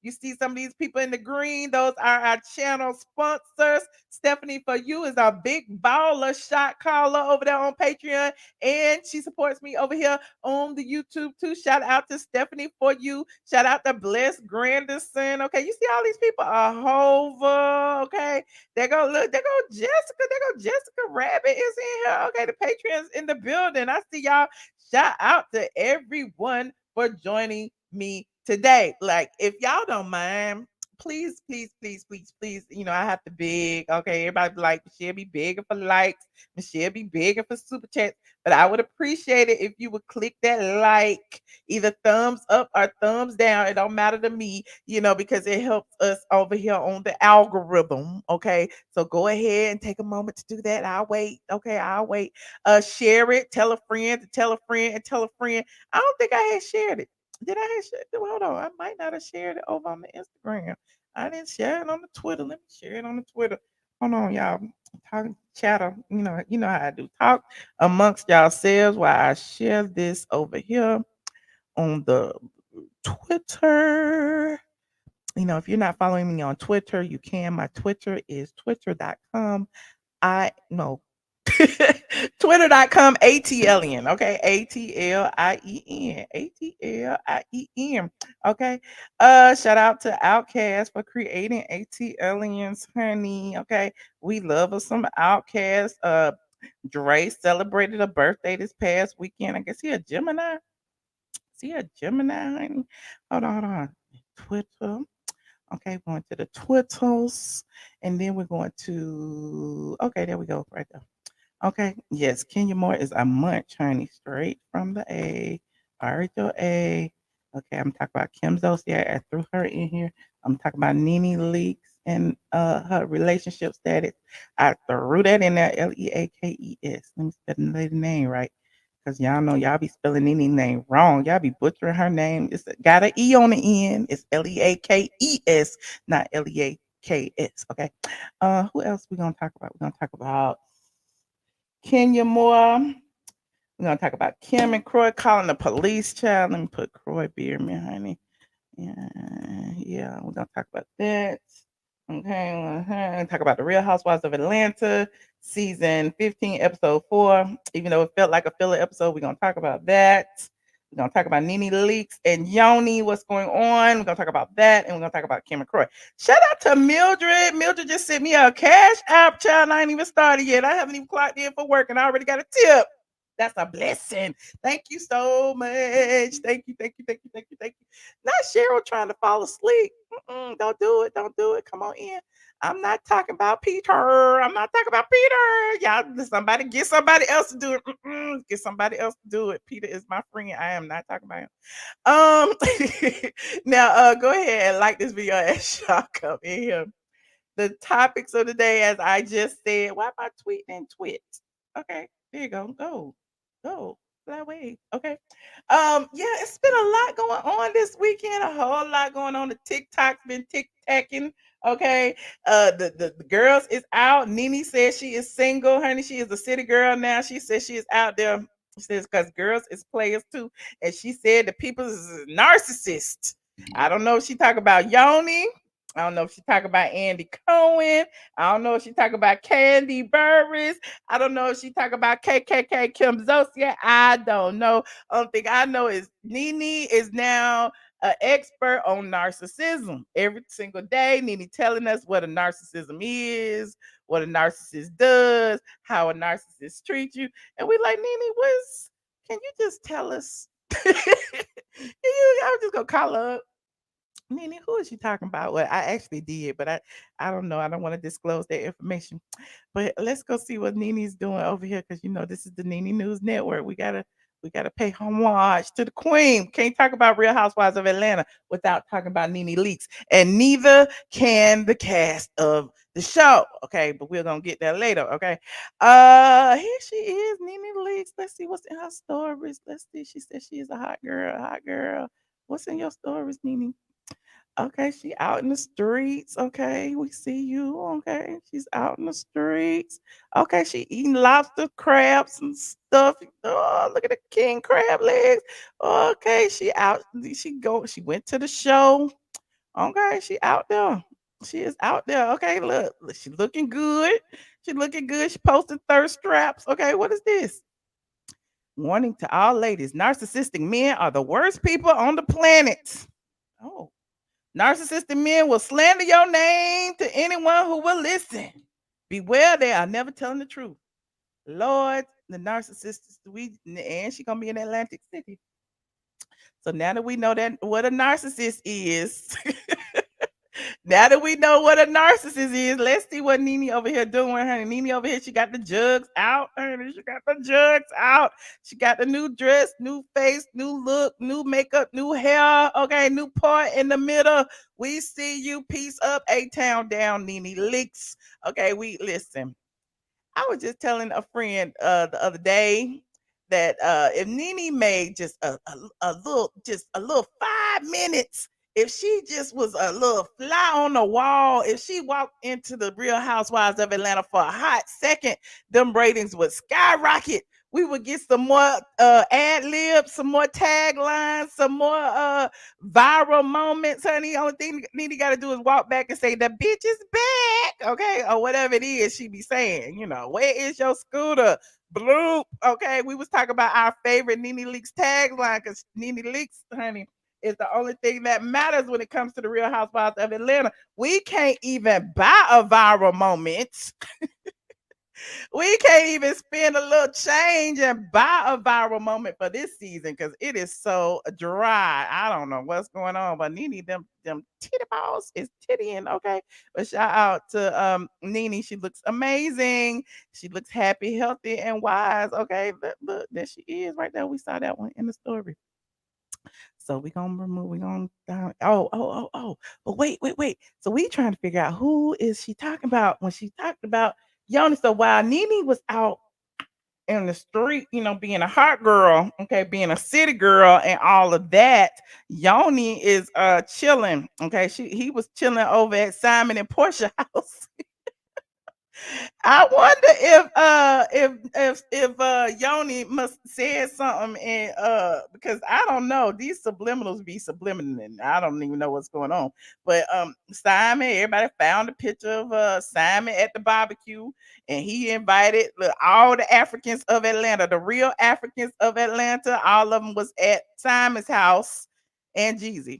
You see some of these people in the green, those are our channel sponsors. Stephanie For You is our big baller shot caller over there on Patreon, and she supports me over here on the YouTube too. Shout out to Stephanie For You. Shout out to Bless Grandison. Okay, you see all these people are Hova. Okay, there go look, there go Jessica. There go Jessica Rabbit is in here. Okay, the Patreon's in the building. I see y'all. Shout out to everyone for joining me today. Like, if y'all don't mind, please, please, please, please, please, I have to beg. Okay, everybody be like, Michelle be begging for likes, Michelle be begging for super chats. But I would appreciate it if you would click that like, either thumbs up or thumbs down. It don't matter to me, because it helps us over here on the algorithm. Okay. So go ahead and take a moment to do that. I'll wait. Okay, I'll wait. Share it, tell a friend to tell a friend and tell a friend. I don't think I had shared it. Did I have shared it? Hold on. I might not have shared it over on the Instagram. I didn't share it on the Twitter. Let me share it on the Twitter. Hold on, y'all. Talk chatter. You know how I do. Talk amongst yourselves while I share this over here on the Twitter. If you're not following me on Twitter, you can. My Twitter is twitter.com. I no Twitter.com ATLN. Okay. ATLIEN. ATLIEN. Okay. Shout out to Outkast for creating ATLiens, honey. Okay. We love us some Outkast. Dre celebrated a birthday this past weekend. I guess he a Gemini. Is he a Gemini, honey? Hold on. Twitter. Okay, going to the Twitters. And then we're going to there we go, right there. Okay, yes, Kenya Moore is a munch, honey, straight from the A. RHOA. Okay, I'm talking about Kim Zolciak. I threw her in here. I'm talking about Nene Leakes and her relationship status. I threw that in there, Leakes. Let me spell the lady name right. Because y'all know y'all be spelling Nene's name wrong. Y'all be butchering her name. It's got an E on the end. It's Leakes, not Leaks. Okay. Who else we gonna talk about? We're gonna talk about Kenya Moore. We're gonna talk about Kim and Kroy calling the police child. Let me put Kroy Biermann, honey. Yeah, we're gonna talk about that. Okay, talk about the Real Housewives of Atlanta, season 15, episode 4. Even though it felt like a filler episode, we're gonna talk about that. We're gonna talk about Nene Leakes and Nyoni, what's going on. We're gonna talk about that, and we're gonna talk about Kim and Kroy. Shout out to Mildred. Mildred just sent me a cash app, child. I ain't even started yet. I haven't even clocked in for work, and I already got a tip. That's a blessing. Thank you so much. Thank you, thank you, thank you, thank you, thank you. Not Cheryl trying to fall asleep. Don't do it. Don't do it. Come on in. I'm not talking about Peter. I'm not talking about Peter. Y'all, somebody get somebody else to do it. Get somebody else to do it. Peter is my friend. I am not talking about him. Now, go ahead and like this video as y'all come in here. The topics of the day, as I just said. Why am I tweeting and twit? Okay, there you go. Go that way. Okay. Yeah, it's been a lot going on this weekend. A whole lot going on. The TikTok's been tic-tacking. Okay. The girls is out. Nene says she is single, honey. She is a city girl now. She says she is out there. She says because girls is players too. And she said the people is narcissists. I don't know if she talk about Yoni. I don't know if she talk about Andy Cohen. I don't know if she talk about Kandi Burruss. I don't know if she talk about KKK Kim Zolciak. I don't know. Only thing I know is Nene is now an expert on narcissism. Every single day, Nene telling us what a narcissism is, what a narcissist does, how a narcissist treats you. And we like, Nene, can you just tell us? I'm just going to call her up. Nene, who is she talking about? Well, I actually did, but I don't know. I don't want to disclose that information. But let's go see what Nene's doing over here because this is the Nene News Network. We gotta pay homage to the queen. Can't talk about Real Housewives of Atlanta without talking about Nene Leakes, and neither can the cast of the show. Okay, but we're gonna get there later. Okay, here she is, Nene Leakes. Let's see what's in her stories. Let's see. She said she is a hot girl. Hot girl. What's in your stories, Nene? Okay, she out in the streets. Okay, we see you. Okay, she's out in the streets. Okay, she eating lobster, crabs, and stuff. Oh, look at the king crab legs. Okay, she out. She went to the show. Okay, she out there. She is out there. Okay, look, she looking good. She looking good. She posted thirst traps. Okay, what is this? Warning to all ladies: narcissistic men are the worst people on the planet. Oh, narcissistic men will slander your name to anyone who will listen. Beware, they are never telling the truth. Lord, the narcissist, and she gonna be in Atlantic City. So now that we know that what a narcissist is, now that we know what a narcissist is, let's see what Nene over here doing, honey. Nene over here, she got the jugs out, honey. She got the jugs out. She got the new dress, new face, new look, new makeup, new hair. Okay, new part in the middle. We see you. Peace up, A-Town down, Nene Leakes. Okay, we listen. I was just telling a friend the other day that if Nene made just a little 5 minutes, if she just was a little fly on the wall, if she walked into the Real Housewives of Atlanta for a hot second, them ratings would skyrocket. We would get some more ad libs, some more taglines, some more viral moments, honey. Only thing Nene got to do is walk back and say, "The bitch is back," okay, or whatever it is she be saying. Where is your scooter? Bloop. Okay, we was talking about our favorite Nene Leakes tagline because Nene Leakes, honey, is the only thing that matters when it comes to the Real Housewives of Atlanta. We can't even buy a viral moment. We can't even spend a little change and buy a viral moment for this season because it is so dry. I don't know what's going on, but Nene, them titty balls is tittying, okay? But shout out to Nene. She looks amazing. She looks happy, healthy, and wise. Okay, look, there she is right there. We saw that one in the story. So we gonna down. Oh. But wait. So we trying to figure out who is she talking about when she talked about Yoni. So while Nene was out in the street, being a hot girl, okay, being a city girl and all of that, Yoni is chilling. Okay, he was chilling over at Simon and Portia house. I wonder if Yoni must said something and because I don't know, these subliminals be subliminal and I don't even know what's going on. But Simon, everybody found a picture of Simon at the barbecue and he invited all the Africans of Atlanta, the real Africans of Atlanta. All of them was at Simon's house and Jeezy.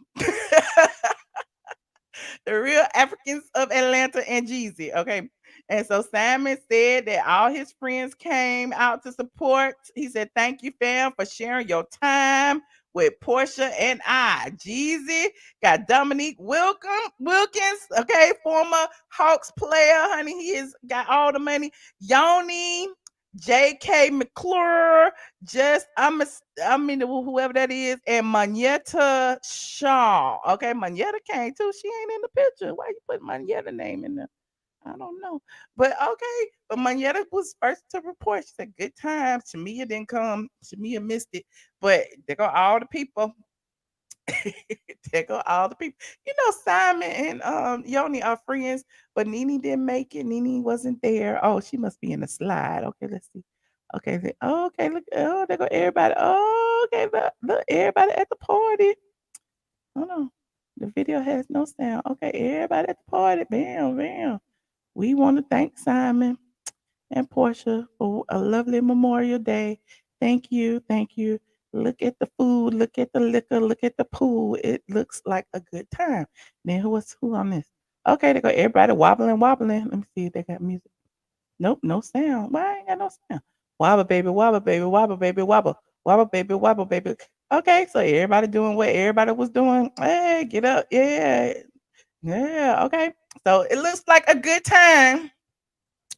The real Africans of Atlanta and Jeezy. Okay. And so Simon said that all his friends came out to support. He said, "Thank you, fam, for sharing your time with Portia and I." Jeezy got Dominique Wilkins, okay, former Hawks player, honey. He has got all the money. Yoni, J.K. McClure, whoever that is, and Monyetta Shaw. Okay, Monyetta came too. She ain't in the picture. Why you put Monyetta name in there? I don't know. But okay. But Monyetta was first to report. She said, "Good times." Shamia didn't come. Shamia missed it. But there go all the people. There go all the people. Simon and Yoni are friends, but Nene didn't make it. Nene wasn't there. Oh, she must be in the slide. Okay, let's see. Okay, okay, look. Oh, there go everybody. Oh, okay, look, everybody at the party. Hold on. The video has no sound. Okay, everybody at the party. Bam, bam. We want to thank Simon and Portia for a lovely Memorial Day. Thank you. Thank you. Look at the food. Look at the liquor. Look at the pool. It looks like a good time. Then who on this? Okay, they go everybody wobbling, wobbling. Let me see if they got music. Nope, no sound. Why ain't got no sound? Wobble, baby, wobble, baby, wobble, baby, wobble. Wobble, baby, wobble, baby. Okay, so everybody doing what everybody was doing. Hey, get up. Yeah. Yeah. Okay. So it looks like a good time.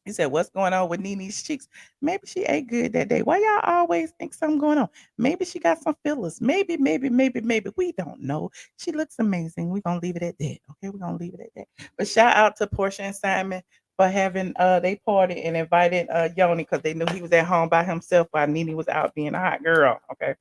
He said, "What's going on with Nene's cheeks? Maybe she ate good that day. Why y'all always think something going on? Maybe she got some fillers. Maybe. We don't know. She looks amazing. We're gonna leave it at that. Okay, we're gonna leave it at that. But shout out to Portia and Simon for having they party and invited Yoni because they knew he was at home by himself while Nene was out being a hot girl. Okay.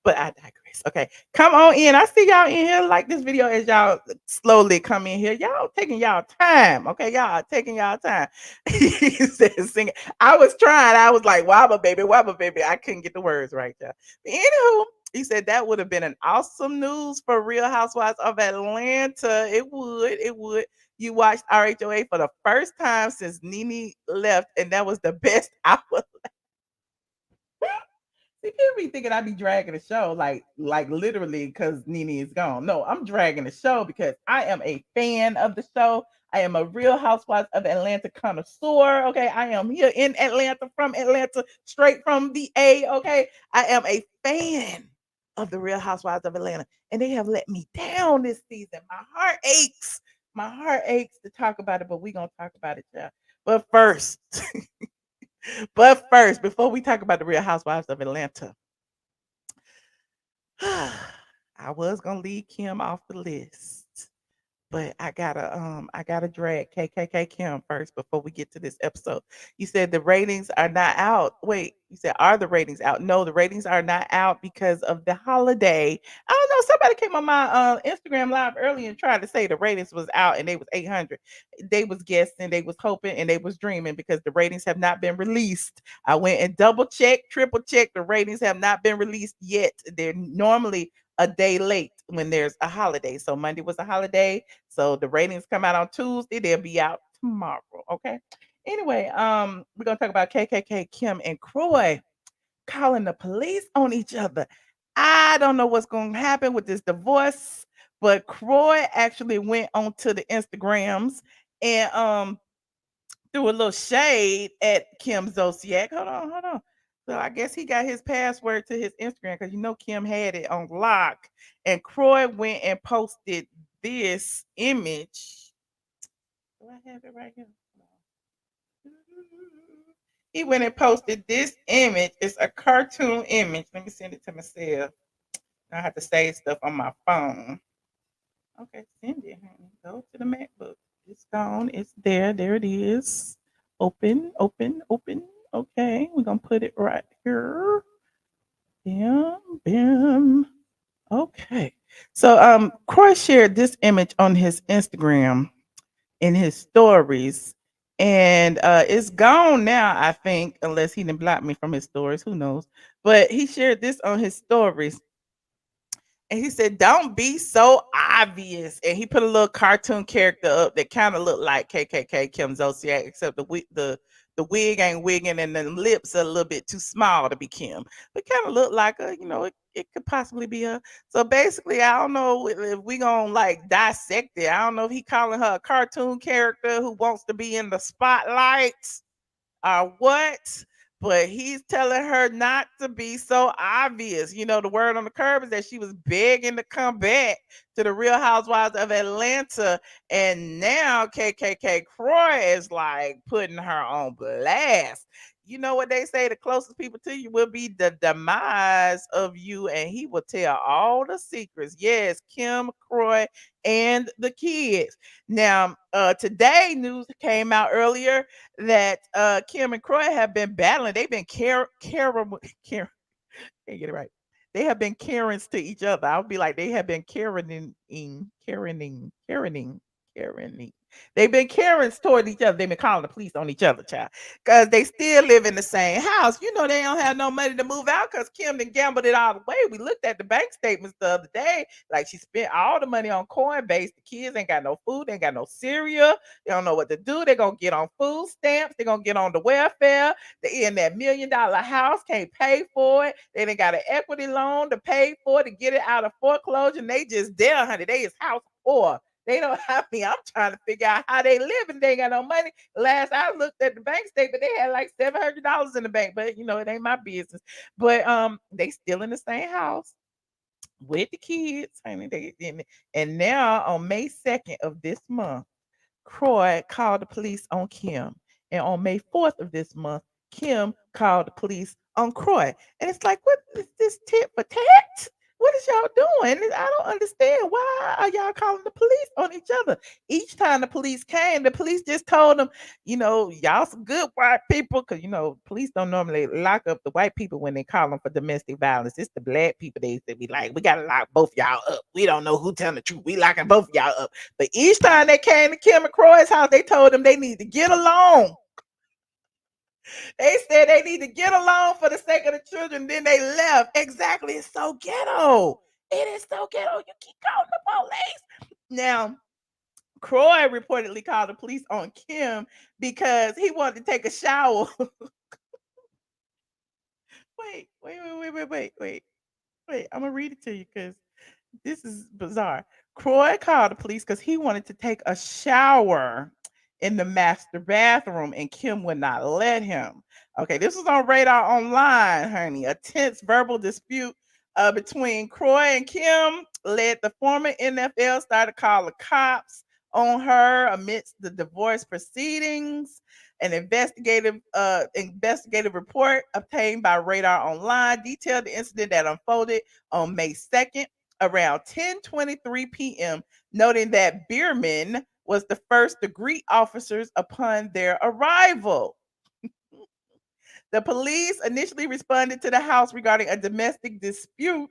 But I digress. Okay, come on in. I see y'all in here. Like this video as y'all slowly come in here. Y'all taking y'all time. Okay, y'all taking y'all time. He said singing. I was trying. I was like, wobble baby, wobble baby. I couldn't get the words right, y'all. But anywho, He said that would have been an awesome news for Real Housewives of Atlanta. It would. It would. You watched RHOA for the first time since Nene left, and that was the best hour. See, people be thinking I be dragging the show, like literally because Nene is gone. No, I'm dragging the show because I am a fan of the show. I am a Real Housewives of Atlanta connoisseur. Okay, I am here in Atlanta, from Atlanta, straight from the A. Okay, I am a fan of the Real Housewives of Atlanta, and they have let me down this season. My heart aches. My heart aches to talk about it, but we gonna talk about it, yeah. But first, before we talk about the Real Housewives of Atlanta, I was gonna leave Kim off the list, but I gotta drag KKK Kim first before we get to this episode. You said the ratings are not out. Wait, you said are the ratings out? No, the ratings are not out because of the holiday. I don't know. Somebody came on my Instagram live earlier and tried to say the ratings was out and they was 800. They was guessing, they was hoping, and they was dreaming because the ratings have not been released. I went and double checked, triple checked. The ratings have not been released yet. They're normally a day late when there's a holiday. So Monday was a holiday. So the ratings come out on Tuesday. They'll be out tomorrow. Okay. Anyway, we're gonna talk about KKK Kim and Kroy calling the police on each other. I don't know what's gonna happen with this divorce, but Kroy actually went onto the Instagrams and threw a little shade at Kim Zolciak. Hold on. So I guess he got his password to his Instagram because you know Kim had it on lock. And Kroy went and posted this image. Do I have it right here? He went and posted this image. It's a cartoon image. Let me send it to myself. I have to save stuff on my phone. Okay, send it, honey. Go to the MacBook. It's gone. It's there. There it is. Open, open, open. Okay, we're gonna put it right here. Bam, bam. Okay. So Croy shared this image on his Instagram in his stories. And it's gone now, I think, unless he didn't block me from his stories. Who knows? But he shared this on his stories. And he said, "Don't be so obvious." And he put a little cartoon character up that kind of looked like KKK Kim Zolciak, except the wig ain't wigging and the lips are a little bit too small to be Kim. But kind of looked like a, it could possibly be her. So basically, I don't know if we gonna like dissect it. I don't know if he calling her a cartoon character who wants to be in the spotlight or what, but he's telling her not to be so obvious. The word on the curb is that she was begging to come back to the Real Housewives of Atlanta. And now KKK Kroy is like putting her on blast. You know what they say, the closest people to you will be the demise of you, and he will tell all the secrets. Yes, Kim, Kroy, and the kids. Now, today news came out earlier that Kim and Kroy have been battling. They've been can't get it right. They have been Karens to each other. I would be like, they have been Karening. They've been Karens toward each other. They've been calling the police on each other, child, because they still live in the same house. They don't have no money to move out because Kim done gambled it all away. We looked at the bank statements the other day. Like, she spent all the money on Coinbase. The kids ain't got no food. They ain't got no cereal. They don't know what to do. They're going to get on food stamps. They're going to get on the welfare. They in that $1 million house, can't pay for it. They done got an equity loan to pay for it, to get it out of foreclosure. And they just there, honey. They is house poor. They don't have me. I'm trying to figure out how they live and they ain't got no money. Last I looked at the bank statement, they had like $700 in the bank, but it ain't my business. But they still in the same house with the kids, honey. And now on May 2nd of this month, Kroy called the police on Kim. And on May 4th of this month, Kim called the police on Kroy. And it's like, what is this tit for tat? What is y'all doing? I don't understand. Why are y'all calling the police on each other? Each time the police came, the police just told them, y'all some good white people. Because, police don't normally lock up the white people when they call them for domestic violence. It's the black people they be like, we got to lock both y'all up. We don't know who telling the truth. We locking both y'all up. But each time they came to Kim and Kroy's house, they told them they need to get along. They said they need to get along for the sake of the children. Then they left. Exactly. It's so ghetto. It is so ghetto. You keep calling the police. Now, Kroy reportedly called the police on Kim because he wanted to take a shower. Wait. I'm gonna read it to you because this is bizarre. Kroy called the police because he wanted to take a shower in the master bathroom and Kim would not let him. Okay, this was on Radar Online, honey. A tense verbal dispute between Kroy and Kim led the former NFL star to call the cops on her amidst the divorce proceedings. An investigative report obtained by Radar Online detailed the incident that unfolded on May 2nd around 10:23 p.m., noting that Bierman was the first to greet officers upon their arrival. The police initially responded to the house regarding a domestic dispute,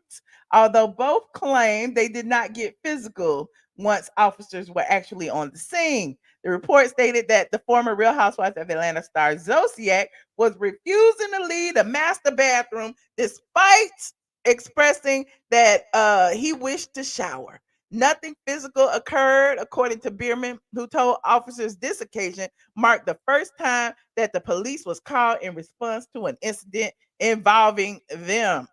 although both claimed they did not get physical once officers were actually on the scene. The report stated that the former Real Housewives of Atlanta star Zolciak was refusing to leave the master bathroom despite expressing that he wished to shower. Nothing physical occurred, according to Bierman, who told officers this occasion marked the first time that the police was called in response to an incident involving them.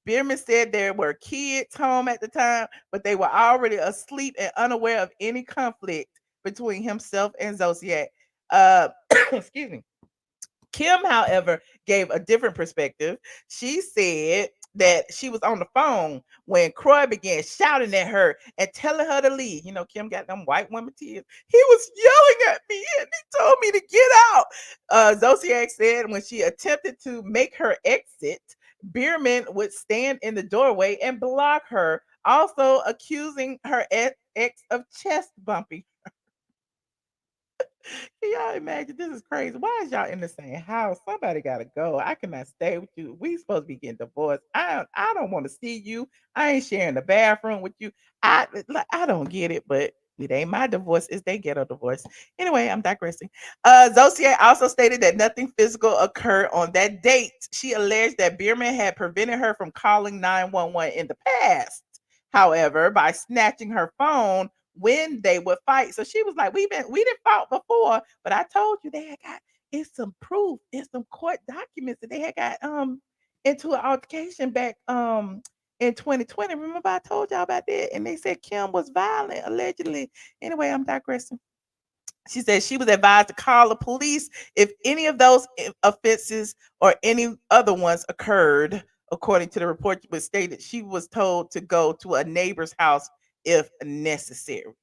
Bierman said there were kids home at the time, but they were already asleep and unaware of any conflict between himself and Zolciak. Excuse me. Kim, however, gave a different perspective. She said that she was on the phone when Kroy began shouting at her and telling her to leave. You know, Kim got them white woman tears. He was yelling at me and he told me to get out. Zolciak said when she attempted to make her exit, Bierman would stand in the doorway and block her, also accusing her ex of chest bumping. Can y'all imagine? This is crazy. Why is y'all in the same house? Somebody gotta go. I cannot stay with you. We supposed to be getting divorced. I don't want to see you. I ain't sharing the bathroom with you. I don't get it, but it ain't my divorce. It's they ghetto divorce. Anyway, I'm digressing. Zolciak also stated that nothing physical occurred on that date. She alleged that Bierman had prevented her from calling 911 in the past. However, by snatching her phone when they would fight. So she was like, we didn't fought before, but I told you they had got it's some proof, it's some court documents that they had got into an altercation back in 2020. Remember I told y'all about that? And they said Kim was violent, allegedly. Anyway, I'm digressing. She said she was advised to call the police if any of those offenses or any other ones occurred. According to the report, it was stated she was told to go to a neighbor's house if necessary.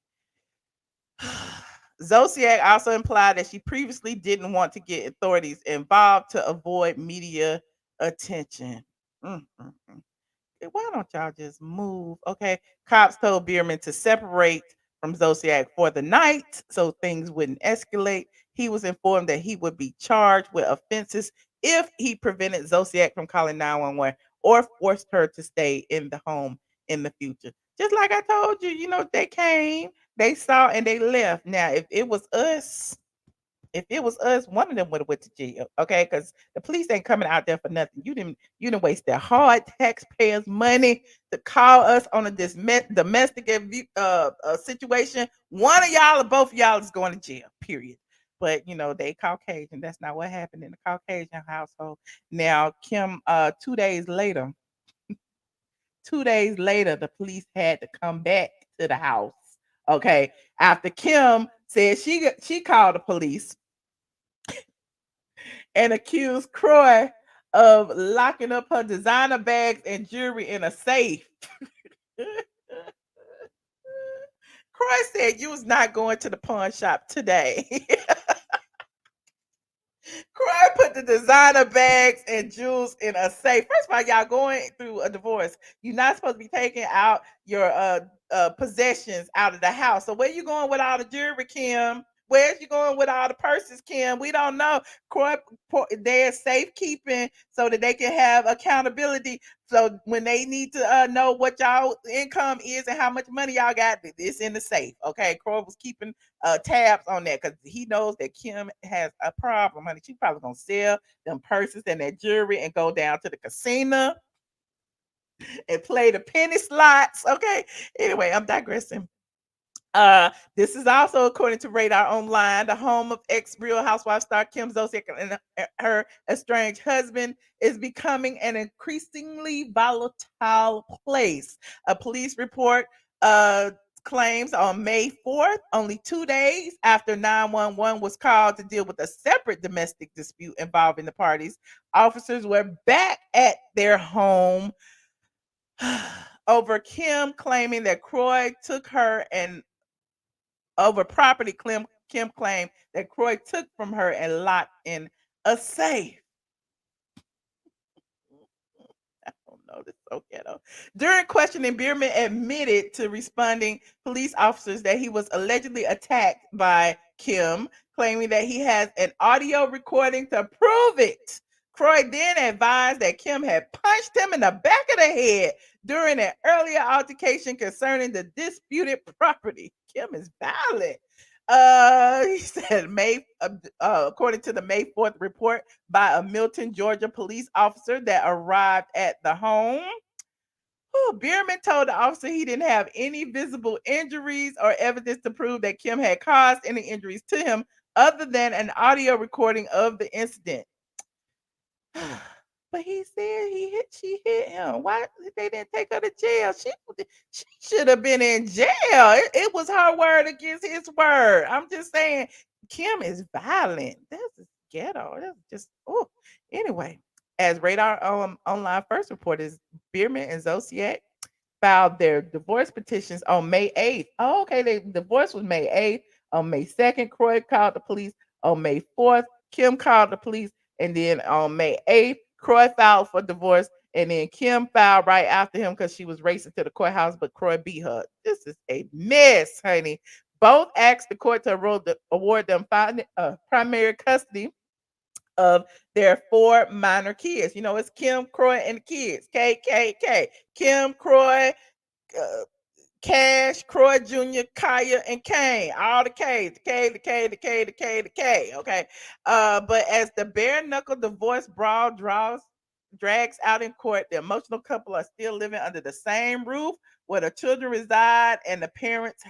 Zolciak also implied that she previously didn't want to get authorities involved to avoid media attention. Mm. Why don't y'all just move? Okay. Cops told Bierman to separate from Zolciak for the night so things wouldn't escalate. He was informed that he would be charged with offenses if he prevented Zolciak from calling 911 or forced her to stay in the home in the future. Just like I told you, they came, they saw, and they left. Now, if it was us, one of them would have went to jail, okay? Because the police ain't coming out there for nothing. You didn't waste their hard taxpayers' money to call us on a domestic situation. One of y'all or both of y'all is going to jail. Period. But they Caucasian. That's not what happened in the Caucasian household. Now, Kim, 2 days later, the police had to come back to the house. Okay, after Kim said she called the police and accused Kroy of locking up her designer bags and jewelry in a safe. Kroy said you was not going to the pawn shop today. Kroy put the designer bags and jewels in a safe. First of all, y'all going through a divorce. You're not supposed to be taking out your possessions out of the house. So where you going with all the jewelry, Kim? Where's you going with all the purses, Kim? We don't know. They're safekeeping so that they can have accountability. So when they need to know what y'all income is and how much money y'all got, it's in the safe. Okay, Kroy was keeping tabs on that because he knows that Kim has a problem, honey. She probably gonna sell them purses and that jewelry and go down to the casino and play the penny slots. Okay. Anyway, I'm digressing. This is also according to Radar Online, the home of ex Real Housewives star Kim Zolciak and her estranged husband is becoming an increasingly volatile place. A police report uh, claims on May 4th, only 2 days after 911 was called to deal with a separate domestic dispute involving the parties, officers were back at their home over Kim claiming that Kroy took her and over property Kim claimed that Kroy took from her and locked in a safe. I don't know. This is so ghetto. During questioning, Bierman admitted to responding police officers that he was allegedly attacked by Kim, claiming that he has an audio recording to prove it. Kroy then advised that Kim had punched him in the back of the head during an earlier altercation concerning the disputed property. Kim is violent. He said according to the May 4th report by a Milton, Georgia police officer that arrived at the home. Bierman told the officer he didn't have any visible injuries or evidence to prove that Kim had caused any injuries to him other than an audio recording of the incident. But he said she hit him. Why they didn't take her to jail? She should have been in jail. It was her word against his word. I'm just saying, Kim is violent. That's ghetto. That's just Anyway, as Radar Online first reported, Bierman and Zolciak filed their divorce petitions on May 8th. Oh, okay. The divorce was May 8th. On May 2nd, Kroy called the police. On May 4th, Kim called the police. And then on May 8th, Kroy filed for divorce. And then Kim filed right after him because she was racing to the courthouse, but Kroy beat her. This is a mess, honey. Both asked the court to award them primary custody of their 4 minor kids. You know, it's Kim, Kroy, and the kids. KKK. Kim, Kroy, Cash, Kroy Jr., Kaya, and Kane. All the K's. The K, the K, the K, the K, the K. Okay. But as the bare knuckle divorce brawl drags out in court, the emotional couple are still living under the same roof where the children reside and the parents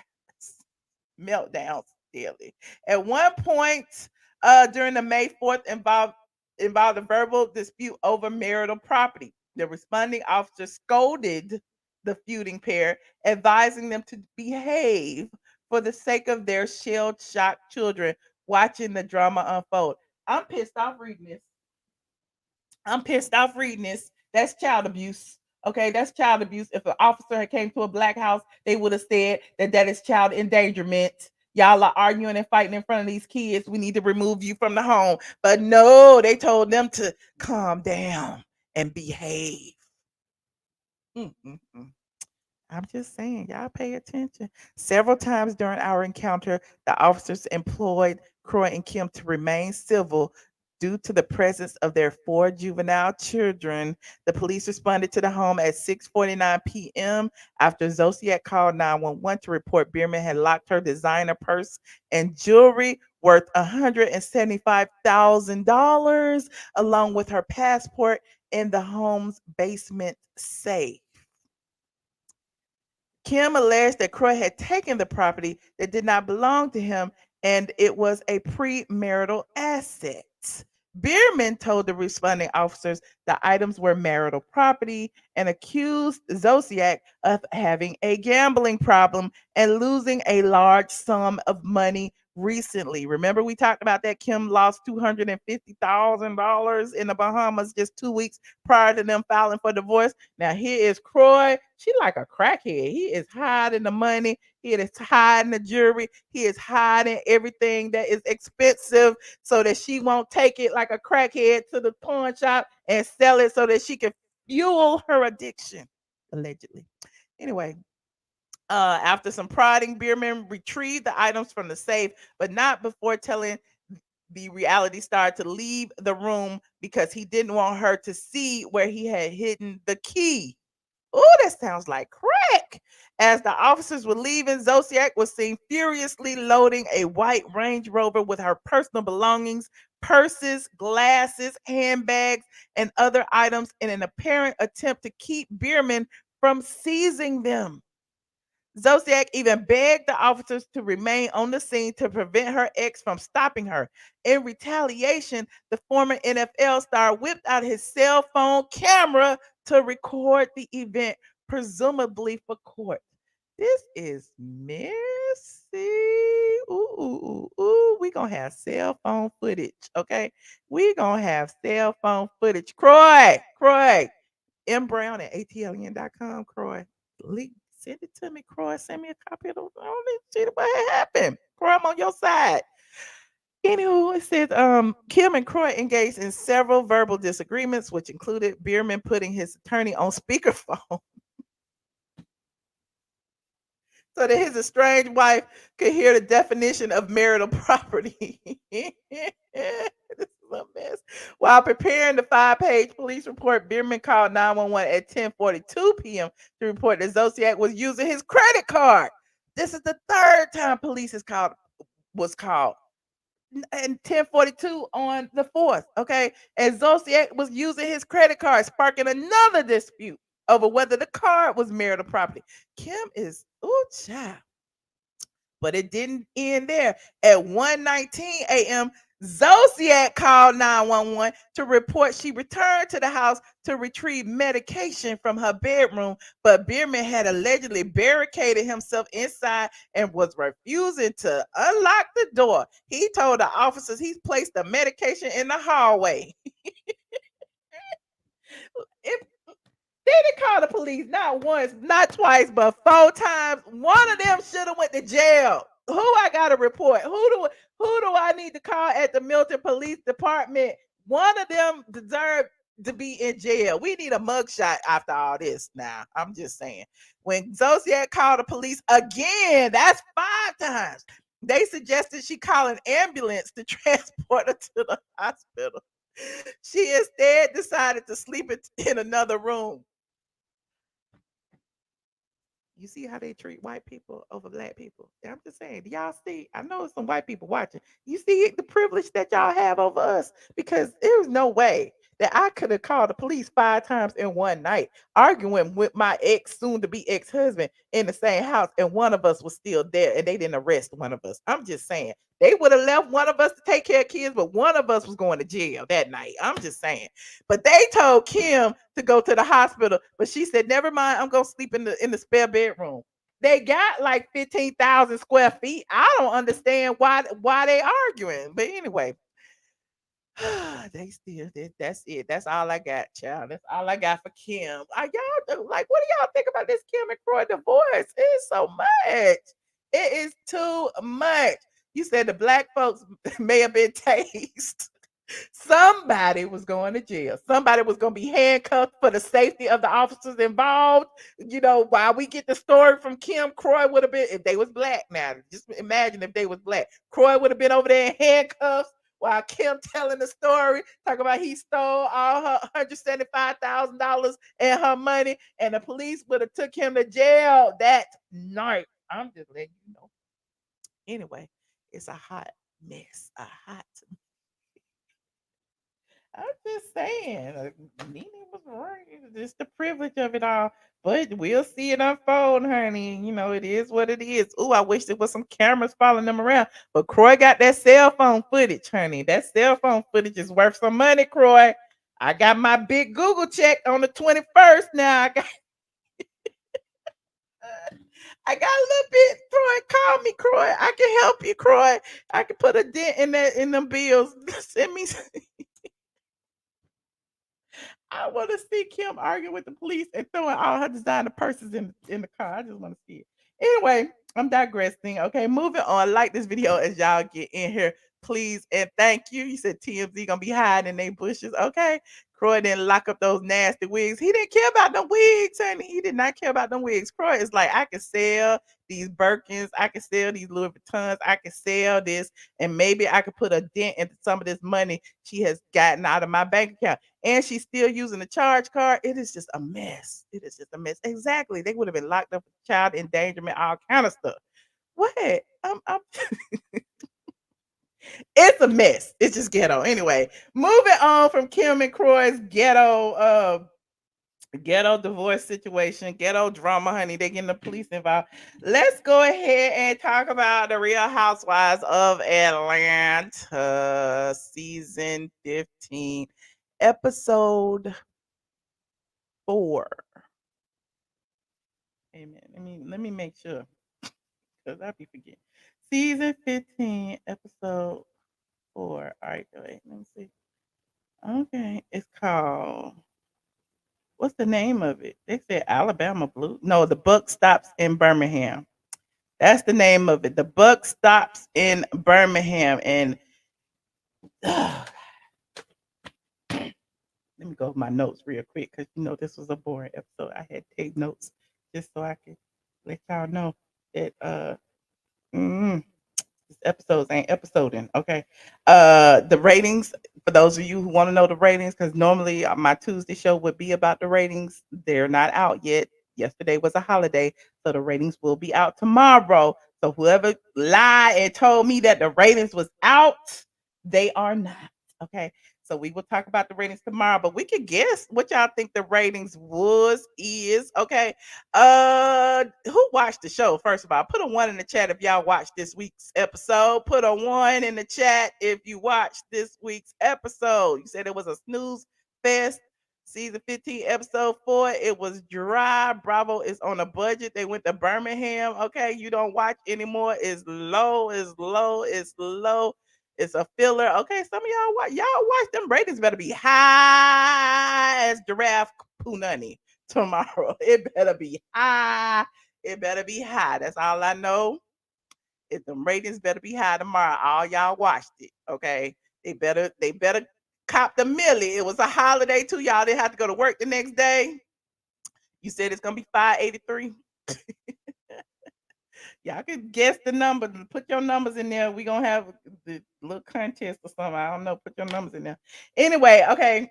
meltdowns daily. At one point, during the May 4th involved a verbal dispute over marital property. The responding officer scolded the feuding pair, advising them to behave for the sake of their shell-shocked children watching the drama unfold. I'm pissed off reading this. That's child abuse. Okay, that's child abuse. If an officer had came to a black house, they would have said that is child endangerment. Y'all are arguing and fighting in front of these kids. We need to remove you from the home. But no, they told them to calm down and behave. Mm-mm-mm. I'm just saying, y'all pay attention. Several times during our encounter, the officers employed Kroy and Kim to remain civil due to the presence of their 4 juvenile children. The police responded to the home at 6:49 p.m. after Zolciak called 911 to report Bierman had locked her designer purse and jewelry worth $175,000 along with her passport in the home's basement safe. Kim alleged that Kroy had taken the property that did not belong to him and it was a premarital asset. Bierman told the responding officers the items were marital property and accused Zolciak of having a gambling problem and losing a large sum of money recently. Remember, we talked about that Kim lost $250,000 in the Bahamas just 2 weeks prior to them filing for divorce. Now here is Kroy. She like a crackhead. He is hiding the money. He is hiding the jewelry. He is hiding everything that is expensive so that she won't take it like a crackhead to the pawn shop and sell it so that she can fuel her addiction, allegedly. Anyway, After some prodding, Bierman retrieved the items from the safe, but not before telling the reality star to leave the room because he didn't want her to see where he had hidden the key. Oh, that sounds like crack. As the officers were leaving, Zolciak was seen furiously loading a white Range Rover with her personal belongings, purses, glasses, handbags, and other items in an apparent attempt to keep Bierman from seizing them. Zolciak even begged the officers to remain on the scene to prevent her ex from stopping her. In retaliation, the former NFL star whipped out his cell phone camera to record the event, presumably for court. This is messy. Ooh. We gonna have cell phone footage, okay? We gonna have cell phone footage. Kroy, mbrown at atln.com, Kroy. Send it to me, Kroy. Send me a copy of the shit. What happened? Kroy, I'm on your side. Anywho, it says Kim and Kroy engaged in several verbal disagreements, which included Bierman putting his attorney on speakerphone so that his estranged wife could hear the definition of marital property. This is a mess. While preparing the 5-page police report, Bierman called 911 at 10:42 p.m. to report that Zolciak was using his credit card. This is the third time police was called. And 10:42 on the 4th. Okay. And Zolciak was using his credit card, sparking another dispute over whether the card was marital property. Kim is, oh, child. But it didn't end there. At 1:19 a.m., Zolciak called 911 to report she returned to the house to retrieve medication from her bedroom, but Bierman had allegedly barricaded himself inside and was refusing to unlock the door. He told the officers he's placed the medication in the hallway. If they didn't call the police not once, not twice, but 4 times. One of them should have went to jail. Who I got to report? Who do I need to call at the Milton Police Department? One of them deserved to be in jail. We need a mugshot after all this. Now, I'm just saying. When Zolciak called the police again, that's 5 times. They suggested she call an ambulance to transport her to the hospital. She instead decided to sleep in another room. You see how they treat white people over black people? I'm just saying, do y'all see? I know some white people watching. You see the privilege that y'all have over us? Because there's no way that I could have called the police 5 times in one night, arguing with my ex, soon to be ex-husband in the same house, and one of us was still there and they didn't arrest one of us. I'm just saying. They would have left one of us to take care of kids, but one of us was going to jail that night. I'm just saying. But they told Kim to go to the hospital, but she said, "Never mind, I'm gonna sleep in the spare bedroom." They got like 15,000 square feet. I don't understand why they arguing. But anyway, they still that's it. That's all I got, child. That's all I got for Kim. Y'all like, what do y'all think about this Kim and Kroy divorce? It's so much. It is too much. You said the black folks may have been tased. Somebody was going to jail. Somebody was going to be handcuffed for the safety of the officers involved. While we get the story from Kim, Kroy would have been, if they was black now, just imagine if they was black. Kroy would have been over there in handcuffs while Kim telling the story, talking about he stole all her $175,000 and her money, and the police would have took him to jail that night. I'm just letting you know. Anyway, it's a hot mess. A hot I'm just saying, Nene was right. It's just the privilege of it all. But we'll see it unfold, honey. It is what it is. Ooh, I wish there was some cameras following them around. But Kroy got that cell phone footage, honey. That cell phone footage is worth some money, Kroy. I got my big Google check on the 21st now. I got a little bit, Kroy. Call me, Kroy. I can help you, Kroy. I can put a dent in them bills. Send me. I want to see Kim arguing with the police and throwing all her designer purses in the car. I just want to see it. Anyway, I'm digressing. Okay, moving on. Like this video as y'all get in here, please and thank you. You said TMZ gonna be hiding in their bushes. Okay, Kroy didn't lock up those nasty wigs. He didn't care about the wigs, honey. He did not care about the wigs. Kroy is like, I can sell these Birkins, I can sell these Louis Vuittons, I can sell this, and maybe I could put a dent into some of this money she has gotten out of my bank account. And she's still using the charge card. It is just a mess. It is just a mess. Exactly. They would have been locked up for child endangerment, all kind of stuff. What? It's a mess. It's just ghetto. Anyway, moving on from Kim and Kroy's ghetto divorce situation, ghetto drama, honey. They getting the police involved. Let's go ahead and talk about the Real Housewives of Atlanta, season 15, episode 4. Amen. Let me make sure because I be forgetting. Season 15, episode 4. All right, wait, let me see. Okay, it's called. What's the name of it? They said Alabama Blue. No, the buck stops in Birmingham. That's the name of it. The buck stops in Birmingham, and let me go with my notes real quick because this was a boring episode. I had to take notes just so I could let y'all know that these episodes ain't episoding. Okay. The ratings, for those of you who want to know the ratings, because normally my Tuesday show would be about the ratings. They're not out yet. Yesterday was a holiday, so the ratings will be out tomorrow. So whoever lied and told me that the ratings was out, they are not. Okay. So we will talk about the ratings tomorrow, but we could guess what y'all think the ratings is. Okay. Who watched the show? First of all, put a 1 in the chat if y'all watched this week's episode. Put a 1 in the chat if you watched this week's episode. You said it was a snooze fest. Season 15, episode 4. It was dry. Bravo is on a budget. They went to Birmingham. Okay, you don't watch anymore. It's low. It's low. It's low. It's a filler. Okay, some of y'all watch them ratings better be high as giraffe punani tomorrow. It better be high. It better be high. That's all I know. If the ratings better be high tomorrow, all y'all watched it. Okay. They better cop the millie. It was a holiday too. Y'all didn't have to go to work the next day. You said it's gonna be 583. Y'all can guess the number. Put your numbers in there. We're gonna have the little contest or something. I don't know. Put your numbers in there. Anyway, okay.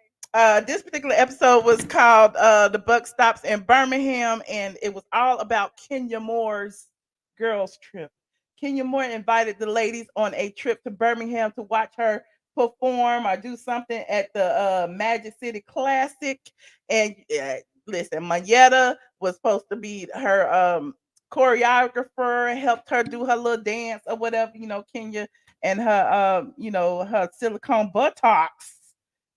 This particular episode was called The Buck Stops in Birmingham, and it was all about Kenya Moore's girls' trip. Kenya Moore invited the ladies on a trip to Birmingham to watch her perform or do something at the Magic City Classic. And listen, Monyetta was supposed to be her choreographer, helped her do her little dance or whatever, Kenya and her her silicone buttocks.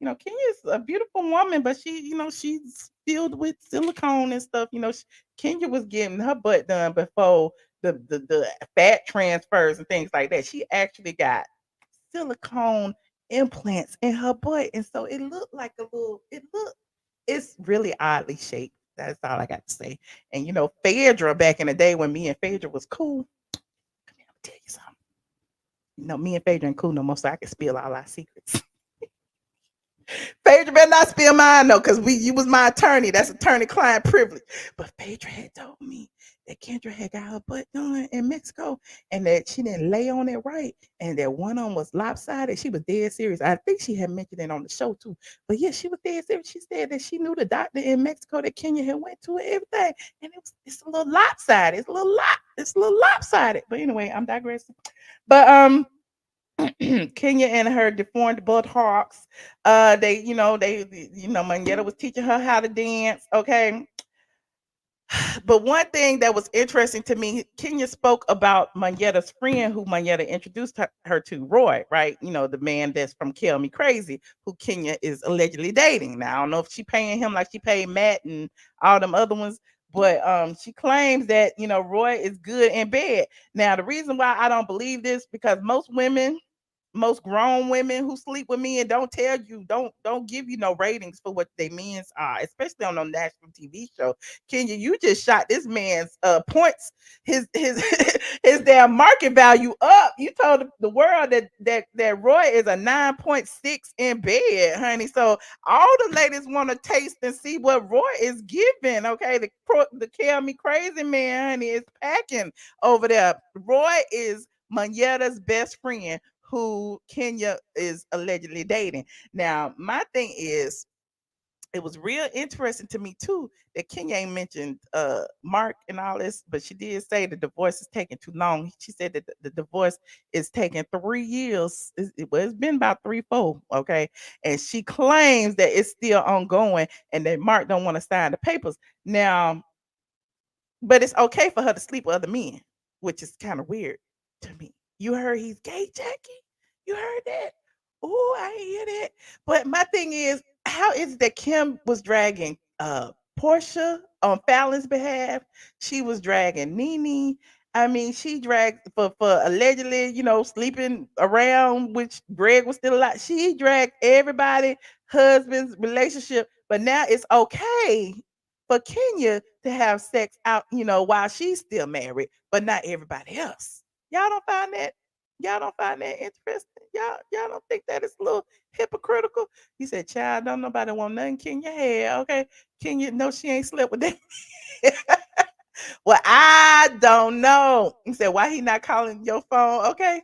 Kenya's a beautiful woman, but she's filled with silicone and stuff. Kenya was getting her butt done before the fat transfers and things like that. She actually got silicone implants in her butt, and so it looked like it's really oddly shaped. That's all I got to say. And Phaedra, back in the day when me and Phaedra was cool, come here, I'm gonna tell you something. Me and Phaedra ain't cool no more, so I can spill all our secrets. Phaedra better not spill mine though, because you was my attorney. That's attorney-client privilege. But Phaedra had told me that Kendra had got her butt done in Mexico and that she didn't lay on it right, and that one arm was lopsided. She was dead serious. I think she had mentioned it on the show too. But yeah, she was dead serious. She said that she knew the doctor in Mexico that Kenya had went to and everything, and it's a little lopsided. It's a little lopsided. But anyway, I'm digressing. But Kenya and her deformed buttocks. Monyetta was teaching her how to dance. Okay. But one thing that was interesting to me, Kenya spoke about Monyetta's friend who Monyetta introduced her to, Roy, right? The man that's from Kill Me Crazy, who Kenya is allegedly dating. Now, I don't know if she paying him like she paid Matt and all them other ones, but she claims that, Roy is good in bed. Now, the reason why I don't believe this, because most women most grown women who sleep with me and don't tell you, don't give you no ratings for what they men's are, especially on a national TV show. Kenya, you just shot this man's points, his his damn market value up. You told the world that Roy is a 9.6 in bed, honey. So all the ladies want to taste and see what Roy is giving. Okay, the Kill Me Crazy man, honey, is packing over there. Roy is Monyetta's best friend who Kenya is allegedly dating. Now, my thing is, it was real interesting to me too that Kenya ain't mentioned Marc and all this, but she did say the divorce is taking too long. She said that the divorce is taking 3 years. Well, it's been about 3, 4, okay. And she claims that it's still ongoing and that Marc don't want to sign the papers. Now, but it's okay for her to sleep with other men, which is kind of weird to me. You heard he's gay, Jackie? You heard that? Oh, I hear that. But my thing is, how is it that Kim was dragging Portia on Fallon's behalf? She was dragging Nene. I mean, she dragged for allegedly, sleeping around, which Greg was still alive. She dragged everybody, husband's relationship, but now it's okay for Kenya to have sex out, while she's still married, but not everybody else. Y'all don't find that? Y'all don't find that interesting? Y'all don't think that is a little hypocritical? He said, "Child, don't nobody want nothing Kenya had." Okay, Kenya, no, she ain't slept with that. Well, I don't know. He said, "Why he not calling your phone?" Okay,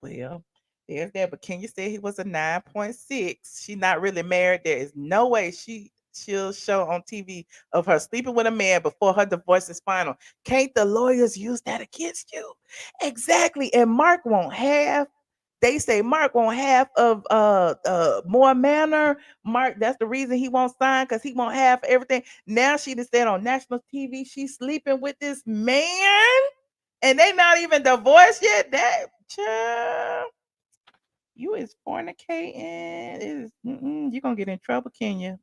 well, there's that. But Kenya said he was a 9.6. She not really married. There is no way she'll show on TV of her sleeping with a man before her divorce is final. Can't the lawyers use that against you? Exactly. And Marc won't have. They say Marc won't have of more manner. Marc, that's the reason he won't sign because he won't have everything. Now she just said on national TV she's sleeping with this man and they not even divorced yet. That child, you is fornicating. Is you gonna get in trouble, Kenya.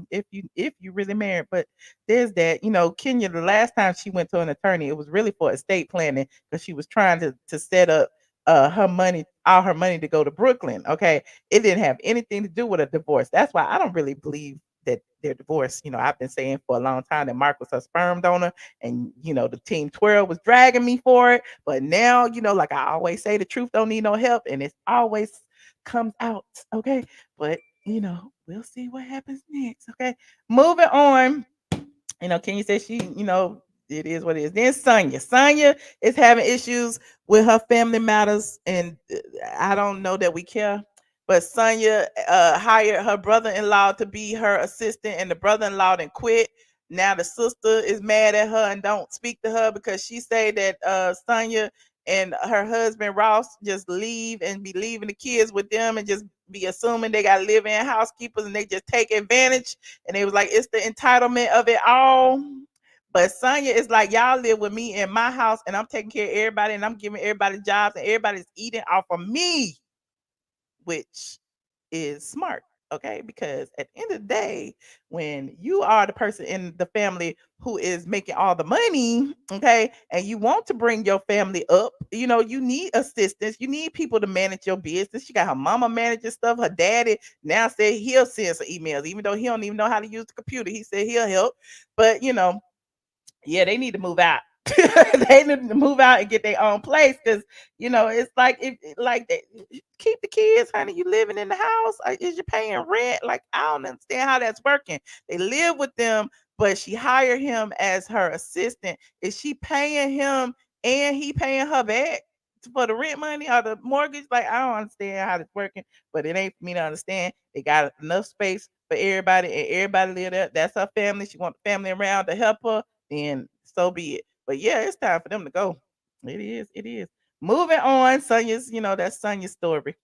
If you really married. But there's that. Kenya. The last time she went to an attorney, it was really for estate planning because she was trying to set up her money, all her money to go to Brooklyn. Okay, it didn't have anything to do with a divorce. That's why I don't really believe that they're divorced. I've been saying for a long time that Marc was her sperm donor, and the Team 12 was dragging me for it. But now, like I always say, the truth don't need no help, and it's always comes out. Okay, but we'll see what happens next. Okay, moving on. Kenya said she, it is what it is. Then Sanya is having issues with her family matters, and I don't know that we care. But Sanya hired her brother-in-law to be her assistant, and the brother-in-law then quit. Now the sister is mad at her and don't speak to her because she say that Sanya and her husband Ross just leave and be leaving the kids with them and just be assuming they got live-in housekeepers and they just take advantage. And it was like it's the entitlement of it all. But Sanya is like, y'all live with me in my house and I'm taking care of everybody and I'm giving everybody jobs and everybody's eating off of me, which is smart. Okay, because at the end of the day, when you are the person in the family who is making all the money, okay, and you want to bring your family up, you need assistance, you need people to manage your business. She got her mama managing stuff, her daddy now said he'll send some emails, even though he don't even know how to use the computer. He said he'll help, but yeah, they need to move out. They need to move out and get their own place because it's like like they keep the kids, honey. You living in the house? Is you paying rent? Like I don't understand how that's working. They live with them, but she hired him as her assistant. Is she paying him and he paying her back for the rent money or the mortgage? Like I don't understand how it's working, but it ain't for me to understand. They got enough space for everybody and everybody live there. That's her family. She want the family around to help her, then so be it. But yeah, it's time for them to go. It is. It is. Moving on, Sonya's, that's Sonya's story.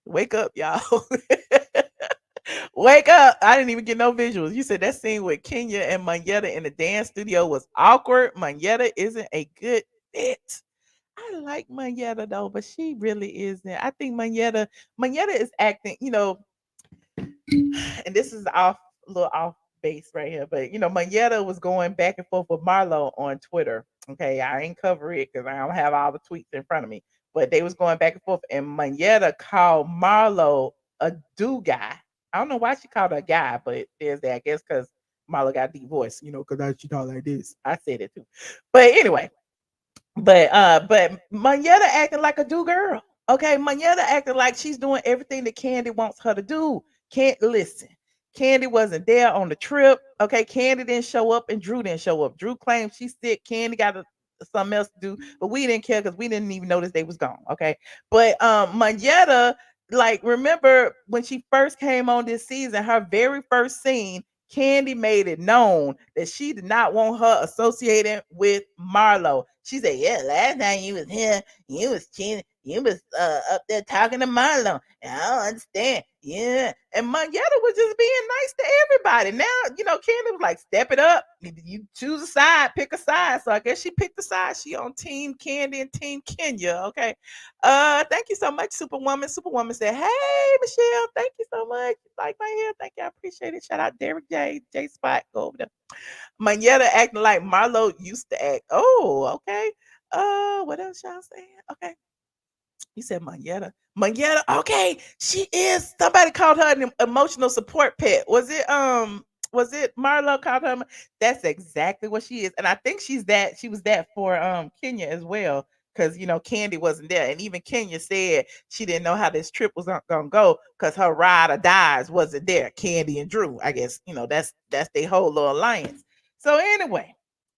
Wake up, y'all. Wake up. I didn't even get no visuals. You said that scene with Kenya and Monyetta in the dance studio was awkward. Monyetta isn't a good fit. I like Monyetta though, but she really isn't. I think Monyetta is acting, and this is off a little off base right here, but Monyetta was going back and forth with Marlo on Twitter. Okay, I ain't cover it because I don't have all the tweets in front of me. but they was going back and forth, and Monyetta called Marlo a do guy. I don't know why she called her a guy, but there's that. I guess because Marlo got a deep voice, because she talk like this. I said it too. But anyway, but Monyetta acting like a do girl. Okay, Monyetta acting like she's doing everything that Kandi wants her to do. Can't listen. Kandi wasn't there on the trip. Okay, Kandi didn't show up and Drew didn't show up. Drew claimed she's sick. Kandi got something else to do, but we didn't care because we didn't even notice they was gone. Okay, but Monyetta, like, remember when she first came on this season, her very first scene, Kandi made it known that she did not want her associating with Marlo. She said, "Yeah, last time you was here, you was cheating. You was up there talking to Marlo. And I don't understand." Yeah. And Monyetta was just being nice to everybody. Now, Kandi was like, "Step it up. You choose a side, pick a side." So I guess she picked the side. She on Team Kandi and Team Kenya. Okay. Thank you so much, Superwoman. Superwoman said, "Hey, Michelle, thank you so much. Like my hair. Thank you. I appreciate it. Shout out Derek J Spot. Go over there." Monyetta acting like Marlo used to act. Oh, okay. What else y'all saying? Okay. You said Monyetta. Monyetta, okay. She is. Somebody called her an emotional support pet. Was it Marlo called her? That's exactly what she is. And I think she was that for Kenya as well. Because Kandi wasn't there. And even Kenya said she didn't know how this trip was gonna go because her ride or dies wasn't there. Kandi and Drew. I guess, that's their whole little alliance. So anyway,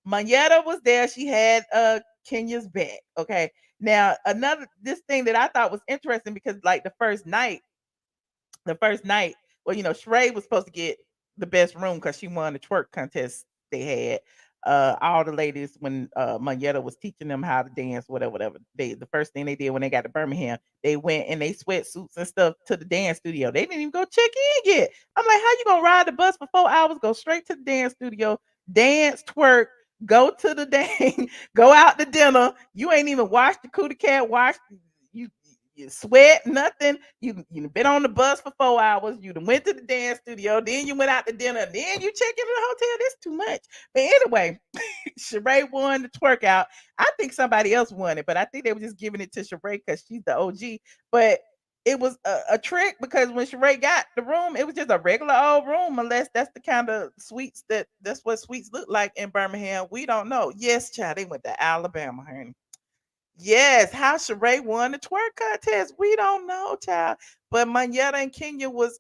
Monyetta was there. She had Kenya's back. Okay. Now, another this thing that I thought was interesting because like the first night, well, Sheree was supposed to get the best room because she won the twerk contest they had. All the ladies when Monyetta was teaching them how to dance, whatever. The first thing they did when they got to Birmingham, they went in they sweatsuits and stuff to the dance studio. They didn't even go check in yet. I'm like, how you gonna ride the bus for 4 hours, go straight to the dance studio, dance, twerk, go to the dang, go out to dinner. You ain't even washed the cootie cat, you you sweat, nothing. You been on the bus for 4 hours. You done went to the dance studio. Then you went out to dinner. Then you check into the hotel. That's too much. But anyway, Sheree won the twerk out. I think somebody else won it, but I think they were just giving it to Sheree because she's the OG. But it was a trick because when Sheree got the room, it was just a regular old room, unless that's the kind of suites that's what suites look like in Birmingham. We don't know. Yes, child, they went to Alabama, honey. Yes, how Sheree won the twerk contest, we don't know, child. But Monyetta and Kenya was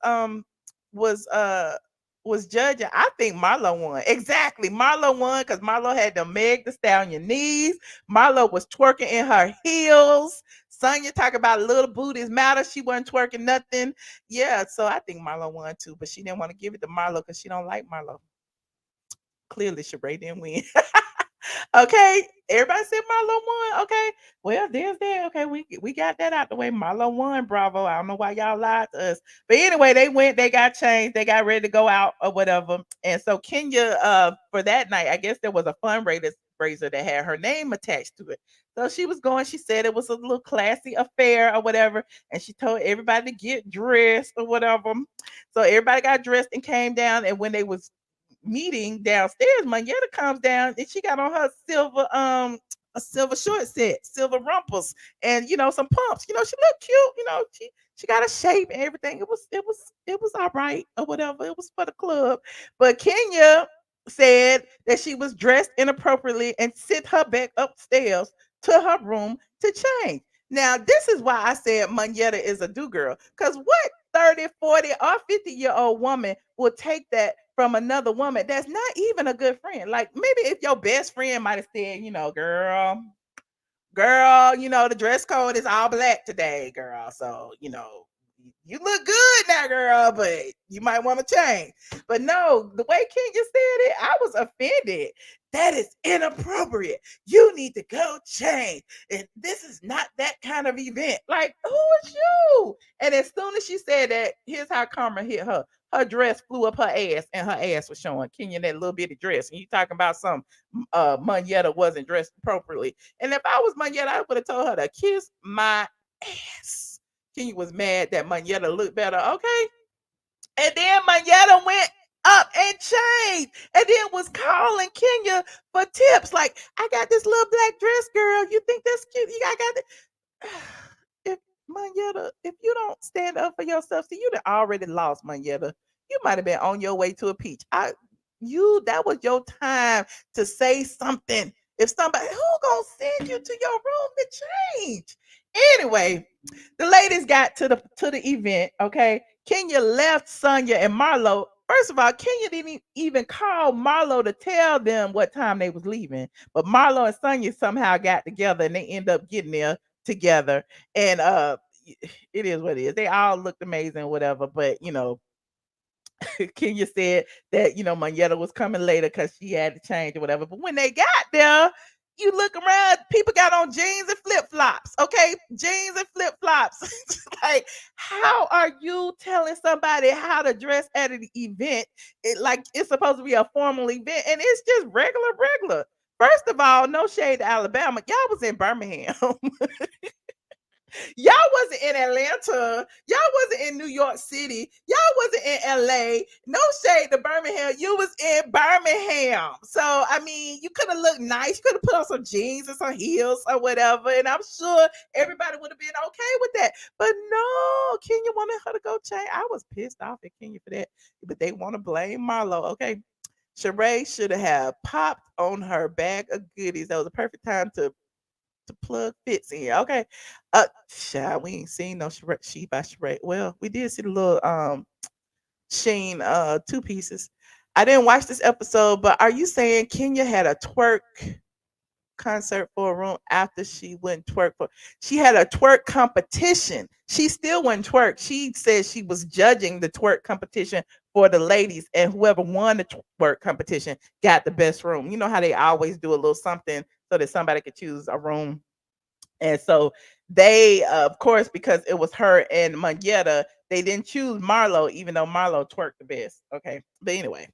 was judging. I think Marlo won. Exactly. Marlo won because Marlo had the Meg the Stallion knees. Marlo was twerking in her heels. Sanya talk about little booties matter. She wasn't twerking nothing. Yeah, so I think Marlo won too, but she didn't want to give it to Marlo because she don't like Marlo. Clearly, Sheree didn't win. Okay, everybody said Marlo won. Okay, well, there's that. Okay, we got that out the way. Marlo won. Bravo. I don't know why y'all lied to us, but anyway, they went. They got changed. They got ready to go out or whatever. And so Kenya, for that night, I guess there was a fundraiser that had her name attached to it. So she was going. She said it was a little classy affair or whatever, and she told everybody to get dressed or whatever. So everybody got dressed and came down. And when they was meeting downstairs, Monyetta comes down and she got on her silver a silver short set, silver rumples, and some pumps. She looked cute. She got a shape and everything. It was all right or whatever. It was for the club. But Kenya said that she was dressed inappropriately and sent her back upstairs to her room to change. Now, this is why I said Monyetta is a do girl. Because what 30, 40, or 50-year-old woman will take that from another woman that's not even a good friend? Like, maybe if your best friend might have said, girl, the dress code is all black today, girl. So, you look good now, girl, but you might want to change. But no, the way Kenya said it, I was offended. That is inappropriate. You need to go change. And this is not that kind of event. Like, who is you? And as soon as she said that, here's how karma hit her. Her dress flew up her ass, and her ass was showing. Kenya in that little bitty dress. And you talking about some Monyetta wasn't dressed appropriately. And if I was Monyetta, I would have told her to kiss my ass. Kenya was mad that Monyetta looked better. Okay. And then Monyetta went up and changed and then was calling Kenya for tips. Like, I got this little black dress, girl. You think that's cute? I got it. if Monyetta, if you don't stand up for yourself, see, you done already lost, Monyetta. You might have been on your way to a peach. That was your time to say something. If somebody who gonna send you to your room to change? Anyway, the ladies got to the event. Okay, Kenya left Sanya and Marlo. First of all, Kenya didn't even call Marlo to tell them what time they was leaving. But Marlo and Sonya somehow got together and they end up getting there together. And it is what it is. They all looked amazing, whatever. But Kenya said that Monyetta was coming later because she had to change or whatever. But when they got there, you look around, people got on jeans and flip flops. Okay, jeans and flip flops. Like, how are you telling somebody how to dress at an event? Like it's supposed to be a formal event, and it's just regular. First of all, no shade to Alabama. Y'all was in Birmingham. Y'all wasn't in Atlanta. Y'all wasn't in New York City. Y'all wasn't in LA. No shade to Birmingham. You was in Birmingham. So I mean, you could have looked nice. You could have put on some jeans and some heels or whatever. And I'm sure everybody would have been okay with that. But no, Kenya wanted her to go change. I was pissed off at Kenya for that. But they want to blame Marlo. Okay. Sheree should have popped on her bag of goodies. That was a perfect time to plug fits in. Okay. Child, we ain't seen no she by Shrek. Well, we did see the little Sheen two pieces. I didn't watch this episode, but are you saying Kenya had a twerk concert for a room after she went twerk for she had a twerk competition. She still went twerk. She said she was judging the twerk competition for the ladies, and whoever won the twerk competition got the best room. You know how they always do a little something so that somebody could choose a room. And so they, of course, because it was her and Monyetta, they didn't choose Marlo, even though Marlo twerked the best. Okay. But anyway,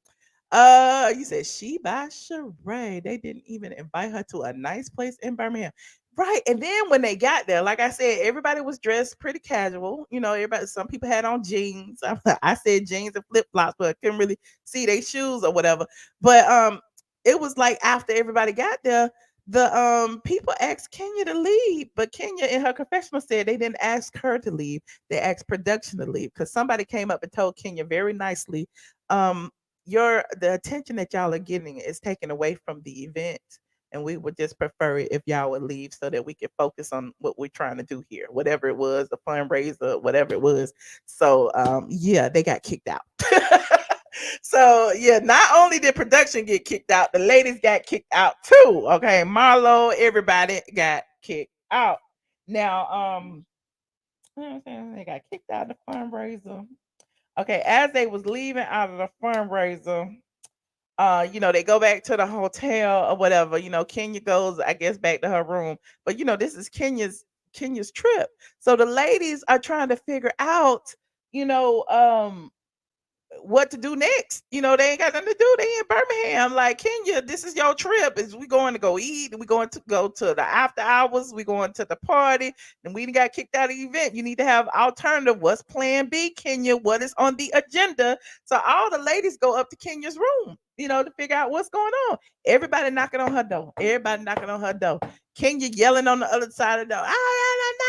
you said she by Sheree. They didn't even invite her to a nice place in Birmingham. Right. And then when they got there, like I said, everybody was dressed pretty casual. Everybody, some people had on jeans. I said jeans and flip flops, but I couldn't really see their shoes or whatever. But it was like after everybody got there, the people asked Kenya to leave, but Kenya in her confessional said they didn't ask her to leave. They asked production to leave because somebody came up and told Kenya very nicely, um, the attention that y'all are getting is taken away from the event, and we would just prefer it if y'all would leave so that we can focus on what we're trying to do here, whatever it was, the fundraiser, whatever it was. So yeah, they got kicked out. So yeah, not only did production get kicked out, the ladies got kicked out too. Okay, Marlo, everybody got kicked out. Now, they got kicked out of the fundraiser. Okay, as they was leaving out of the fundraiser, they go back to the hotel or whatever. Kenya goes, I guess, back to her room. But this is Kenya's trip. So the ladies are trying to figure out, you know, what to do next. They ain't got nothing to do. They in Birmingham. Like, Kenya, this is your trip. Is we going to go eat? We going to go to the after hours? We going to the party? And we got kicked out of the event. You need to have alternative. What's plan B, Kenya? What is on the agenda? So all the ladies go up to Kenya's room, to figure out what's going on. Everybody knocking on her door. Everybody knocking on her door. Kenya yelling on the other side of the door. I'm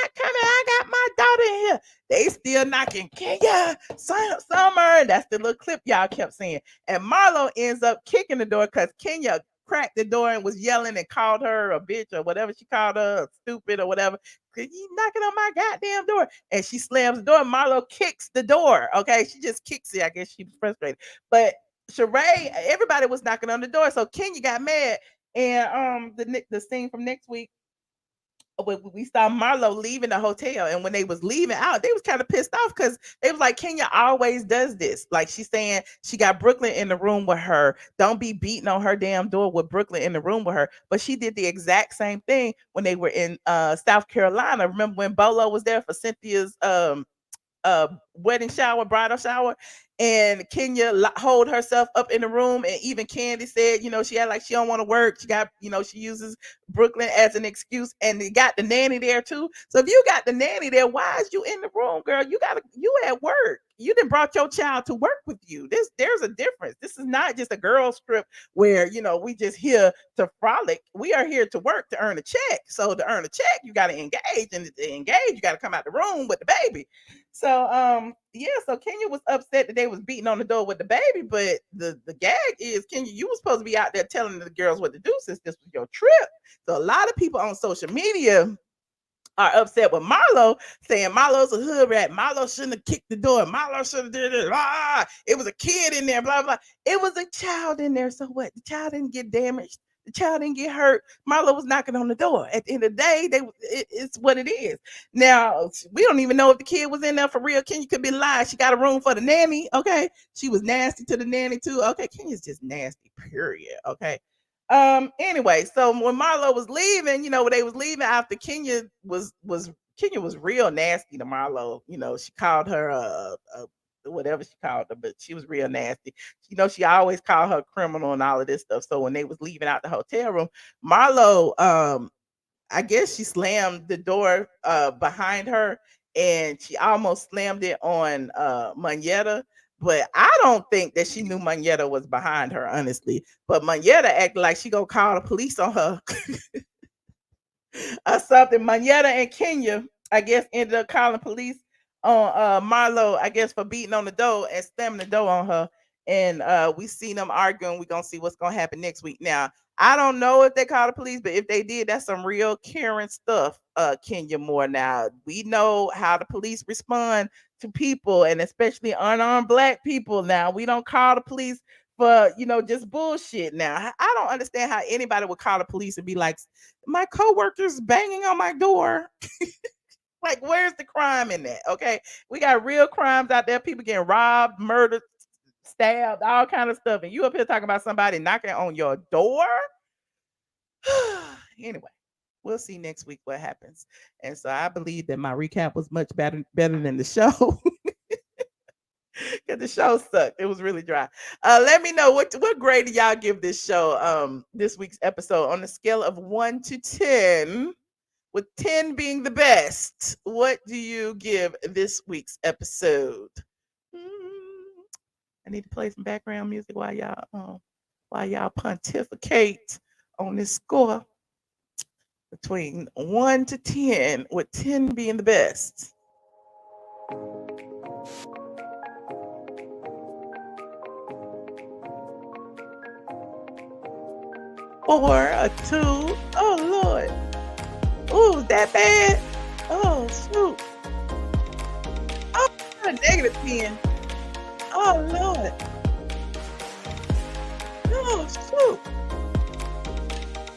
not coming. I got my daughter in here. They still knocking. Kenya, Summer. And that's the little clip y'all kept saying. And Marlo ends up kicking the door because Kenya cracked the door and was yelling and called her a bitch or whatever she called her, stupid or whatever. You knocking on my goddamn door. And she slams the door. Marlo kicks the door. Okay. She just kicks it. I guess she was frustrated. But Sheree, everybody was knocking on the door. So Kenya got mad. And the scene from next week, we saw Marlo leaving the hotel, and when they was leaving out, they was kind of pissed off because they was like, Kenya always does this. Like, she's saying she got Brooklyn in the room with her. Don't be beating on her damn door with Brooklyn in the room with her. But she did the exact same thing when they were in South Carolina. Remember when Bolo was there for Cynthia's wedding shower, bridal shower, and Kenya hold herself up in the room, and even Kandi said, she had like she don't want to work. She got, she uses Brooklyn as an excuse, and they got the nanny there too. So if you got the nanny there, why is you in the room, girl? You at work. You done brought your child to work with you. There's a difference. This is not just a girls trip where we just here to frolic. We are here to work to earn a check. So to earn a check, you got to engage, and to engage, you got to come out the room with the baby. So so Kenya was upset that they was beating on the door with the baby, but the gag is, Kenya, you was supposed to be out there telling the girls what to do since this was your trip. So a lot of people on social media are upset with Marlo, saying Marlo's a hood rat. Marlo shouldn't have kicked the door. Marlo should have did it. It was a kid in there, blah, blah. It was a child in there. So what? The child didn't get damaged. The child didn't get hurt. Marlo was knocking on the door. At the end of the day, it's what it is. Now, we don't even know if the kid was in there for real. Kenya could be lying. She got a room for the nanny, okay? She was nasty to the nanny, too. Okay, Kenya's just nasty, period, okay? Anyway, so when Marlo was leaving, when they was leaving after, Kenya was real nasty to Marlo. She called her whatever she called her, but she was real nasty. She always called her criminal and all of this stuff. So when they was leaving out the hotel room, Marlo, I guess she slammed the door behind her, and she almost slammed it on Monyetta. But I don't think that she knew Monyetta was behind her, honestly. But Monyetta acted like she gonna call the police on her or something. Monyetta and Kenya, I guess, ended up calling police on Marlo, I guess, for beating on the door and slamming the door on her. And we seen them arguing. We're gonna see what's gonna happen next week. Now, I don't know if they called the police, but if they did, that's some real Karen stuff, Kenya Moore. Now, we know how the police respond to people, and especially unarmed Black people. Now, we don't call the police for, just bullshit. Now, I don't understand how anybody would call the police and be like, my coworker's banging on my door. Like, where's the crime in that? Okay, we got real crimes out there. People getting robbed, murdered, stabbed, all kind of stuff, and you up here talking about somebody knocking on your door. Anyway, we'll see next week what happens. And so I believe that my recap was much better than the show. Because the show sucked. It was really dry. Let me know what grade do y'all give this show, this week's episode, on a scale of 1 to 10, with 10 being the best. What do you give this week's episode? I need to play some background music while y'all pontificate on this score between 1 to 10, with 10 being the best. 4, a 2. Oh Lord. Oh, is that bad? Oh shoot. Oh, a negative 10. Oh Lord. Oh shoot.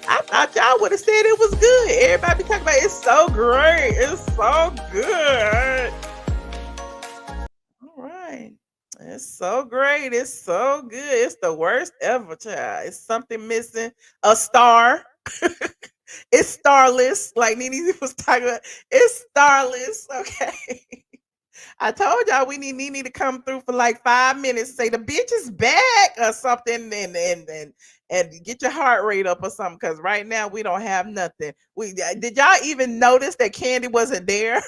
I thought y'all would have said it was good. Everybody be talking about it's so great. It's so good. All right. It's so great. It's so good. It's the worst ever, child. It's something missing. A star. It's starless. Like Nene was talking about. It's starless. Okay. I told y'all we need Nene to come through for like 5 minutes, say the bitch is back or something, and get your heart rate up or something. Because right now we don't have nothing. Did y'all even notice that Kandi wasn't there?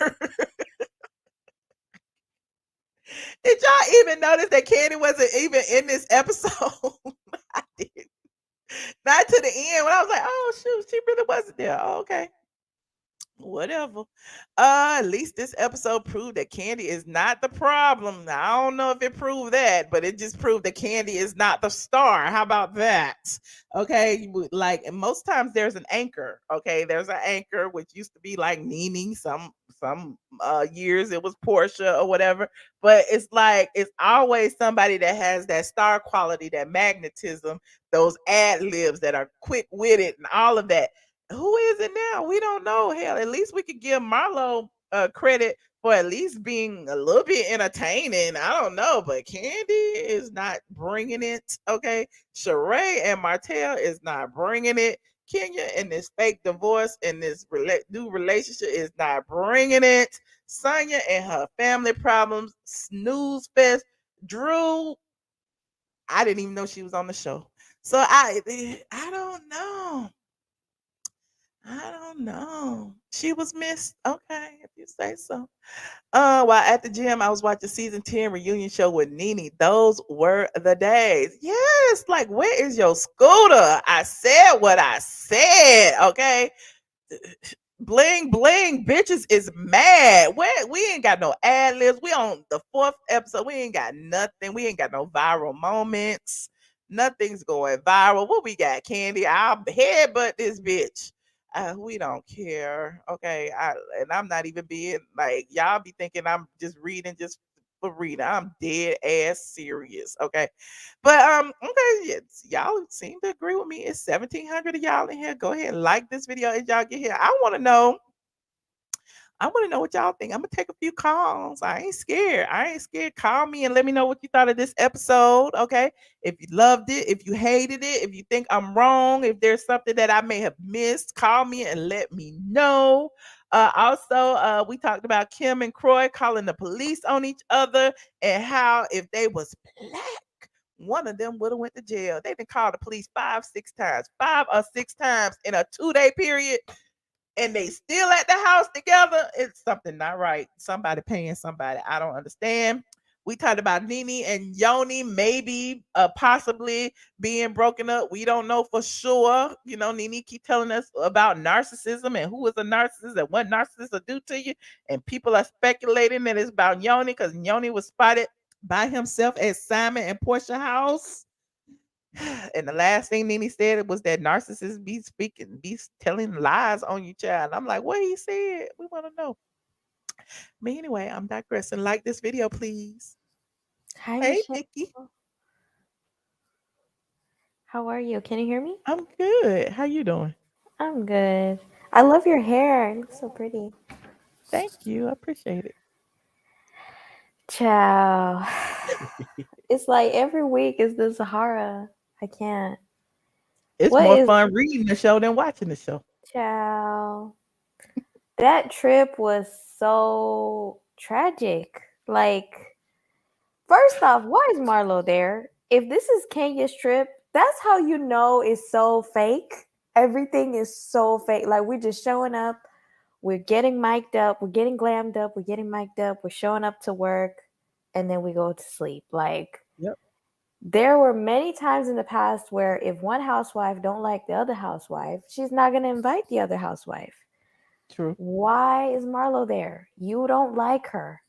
Did y'all even notice that Kandi wasn't even in this episode? I did. Not to the end when I was like, oh shoot, she really wasn't there. Oh, okay. Whatever. At least this episode proved that Kandi is not the problem. Now, I don't know if it proved that, but it just proved that Kandi is not the star. How about that? Okay, like most times there's an anchor. Okay, there's an anchor, which used to be like Nene. Some years it was Portia or whatever. But it's like it's always somebody that has that star quality, that magnetism, those ad libs that are quick witted, and all of that. Who is it now? We don't know. Hell, at least we could give Marlo credit for at least being a little bit entertaining. I don't know, but Kandi is not bringing it. Okay, Sheree and Martell is not bringing it. Kenya and this fake divorce and this new relationship is not bringing it. Sanya and her family problems, snooze fest. Drew, I didn't even know she was on the show. So I don't know. I don't know. She was missed. Okay, if you say so. While at the gym, I was watching season 10 reunion show with Nene. Those were the days. Yes, like where is your scooter? I said what I said. Okay, bling bling bitches is mad. We ain't got no ad libs. We on the fourth episode. We ain't got nothing. We ain't got no viral moments. Nothing's going viral. What we got, Kandi? I'll headbutt this bitch. We don't care. Okay. And I'm not even being like y'all be thinking I'm just reading just for reading. I'm dead ass serious. Okay. But okay, yes, y'all seem to agree with me. It's 1,700 of y'all in here. Go ahead and like this video as y'all get here. I want to know. I want to know what y'all think. I'm gonna take a few calls. I ain't scared. I ain't scared. Call me and let me know what you thought of this episode. Okay. If you loved it, if you hated it, if you think I'm wrong, if there's something that I may have missed, call me and let me know. Also, we talked about Kim and Kroy calling the police on each other and how if they was black, one of them would have went to jail. They didn't call the police 5, 6 times, 5 or 6 times in a 2 day period, and they still at the house together. It's something not right. Somebody paying somebody. I don't understand. We talked about Nene and Yoni maybe possibly being broken up. We don't know for sure. You know, Nene keep telling us about narcissism and who is a narcissist and what narcissists will do to you. And people are speculating that it's about Yoni because Yoni was spotted by himself at Simon and Portia house. And the last thing Nene said was that narcissists be speaking, be telling lies on you, child. I'm like, what he said? We want to know. But anyway, I'm digressing. Like this video, please. Hi, Hey, Michelle. Nikki. How are you? Can you hear me? I'm good. How you doing? I'm good. I love your hair. It looks so pretty. Thank you. I appreciate it. Ciao. It's like every week is the Sahara. I can't. It's What more is fun reading the show than watching the show. ciao? That trip was so tragic. Like, first off, why is Marlo there? If this is Kenya's trip, that's how you know it's so fake. Everything is so fake. Like, we're just showing up. We're getting mic'd up, we're getting glammed up, we're getting mic'd up, we're showing up to work, and then we go to sleep. Like, Yep. there were many times in the past where if one housewife don't like the other housewife, she's not going to invite the other housewife. True. Why is Marlo there? You don't like her.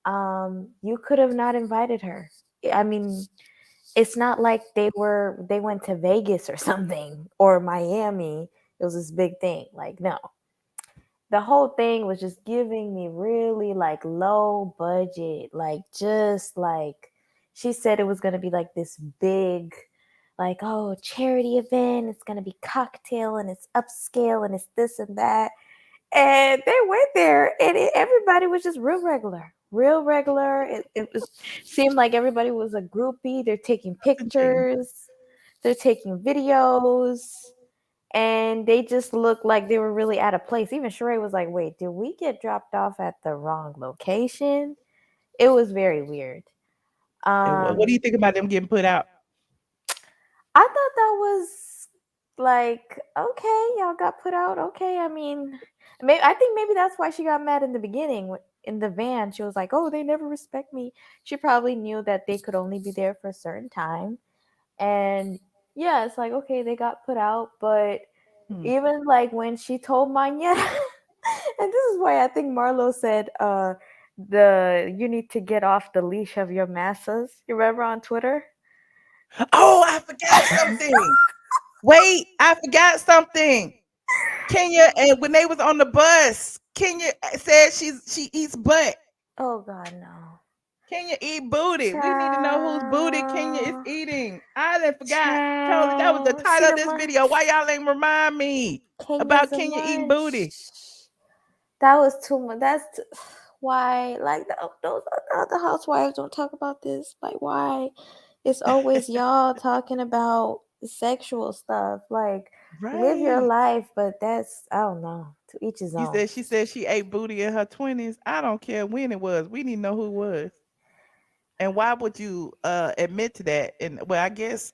You could have not invited her. I mean, it's not like they went to Vegas or something or Miami. It was this big thing. Like, no, the whole thing was just giving me really like low budget, like just like she said it was going to be like this big, like, oh, charity event, it's going to be cocktail and it's upscale and it's this and that. And they went there and everybody was just real regular. It was seemed like everybody was a groupie. They're taking Continue. pictures, they're taking videos, and they just looked like they were really out of place. Even Sheree was like, "Wait, did we get dropped off at the wrong location?" It was very weird. What do you think about them getting put out? I thought that was like, okay, y'all got put out. Okay, I mean, maybe I think maybe that's why she got mad in the beginning in the van. She was like, "Oh, they never respect me." She probably knew that they could only be there for a certain time, and yeah, it's like okay, they got put out, but Hmm. even like when she told Monyetta, and this is why I think Marlo said, the you need to get off the leash of your masses. You remember on Twitter? Oh, I forgot something. Wait, I forgot something. Kenya and when they was on the bus, Kenya said she eats butt. Oh God, no. Kenya eat booty. We need to know whose booty Kenya is Ciao. eating. I didn't forgot. Totally, that was the Ciao. See title of the this munch. video. Why y'all ain't remind me Kenya's about a Kenya eating munch. booty? That was too much. Why, like, those other housewives don't talk about this. Like, why? It's always y'all talking about sexual stuff. Like, Live your Right. life, but that's I don't know. To each his You own. said she said she ate booty in her 20s. I don't care when it was. We need to know who it was. And why would you admit to that? And well, I guess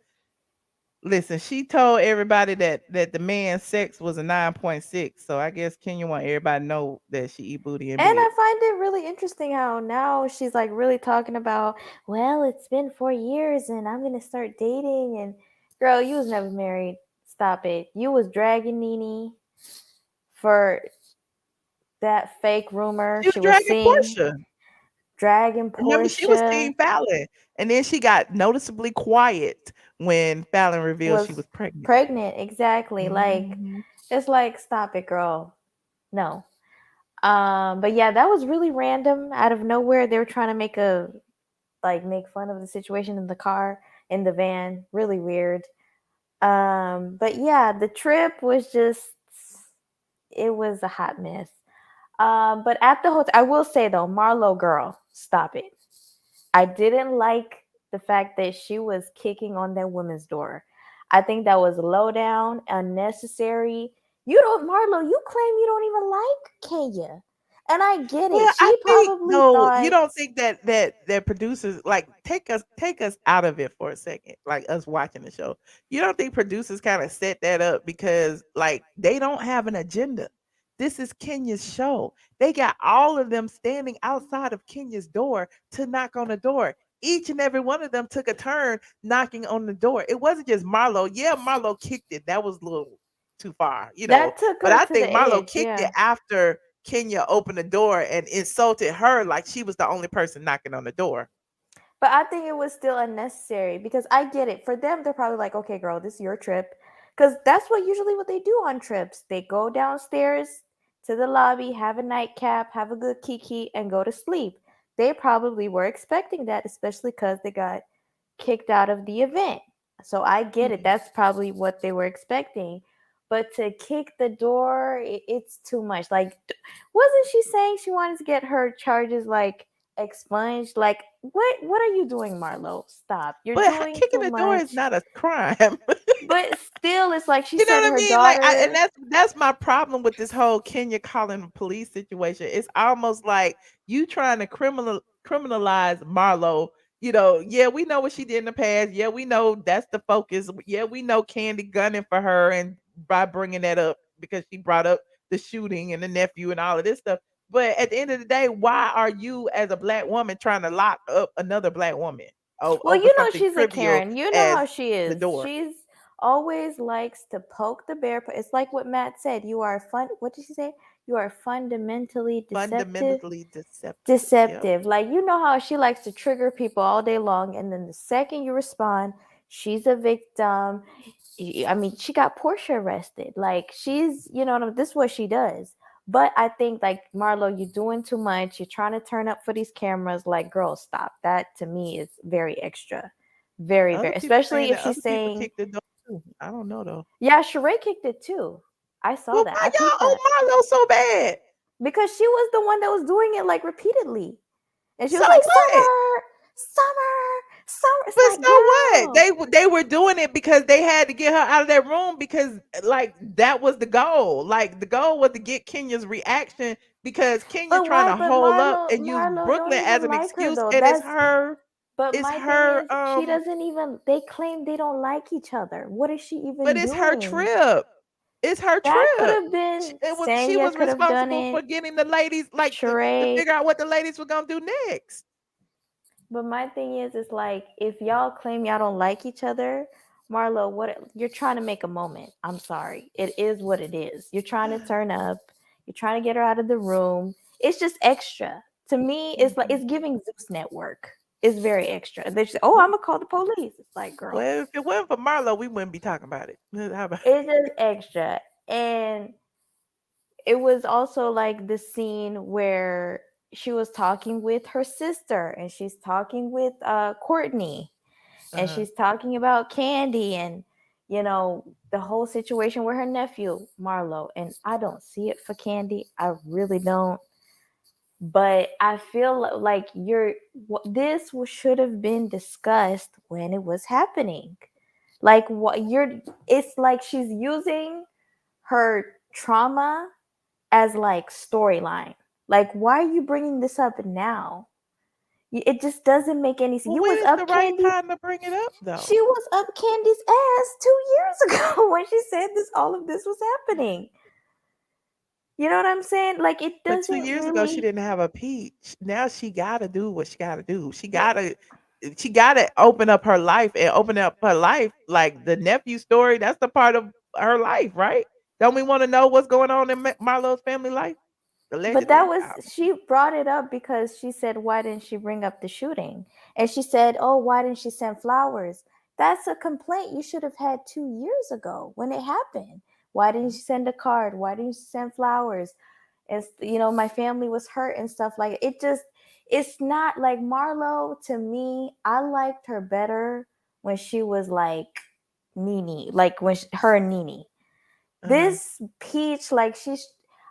listen, she told everybody that the man's sex was a 9.6. So I guess Kenya want everybody to know that she eat booty in And bed. I find it really interesting how now she's like really talking about, well, it's been 4 years and I'm gonna start dating. And girl, you was never married. Stop it. You was dragging Nene for that fake rumor. She was She was dragging seeing Portia. dragging Remember, she was Portia Team Fallon, and then she got noticeably quiet when Fallon revealed she was was pregnant. pregnant. Exactly. Like Mhm. it's like stop it, girl. No. But yeah, that was really random out of nowhere. They were trying to make fun of the situation in the car, in the van. Really weird. But yeah, the trip was just it was a hot mess. But at the hotel, I will say though, Marlo girl, stop it. I didn't like the fact that she was kicking on that woman's door. I think that was low down, unnecessary. You don't, Marlo, you claim you don't even like Kenya. And I get it. Well, I She think probably no, you thought, don't think that producers like take us out of it for a second, like us watching the show. You don't think producers kind of set that up because like they don't have an agenda. This is Kenya's show. They got all of them standing outside of Kenya's door to knock on the door. Each and every one of them took a turn knocking on the door. It wasn't just Marlo. Yeah, Marlo kicked it. That was a little too far. that took But her I to the think Marlo edge. kicked it Yeah. after Kenya opened the door and insulted her like she was the only person knocking on the door. But I think it was still unnecessary because I get it. For them, they're probably like, okay, girl, this is your trip. Because that's what they do on trips. They go downstairs to the lobby, have a nightcap, have a good kiki, and go to sleep. They probably were expecting that, especially because they got kicked out of the event. So I get it. Mhm. That's probably what they were expecting. But to kick the door, it's too much. Like, wasn't she saying she wanted to get her charges like expunged? Like, what are you doing, Marlo? Stop. You're But doing kicking too the door is much. not a crime. But still, it's like she You know said what I her mean? Like, and daughter that's my problem with this whole Kenya calling the police situation. It's almost like you trying to criminalize Marlo. Yeah, we know what she did in the past. Yeah, we know that's the focus. Yeah, we know Candy gunning for her, and by bringing that up because she brought up the shooting and the nephew and all of this stuff. But at the end of the day, why are you as a black woman trying to lock up another black woman Well, over you know something she's a trivial Karen. You know as how she the is. door? She's always likes to poke the bear. It's like what Matt said. You are fun. What did she say? You are fundamentally deceptive. Fundamentally deceptive. Yep. Deceptive. Like you know how she likes to trigger people all day long, and then the second you respond, she's a victim. I mean, she got Portia arrested. Like she's, this is what she does. But I think like Marlo, you're doing too much. You're trying to turn up for these cameras. Like, girl, stop. That to me is very extra, very, very. Other people saying Especially if that she's other people saying, kicked the door too. I don't know though. yeah, Sheree kicked it too. I saw Well, that. why I y'all peeped on that Marlo so bad? because she was the one that was doing it like repeatedly. And she So was like, what? Summer, Summer, Summer. It's But like, so what? girl. They were doing it because they had to get her out of that room because like that was the goal. Like the goal was to get Kenya's reaction because Kenya But trying why? to But hold up Marlo, and use Marlo don't Brooklyn as even an like her excuse, though. and That's but it's my thing her is she doesn't even. They claim they don't like each other. What is she but even it's her doing? trip. It's her That could trip. have been She Sanya was could have done responsible it. for getting the ladies like to Sheree. figure out what the ladies were gonna do next. But my thing is, it's like if y'all claim y'all don't like each other, Marlo, what you're trying to make a moment. I'm sorry. It is what it is. You're trying to turn up. You're trying to get her out of the room. It's just extra. To me, it's like Mhm. it's giving Zeus Network. It's very extra. They say, "Oh, I'm gonna call the police." It's like, girl, Well, if it wasn't for Marlo, we wouldn't be talking about it. How about it's just extra. And it was also like the scene where she was talking with her sister and she's talking with Courtney and uh-huh. she's talking about Kandi and the whole situation with her nephew Marlo, and I don't see it for Kandi. I really don't. But I feel like this should have been discussed when it was happening. Like what you're it's like she's using her trauma as like storyline. Like why are you bringing this up now? It just doesn't make any sense. Well, You when was is the up right Candy. time to bring it up, She though? was up Candy's ass 2 years ago when she said this. All of this was happening. You know what I'm saying? Like it But 2 doesn't years ago, she really. didn't have a peach. Now she gotta do what she gotta do. She gotta open up her life and open up her life, like, the nephew story, that's the part of her life, right? Don't we wanna know what's going on in Marlo's family life? But that Allegedly? was, I don't know. she brought it up because she said, why didn't she bring up the shooting? And she said, oh, why didn't she send flowers? That's a complaint you should have had 2 years ago when it happened. Why didn't you send a card? Why didn't you send flowers? And my family was hurt and stuff like it. Just, it's not like Marlo. To me, I liked her better when she was like Nene, like when her and Nene. Uh-huh. This Peach, like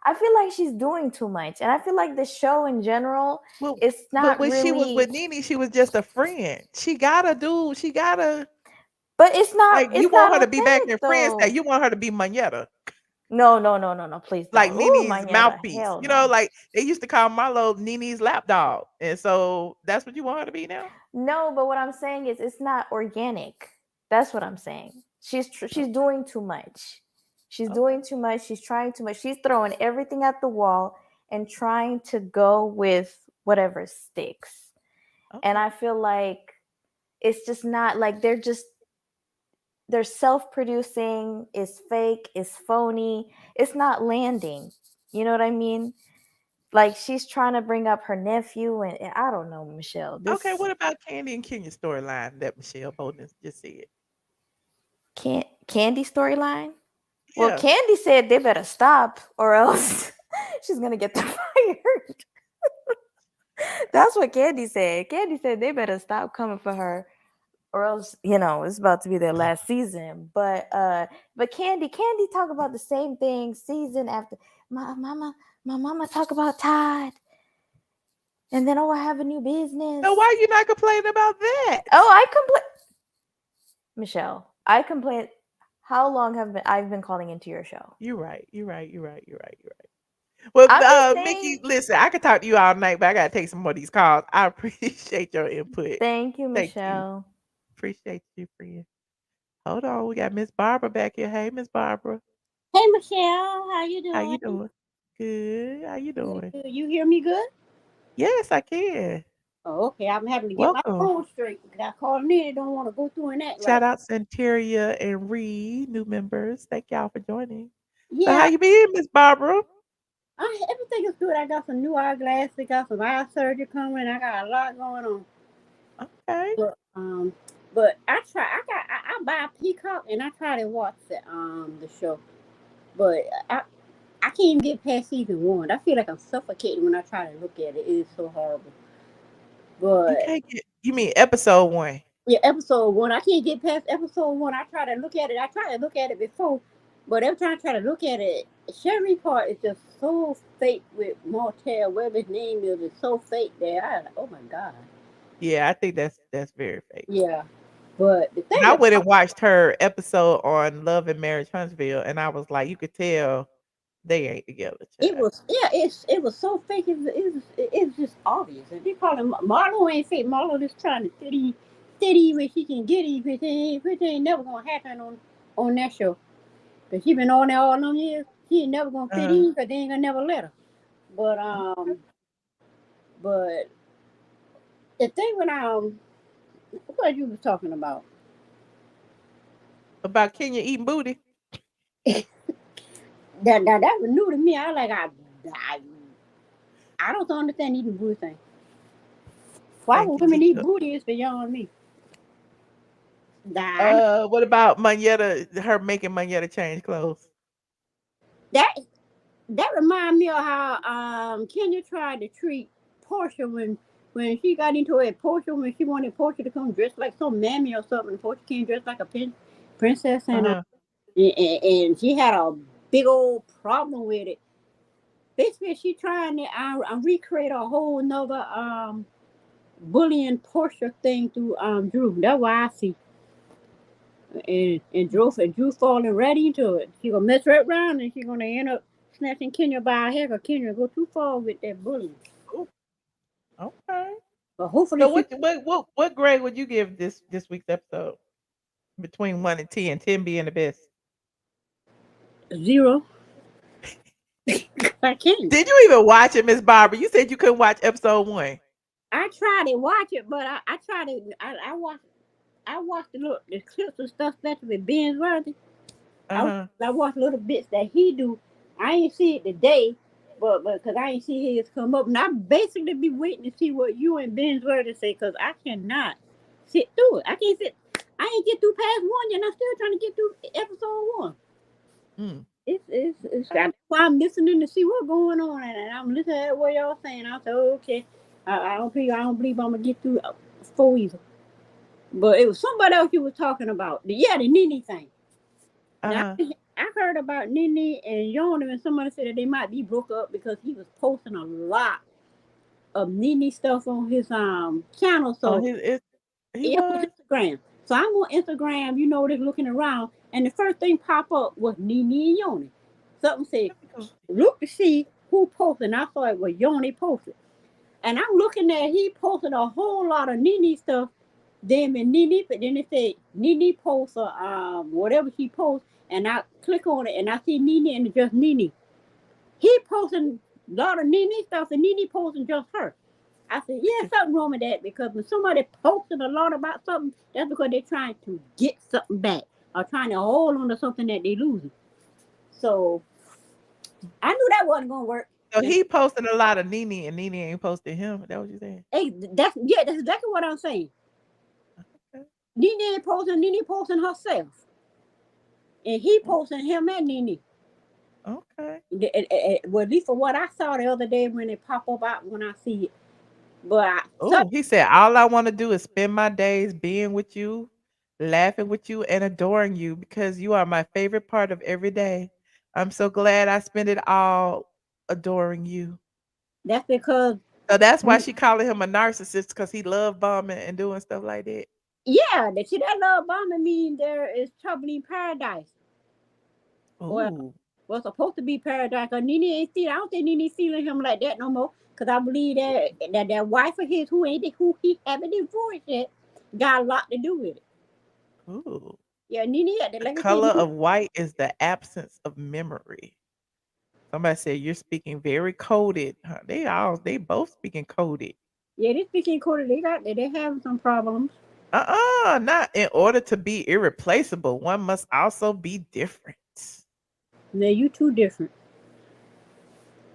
I feel like she's doing too much, and I feel like the show in general, Well, it's but not when she was really. with Nene, she was just a friend. She gotta But it's not. like, you It's want not her to be back authentic in friends that though. you want her to be Monyetta, No, no, no, no, no. Please like don't. Ooh, Nene's Monyetta. mouthpiece. Hell no. Like, they used to call Marlo Nene's lapdog, and so that's what you want her to be now? No, but what I'm saying is, it's not organic. That's what I'm saying. She's Okay, doing too much. She's okay, doing too much. She's trying too much. She's throwing everything at the wall and trying to go with whatever sticks. And okay. I feel like it's just not like they're self-producing, is fake, is phony, it's not landing. You know what I mean? Like she's trying to bring up her nephew, and I don't know, Michelle, Okay, this what about Candy and Kenya storyline that Michelle Bowden just said? Candy storyline. Well, Yeah. Candy said they better stop or else she's gonna get them fired. That's what Candy said. Candy said they better stop coming for her or else it's about to be their last season. But Candy talk about the same thing season after. My mama talk about Todd, and then, oh, I have a new business. So why you not complaining about that? Oh, I complain. Michelle, I complain. How long have I've been calling into your show? You're right. You're right. You're right. You're right. You're right. Well, I'm just Mickey, saying. listen, I could talk to you all night, but I gotta take some more of these calls. I appreciate your input. Thank you, Thank you. Michelle. Appreciate you, friend. Hold on, we got Miss Barbara back here. Hey, Miss Barbara, Hey Michelle, how you how you doing? doing? Good. How you Good, doing? good. You hear me good? Yes, I can. Oh, okay. I'm having to get my Welcome. phone straight because I called in. Don't want to go through and act Shout right. out Santeria and Reed, new members. Thank y'all for joining. So how Yeah, you been, Miss Barbara? everything is good. I got some new eyeglasses. Got some eye surgery coming. I got a lot going on. Okay. But but I try. I buy Peacock and I try to watch the show. But I can't even get past season one. I feel like I'm suffocating when I try to look at it. It is so horrible. You But can't get. You mean episode one? yeah, episode one. I can't get past episode one. I try to look at it. I try to look at it before, but every time I try to look at it, Sherry part is just so fake with Martell, whatever his name is. It's so fake there. I like, oh my god. Yeah, I think that's very fake. Yeah, but the And thing I went about and watched her episode on Love and Marriage Huntsville, and I was like, you could tell they ain't together, it child. was, yeah, it was so fake. It's just obvious. And they call him Marlo ain't fake. Marlo just trying to steady where she can get him. Which ain't never gonna happen on that show. Cause she been on there all them years. She ain't never gonna fit Uh, in because they ain't gonna never let her. But okay. but the thing when what you was talking about, About Kenya eating booty. that was new to me. I I don't understand eating booty thing. Why Thank would you, women eat teacher. booty is beyond me. That What about Monyetta? Her making Monyetta change clothes. that that remind me of how Kenya tried to treat Portia when she got into it. Portia when she wanted Portia to come dressed like some mammy or something. Portia came dressed like a princess Uh huh. and she had a big old problem with it. Basically, she trying to recreate a whole nother bullying Portia thing through Drew. That's why I see. and Drew falling right into it. She gonna mess right around and she gonna end up snatching Kenya by her hair. Cause Kenya go too far with that bullying. Ooh, okay. But hopefully So she what grade would you give this week's episode between 1 and 10? 10 being the best. zero. I can't. Did you even watch it, Miss Barbara? You said you couldn't watch episode 1. I tried to watch it, but I tried to. I watched the clips and stuff, especially with Ben Worthy. I Uh-huh. I watched little bits that he do. I ain't see it today, but because I ain't see his come up, and I basically be waiting to see what you and Ben's word to say, because I cannot sit through it. I can't sit. I ain't get through past one, and I'm still trying to get through episode one. Mm. It's that's why I'm listening to see what's going on, and I'm listening at what y'all saying. I said, okay, I don't believe I'm gonna get through four either. But it was somebody else you was talking about. The Nene thing. Now Uh-huh. I heard about Nene and Yoni, and somebody said that they might be broke up because he was posting a lot of Nene stuff on his channel. Oh, So he it was was? Instagram. So I'm on Instagram, just looking around, and the first thing pop up was Nene and Yoni. Something said, Let me go. look to see who posted. And I thought it was Yoni posted. And I'm looking at he posted a whole lot of Nene stuff. Then when Nene, but then it said Nene posts or whatever she posts, and I click on it and I see Nene and it's just Nene. He posting a lot of Nene stuff and Nene posting just her. I said, yeah, something wrong with that, because when somebody posting a lot about something, that's because they're trying to get something back or trying to hold on to something that they losing. So I knew that wasn't gonna work. So he posted a lot of Nene and Nene ain't posted him. That what you saying? Hey, that's exactly what I'm saying. Okay. Nene posting herself, and he posting him and Nene. Okay. Well, at least for what I saw the other day when it pop up out when I see it. But Oh, he said, all I want to do is spend my days being with you, laughing with you, and adoring you because you are my favorite part of every day. I'm so glad I spend it all adoring you. that's because, So that's why she calling him a narcissist because he love bombing and doing stuff like that. yeah, that love bombing mean there is trouble in paradise. Well, Oh, was supposed to be paradise. Cause Nene ain't feel. I don't think Nene feeling him like that no more. Cause I believe that wife of his who he haven't divorced yet got a lot to do with it. ooh. Yeah, Nene had to, The like I said, color of white is the absence of memory. Somebody said you're speaking very coded. Huh, they both speaking coded. yeah, this speaking quarter they having some problems. Not in order to be irreplaceable. One must also be different. Now you too different.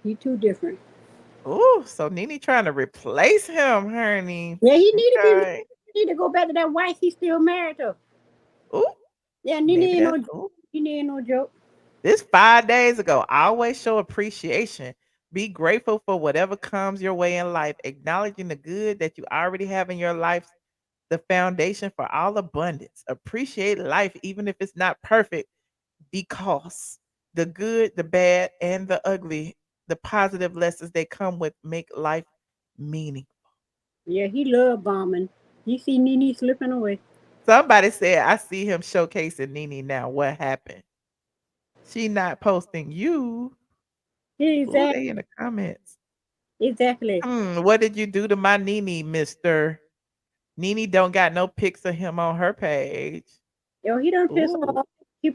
You too different. Ooh, so Nene trying to replace him, honey. Yeah, he need to be. Okay. He need to go back to that wife he still married to. Ooh, Yeah, Nene maybe ain't that's no. ooh. Nene ain't no joke. This 5 days ago. Always show appreciation. Be grateful for whatever comes your way in life. Acknowledging the good that you already have in your life, the foundation for all abundance. Appreciate life, even if it's not perfect, because the good, the bad, and the ugly, the positive lessons they come with make life meaningful. Yeah, he love bombing. He see Nene slipping away. Somebody said, I see him showcasing Nene now. What happened? She not posting you. Ooh, Exactly. they in the comments. Exactly. What did you do to my Nene, mister? Nene don't got no pics of him on her page. Yo, he done pissed Ooh, off. How he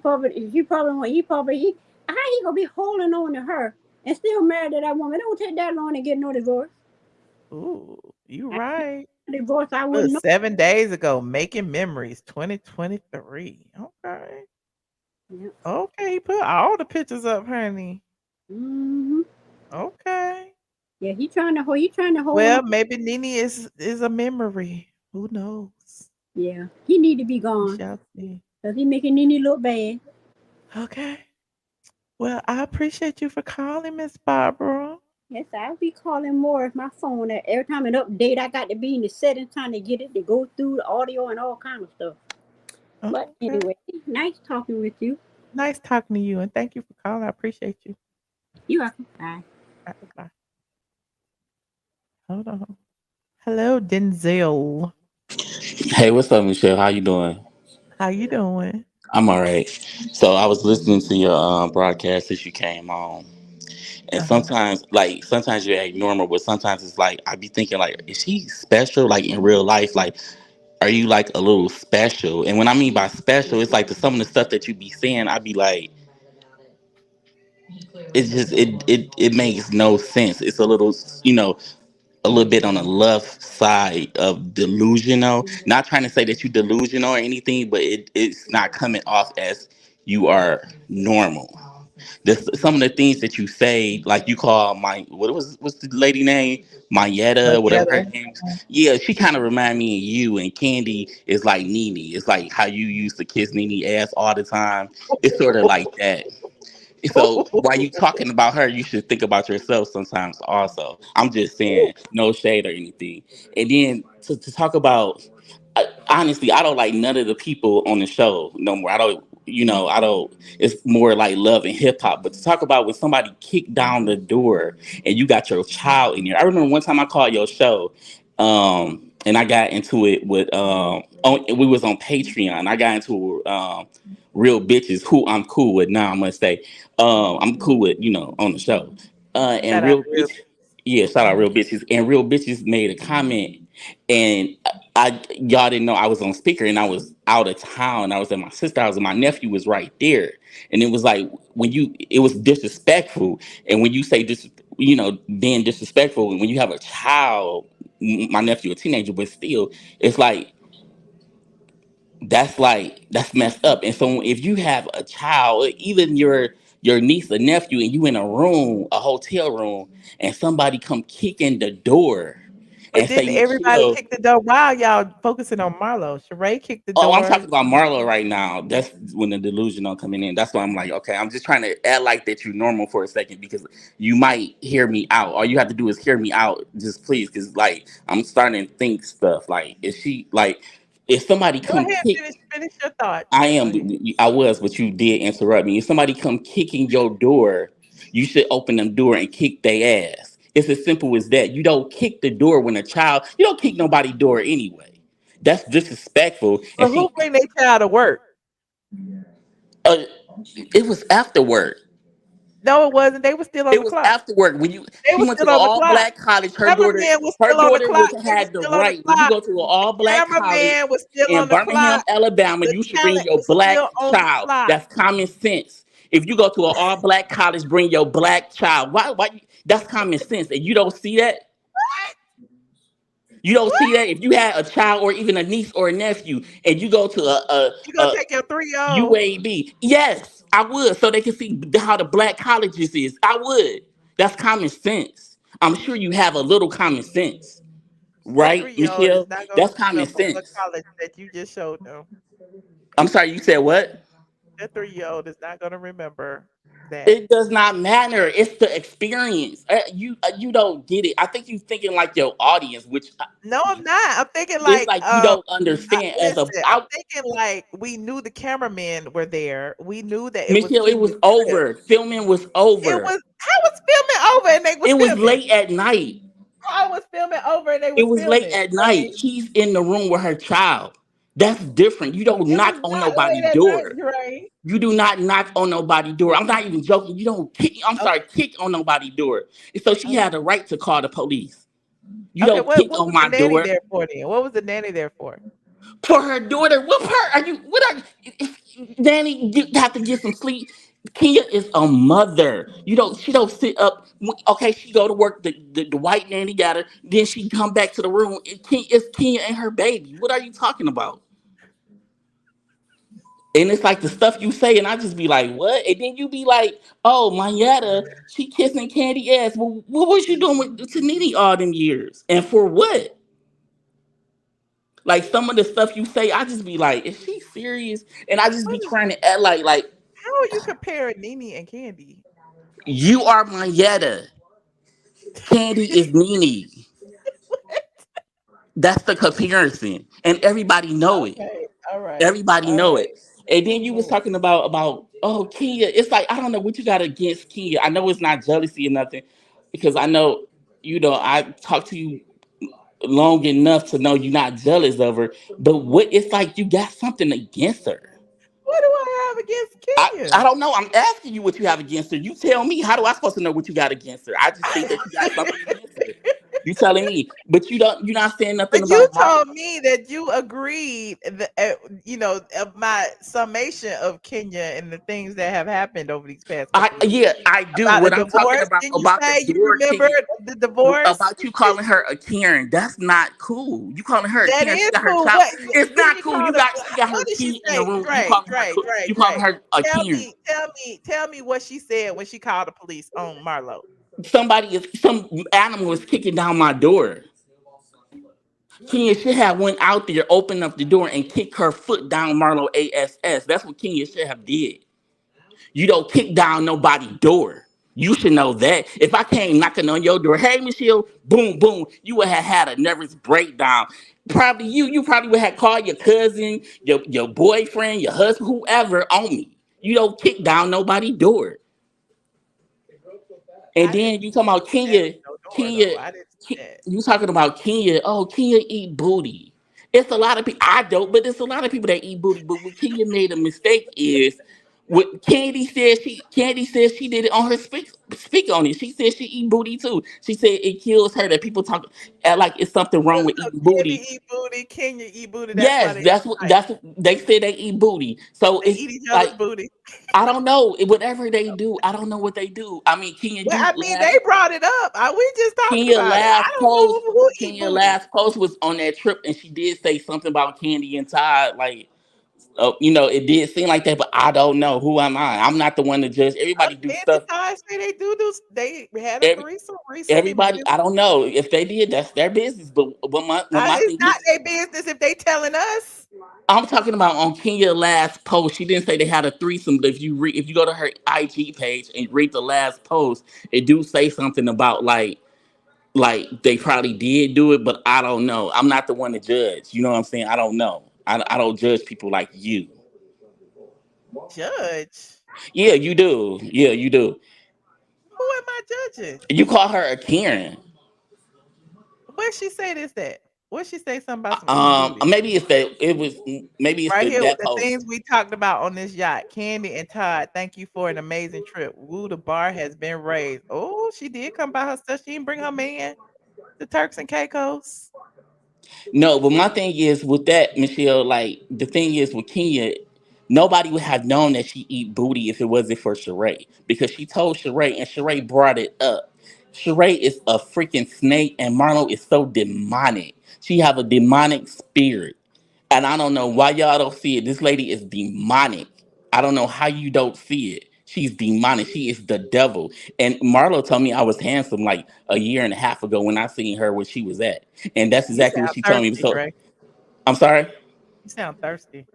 gonna be holding on to her and still married to that woman? It don't take that long to get no divorce. ooh, you I right. divorce, I Look, wouldn't know. 7 days ago, making memories, 2023. Okay. Yeah. Okay, he put all the pictures up, honey. Hmm. Okay. Yeah, he trying to hold on. Well, maybe Nene is a memory. Who knows? Yeah, he need to be We gone shall see. because he making Nene look bad. Okay. Well, I appreciate you for calling, Miss Barbara. Yes, I'll be calling more if my phone. Every time it update, I got to be in the settings trying to get it to go through the audio and all kind of stuff. But Okay. anyway, nice talking with you. Nice talking to you, and thank you for calling. I appreciate you. You welcome. Bye. All right, bye. Hold on. Hello, Denzel. Hey, what's up, Michelle? How you doing? How you doing? I'm all right. So I was listening to your broadcast as you came on, and Uh-huh. sometimes you act normal, but sometimes it's like I be thinking like, is she special? Like in real life, like are you like a little special? And when I mean by special, it's like some of the stuff that you be saying, I be like, it's just it makes no sense. It's a little a little bit on the left side of delusional. Not trying to say that you delusional or anything, but it's not coming off as you are normal. Some of the things that you say, like you call my what's the lady name? Mayetta, whatever her Together. name is. Yeah, she kind of remind me of you. And Kandi is like Nene. It's like how you used to kiss Nene ass all the time. It's sort of like that. So while you talking about her, you should think about yourself sometimes also. I'm just saying, no shade or anything. And then to talk about, honestly, I don't like none of the people on the show no more. I don't. It's more like love and hip hop. But to talk about when somebody kicked down the door and you got your child in there. I remember one time I called your show, and I got into it with we was on Patreon. I got into real bitches who I'm cool with now. I must say, I'm cool with on the show. And Shout out real to real. bitch, yeah, shout out real bitches. And real bitches made a comment, and y'all didn't know I was on speaker, and I was out of town. I was at my sister house, and my nephew was right there. And it was like it was disrespectful. And when you say being disrespectful, when you have a child, my nephew a teenager, but still, it's that's messed up. And so if you have a child, even your niece or nephew, and you in a room, a hotel room, and somebody come kick in the door But and say, didn't everybody Michelle, kick the door? While y'all focusing on Marlo, Sheree kicked the oh, I'm door. talking about Marlo right now. That's when the delusional coming in. That's why I'm like, okay, I'm just trying to act like that you're normal for a second because you might hear me out. All you have to do is hear me out, just please, because like I'm starting to think stuff. Like, is she like if somebody Go come ahead, kick finish your thought. I Go am. ahead. I was, but you did interrupt me. If somebody come kicking your door, you should open them door and kick their ass. It's as simple as that. You don't kick the door when a child. You don't kick nobody door anyway. That's disrespectful. And But who she, bring their child to work? uh, it was afterward. No, it wasn't. They were still on It the was clock. afterward when you. They She were went to still an on the all clock. black college. Cameraman was Her still on the daughter clock. was They were had the still on the right. When you clock. go to an The all black college cameraman was still in on the Birmingham, clock. Alabama, The you should bring talent your was still black on the child. clock. That's common sense. If you go to an all black college, bring your black child. Why? That's common sense, and you don't see that. You don't What? see that if you had a child or even a niece or a nephew, and you go to You a, gonna a take your 3-year-old? UAB. Yes, I would, so they can see how the black colleges is. I would. That's common sense. I'm sure you have a little common sense, That right, 3-year-old is Michelle? not gonna That's common remember what sense. college that you just showed them. I'm sorry, you said what? That 3-year-old is not gonna remember that. It does not matter. It's the experience. You don't get it. I think you thinking like your audience, which No, I'm not. I'm thinking it's like, like you don't understand. As a listen, I'm thinking like we knew the cameramen were there. We knew that it was Michelle, it Kenya's was trip. over. Filming was It over. was how was filming over and they was It was filming? late at night. How was filming over and they It was was late filming? at Right? night. She's in the room with her child. That's different. You don't It was knock on not nobody's late at night, door. Dre. You do not knock on nobody's door. I'm not even joking. You don't kick. I'm sorry, Okay. kick on nobody's door. And so she had Okay. a right to call the police. You Okay. don't What kick what on was the my nanny door there for then? What was the nanny there for? for her daughter. What her are you? What are Danny? You have to get some sleep. Kenya is a mother. You don't. She don't sit up. Okay, she go to work. The white nanny got her. Then she come back to the room. It's Kenya and her baby. What are you talking about? And it's like the stuff you say, and I just be like, what? And then you be like, oh, Monyetta, she kissing Candy ass. Well, what was you doing with Tanini all them years? And for what? Like some of the stuff you say, I just be like, is she serious? And I just What be is trying to act like how are you comparing Nene and Candy? you are Monyetta. Candy is Nene. That's the comparison. And everybody know it. Okay. All right. Everybody All know right. it. And then you was Cool. talking about oh Kenya. It's like I don't know what you got against Kenya. I know it's not jealousy or nothing, because I know I talk to you long enough to know you're not jealous of her. But what it's like you got something against her. What do I have against I Kenya? don't know. I'm asking you what you have against her. You tell me. How do I supposed to know what you got against her? I just think that you got something against her. You telling me, but you don't. You're not saying nothing But you about Mark. told me that you agreed, of my summation of Kenya and the things that have happened over these past couple of years. Yeah, I do. About the What I'm talking divorce, didn't you about the say you door remember kicking, the divorce? about you calling her a Karen. That's not cool. You calling her a That Karen? She is got her cool. child. What It's not Kenya cool. called her? She got her What did she kid in the say? room. Dre, You calling Dre. her a Tell Karen. me, tell me what she said when she called the police on Marlo. Some animal is kicking down my door. Kenya should have went out there, opened up the door, and kicked her foot down Marlo ass. That's what Kenya should have did. You don't kick down nobody's door. You should know that. If I came knocking on your door, hey Michelle, boom, boom, you would have had a nervous breakdown. Probably you probably would have called your cousin, your boyfriend, your husband, whoever on me. You don't kick down nobody's door. And I didn't then you talking about that Kenya, no door though. Kenya, I didn't see that. you talking about Kenya? Oh, Kenya eat booty. It's a lot of people. I don't, but it's a lot of people that eat booty. But what Kenya made a mistake is what Candy said she did it on her speak on it. She said she eat booty too. She said it kills her that people talk like it's something wrong with So eating Candy booty. eat booty, Kenya eat booty. That's why Yes, they fight. that's what they said they eat booty. So They it's eat each other's like booty. I don't know whatever they do. I don't know what they do. I mean, Kenya Well, do I mean, laugh. they brought it up. We just talking Kenya about it. I last don't post, know who eat Kenya booty. last post was on that trip, and she did say something about Candy and Todd. Like, it did seem like that, but I don't know. Who am I? I'm not the one to judge. Everybody do Candy stuff. Todd say they do. They had a Every threesome recently, but everybody, I don't know if they did. That's their business. But my it's thing not is, their business if they telling us. I'm talking about on Kenya last post. She didn't say they had a threesome, but if you go to her IG page and read the last post, it do say something about like they probably did do it, but I don't know. I'm not the one to judge. You know what I'm saying? I don't know. I don't judge people like you. Judge. Yeah, you do. Yeah, you do. Who am I judging? You call her a Karen. Where she say this at? Where she say something about some eating booty? Maybe it's that it was. Maybe it's Right here, that the post. things we talked about on this yacht. Candy and Todd, thank you for an amazing trip. Woo, the bar has been raised. Oh, she did come by herself. She didn't bring her man, the Turks and Caicos. No, but my thing is with that, Michelle. Like the thing is with Kenya, nobody would have known that she eat booty if it wasn't for Sheree because she told Sheree and Sheree brought it up. Sheree is a freaking snake, and Marlo is so demonic. She have a demonic spirit. And I don't know why y'all don't see it. This lady is demonic. I don't know how you don't see it. She's demonic. She is the devil. And Marlo told me I was handsome like a year and a half ago when I seen her where she was at. And that's You exactly what sound she told me. thirsty, So Dre. I'm sorry. You sound thirsty.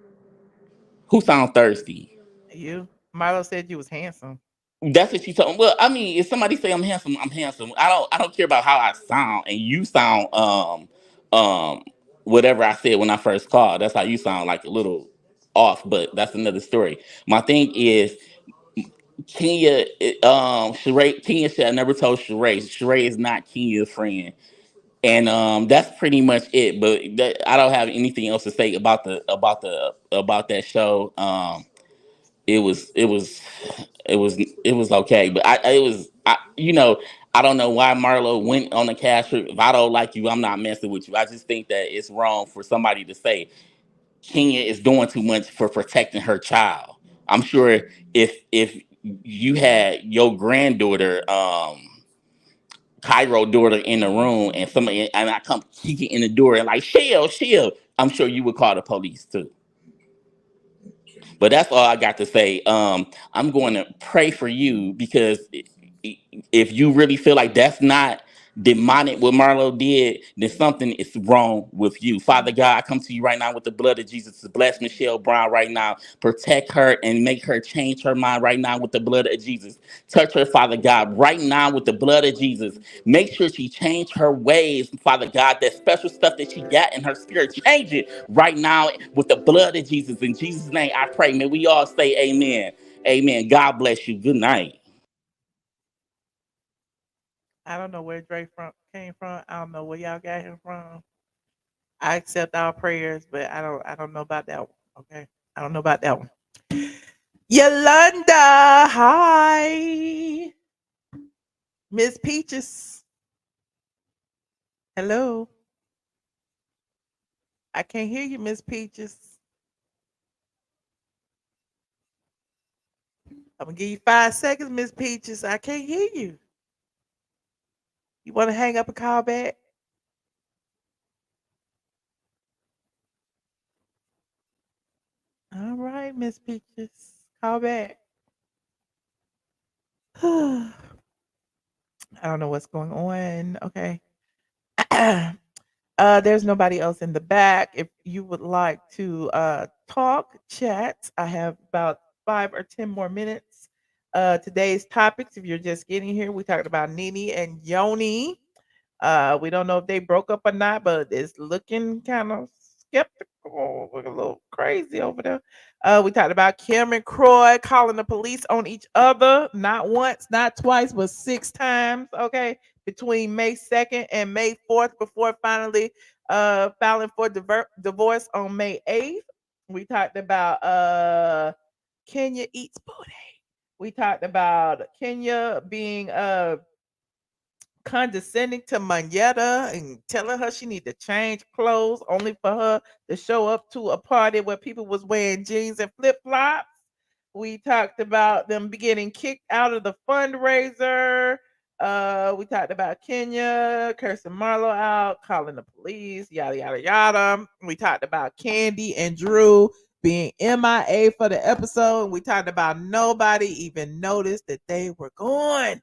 Who sound thirsty? You. Marlo said you was handsome. That's what she told me. Well, I mean, if somebody say I'm handsome, I'm handsome. I don't care about how I sound. And you sound um whatever I said when I first called. That's how you sound like a little off, but that's another story. My thing is Kenya, Sheree, Kenya said I never told Sheree. Sheree is not Kenya's friend, and that's pretty much it. But I don't have anything else to say about that show. It was it was it was okay, but I don't know why Marlo went on the cash trip. If I don't like you, I'm not messing with you. I just think that it's wrong for somebody to say Kenya is doing too much for protecting her child. I'm sure if you had your granddaughter, Cairo daughter in the room and somebody and I come kicking in the door and like Shell, I'm sure you would call the police too. But that's all I got to say. I'm going to pray for you because if you really feel like that's not demonic what Marlo did, then something is wrong with you. Father God, I come to you right now with the blood of Jesus to bless Michelle Brown right now. Protect her and make her change her mind right now with the blood of Jesus. Touch her, Father God, right now with the blood of Jesus. Make sure she change her ways, Father God. That special stuff that she got in her spirit, change it right now with the blood of Jesus. In Jesus' name, I pray. May we all say amen. Amen. God bless you. Good night. I don't know where Drake came from. I don't know where y'all got him from. I accept all prayers, but I don't know about that one. Okay. I don't know about that one. Yolanda, hi. Miss Peaches. Hello. I can't hear you, Miss Peaches. I'm gonna give you 5 seconds, Miss Peaches. I can't hear you. You wanna hang up and call back? All right, Miss Peaches. Call back. I don't know what's going on. Okay. There's nobody else in the back. If you would like to talk, chat, I have about 5 or 10 more minutes. Today's topics, if you're just getting here, we talked about Nene and Yoni. We don't know if they broke up or not, but it's looking kind of skeptical, look a little crazy over there. We talked about Kim and Kroy calling the police on each other, not once, not twice, but 6 times. Okay, between May 2nd and May 4th, before finally filing for divorce on May 8th. We talked about Kenya eats booty. We talked about Kenya being condescending to Monyetta and telling her she need to change clothes only for her to show up to a party where people was wearing jeans and flip flops. We talked about them getting kicked out of the fundraiser. We talked about Kenya cursing Marlo out, calling the police, yada yada yada. We talked about Kandi and Drew being MIA for the episode. We talked about nobody even noticed that they were gone.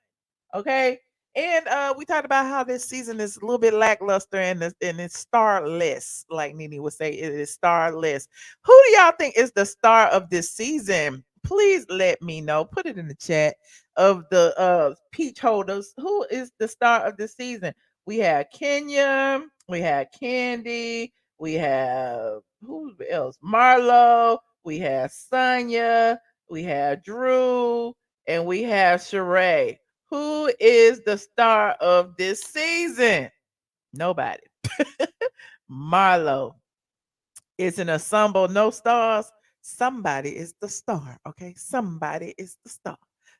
Okay. And we talked about how this season is a little bit lackluster and it's starless, like Nene would say, it is starless. Who do y'all think is the star of this season? Please let me know. Put it in the chat of the peach holders. Who is the star of this season? We had Kenya, we had Kandi, we have who else? Marlo, we have Sanya, we have Drew, and we have Sheree. Who is the star of this season? Nobody. Marlo. It's an ensemble, no stars. Somebody is the star. Okay. Somebody is the star.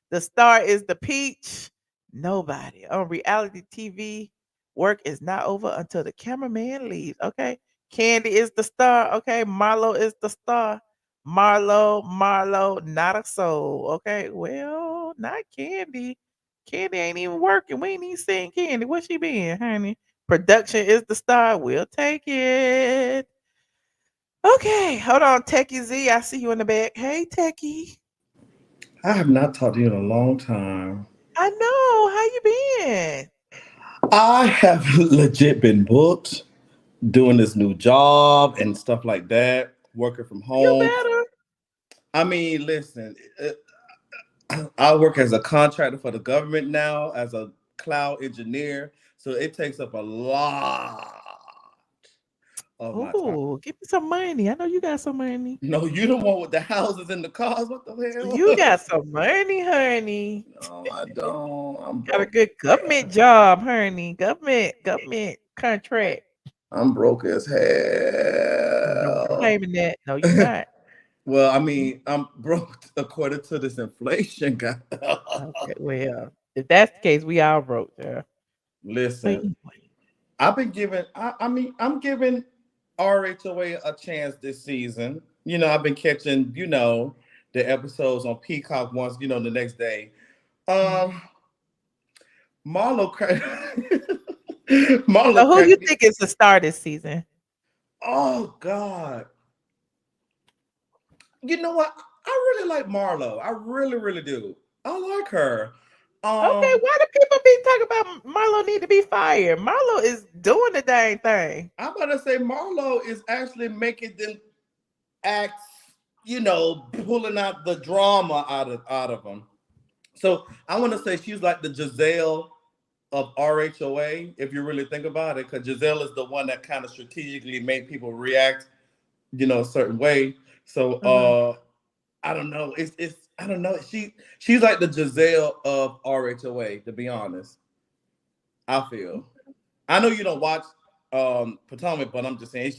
The star is the peach. Nobody. On reality TV, work is not over until the cameraman leaves. Okay. Kandi is the star. Okay. Marlo is the star. Marlo, not a soul. Okay. Well, not Kandi. Kandi ain't even working. We ain't even seeing Kandi. Where she been, honey? Production is the star. We'll take it. Okay, hold on, Techie Z. I see you in the back. Hey, Techie. I have not talked to you in a long time. I know. How you been? I have legit been booked doing this new job and stuff like that, working from You home. better. I mean, listen, I work as a contractor for the government now as a cloud engineer. So it takes up a lot of my time. Oh, give me some money. I know you got some money. No, you the one with the houses and the cars. What the You hell? got some money, honey. No, I don't. I'm Got a broke. good government job, honey. Government contract. I'm broke as Don't be hell. claiming that. No, you're not. Well, I Mm, mean, I'm broke according to this inflation guy. okay, well, if that's the case, we all broke, yeah. But Listen, anyway. I've been giving. I mean, I'm giving RHOA a chance this season. I've been catching. The episodes on Peacock once. The next day. Mhm. Um, Marlo cracked. So Marlo who you cracked me. think is the star this season? Oh God. You know what? I really like Marlo. I really, really do. I like her. Okay, Um, why do people be talking about Marlo need to be fired? Marlo is doing the dang thing. I'm gonna say Marlo is actually making them act, pulling out the drama out of them. So I want to say she's like the Giselle of RHOA, if you really think about it, because Giselle is the one that kind of strategically made people react, a certain way. So Uh-huh. I don't know. I don't know. She's like the Giselle of RHOA, to be honest. I feel. I know you don't watch Potomac, but I'm just saying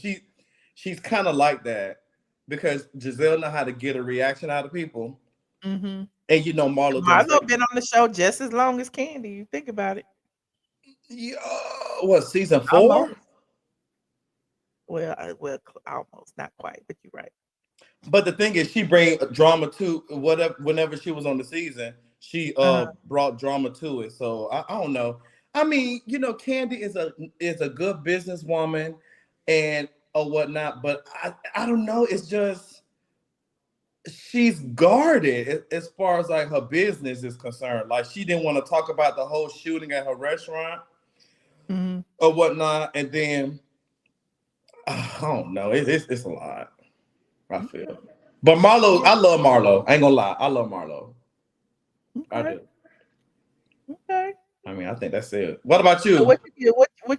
she's kind of like that because Giselle know how to get a reaction out of people, Mm-hmm. and you know Marlo did the Marlo same. been on the show just as long as Kandi. You think about it. Yeah, what season Almost. 4? Well, almost, not quite, but you're right. But the thing is, she bring drama to whatever. Whenever she was on the season, she Uh-huh. brought drama to it. So I don't know. I mean, you know, Kandi is a good businesswoman and or whatnot. But I don't know. It's just she's guarded as far as like her business is concerned. Like she didn't want to talk about the whole shooting at her restaurant Mm-hmm. or whatnot. And then I don't know. It's a lot. I feel. But Marlo, Yeah. I love Marlo. I ain't gonna lie. I love Marlo. I Okay. do. Okay. I mean, I think that's it. What about So you? what you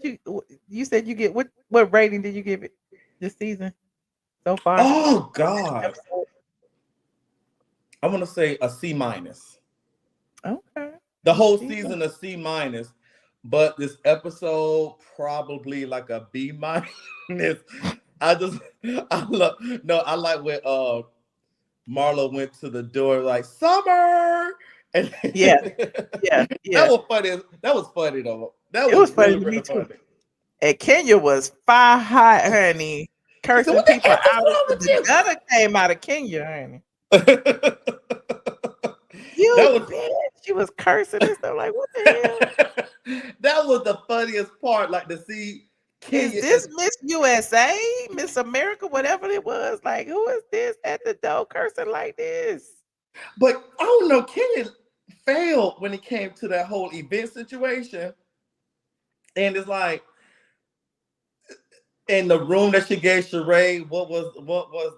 get? You said you get? What rating did you give it this season so far? Oh God. Episode. I want to say a C minus. Okay. The whole See, season a C minus. But this episode probably like a B minus. I just I love no, I like when Marlo went to the door like summer. And yeah, yeah, that yeah. was funny. That was funny though. That It was was funny really, to me really too. funny. And Kenya was fire hot, honey, She said, cursing "What the people F is out. wrong The gutter came out of Kenya, honey. with you?" You That was bitch. She was cursing and stuff like, what the hell? that was the funniest part. Like to see Is Kenya this Miss USA, Miss America, whatever it was? Like, who is this at the door cursing like this? but I don't know. Kenya failed when it came to that whole event situation, and it's like in the room that she gave Sheree, what was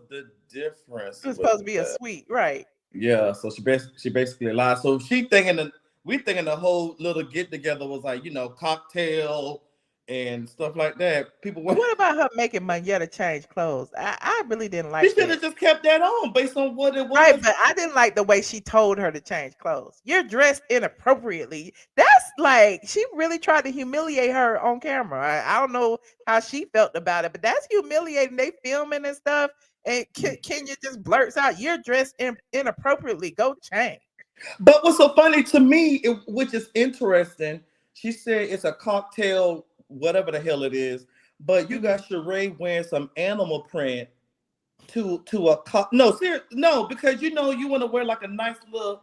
the difference It was with supposed to be a that? suite, right? Yeah, so she basically lied. So she thinking we thinking the whole little get together was like, you know, cocktail and stuff like that. People But went. what about her making Monyetta change clothes? I really didn't She like should have that. just kept that on based on what it Right, was. but I didn't like the way she told her to change clothes. You're dressed inappropriately. That's like she really tried to humiliate her on camera. I don't know how she felt about it, but that's humiliating. They filming and stuff, and Kenya just blurts out, "You're dressed inappropriately. Go change." But what's so funny to me, which is interesting, she said it's a cocktail, whatever the hell it is. But you Mhm. got Sheree wearing some animal print to a no, no, because you know you want to wear like a nice little,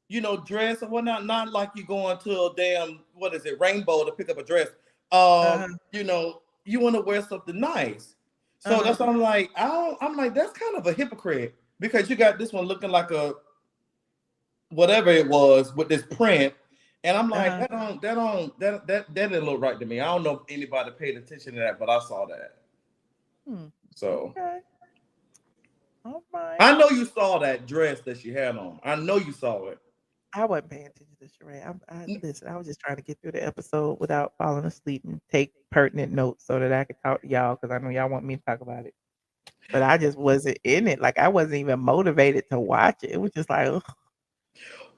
you know, dress or whatnot, not like you going to a damn what is it, rainbow to pick up a dress. Uh-huh. You know, you want to wear something nice. So Uh-huh. that's what I'm like, I'm like, that's kind of a hypocrite because you got this one looking like a whatever it was with this print. And I'm like, Uh-huh. that didn't look right to me. I don't know if anybody paid attention to that, but I saw that. Hmm. So Okay. All right. I know you saw that dress that she had on. I know you saw it. I wasn't paying attention to Sheree. Listen. I was just trying to get through the episode without falling asleep and take pertinent notes so that I could talk to y'all because I know y'all want me to talk about it. But I just wasn't in it. Like I wasn't even motivated to watch it. It was just like, ugh,